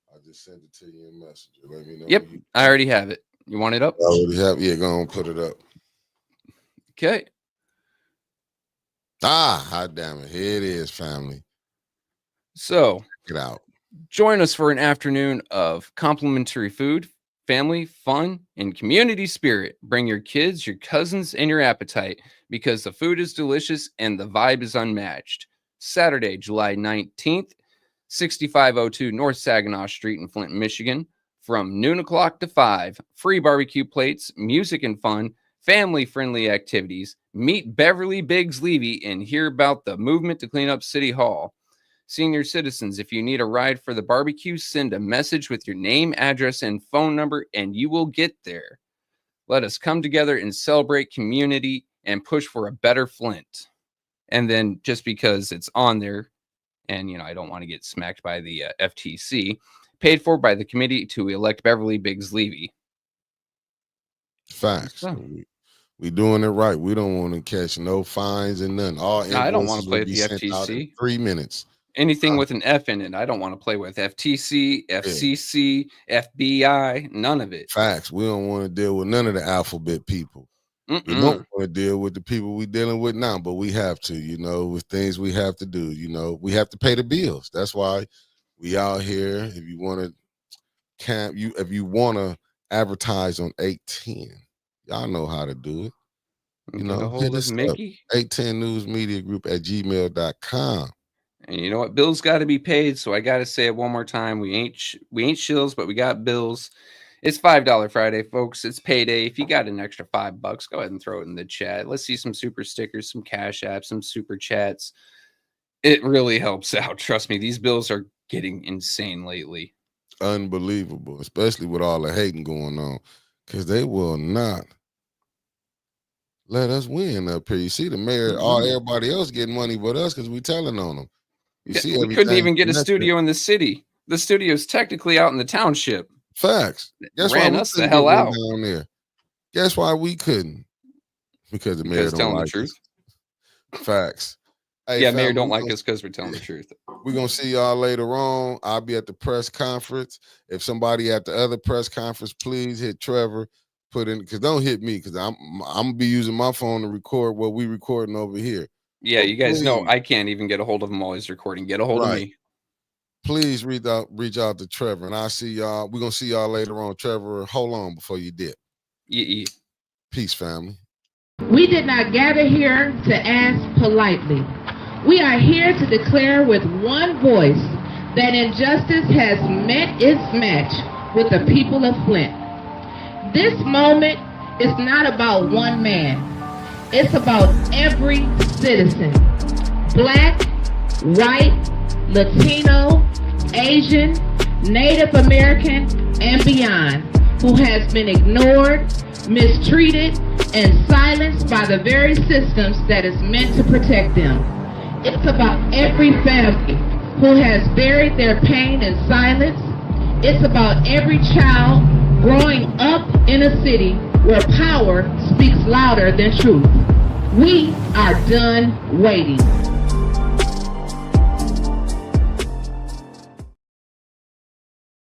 I just sent it to you in Messenger. Let me know. Yep, I already have it. You want it up? I already have. Yeah, go on, put it up. Okay. Hot damn it. Here it is, family. So, check it out. Join us for an afternoon of complimentary food, family, fun, and community spirit. Bring your kids, your cousins, and your appetite because the food is delicious and the vibe is unmatched. Saturday, July 19th, 6502 North Saginaw Street in Flint, Michigan. From noon o'clock to 5, free barbecue plates, music and fun, family-friendly activities. Meet Beverly Biggs Levy and hear about the movement to clean up City Hall. Senior citizens, if you need a ride for the barbecue, send a message with your name, address, and phone number, and you will get there. Let us come together and celebrate community and push for a better Flint. And then just because it's on there, and, you know, I don't want to get smacked by the FTC, paid for by the committee to elect Beverly Biggs Levy. Facts. So. We doing it right. We don't want to catch no fines and nothing. I don't want to play with the FTC. 3 minutes. Anything with an F in it, I don't want to play with. FTC, FCC, FBI, none of it. Facts. We don't want to deal with none of the alphabet people. We don't want to deal with the people we're dealing with now, but we have to, you know, with things we have to do, you know, we have to pay the bills. That's why we out here. If you want to if you want to advertise on 810, y'all know how to do it. You know, hit us up, 810 News Media Group at gmail.com. And you know what? Bills got to be paid. So I got to say it one more time. We ain't shills, but we got bills. It's $5 Friday, folks. It's payday. If you got an extra $5, go ahead and throw it in the chat. Let's see some super stickers, some cash apps, some super chats. It really helps out. Trust me, these bills are getting insane lately. Unbelievable, especially with all the hating going on, because they will not let us win up here. You see the mayor, everybody else getting money but us because we telling on them. We couldn't even get a studio in the city. The studio's technically out in the township. Facts. Guess ran why us the hell out down there. Guess why we couldn't? Because the mayor don't telling like the truth. Facts. Hey, Yeah, Mayor family, don't like us because we're telling the truth. We're gonna see y'all later on. I'll be at the press conference. If somebody at the other press conference, please hit Trevor. Put in, because don't hit me, because I'm gonna be using my phone to record what we recording over here. Yeah, So you guys know please, I can't even get a hold of him while he's recording. Get a hold of me. please reach out to Trevor, and I'll see y'all. We're gonna see y'all later on. Trevor, hold on before you dip. Peace, family. We did not gather here to ask politely. We are here to declare with one voice that injustice has met its match with the people of Flint. This moment is not about one man. It's about every citizen. Black, white, Latino, Asian, Native American, and beyond, who has been ignored, mistreated, and silenced by the very systems that is meant to protect them. It's about every family who has buried their pain in silence. It's about every child growing up in a city where power speaks louder than truth. We are done waiting.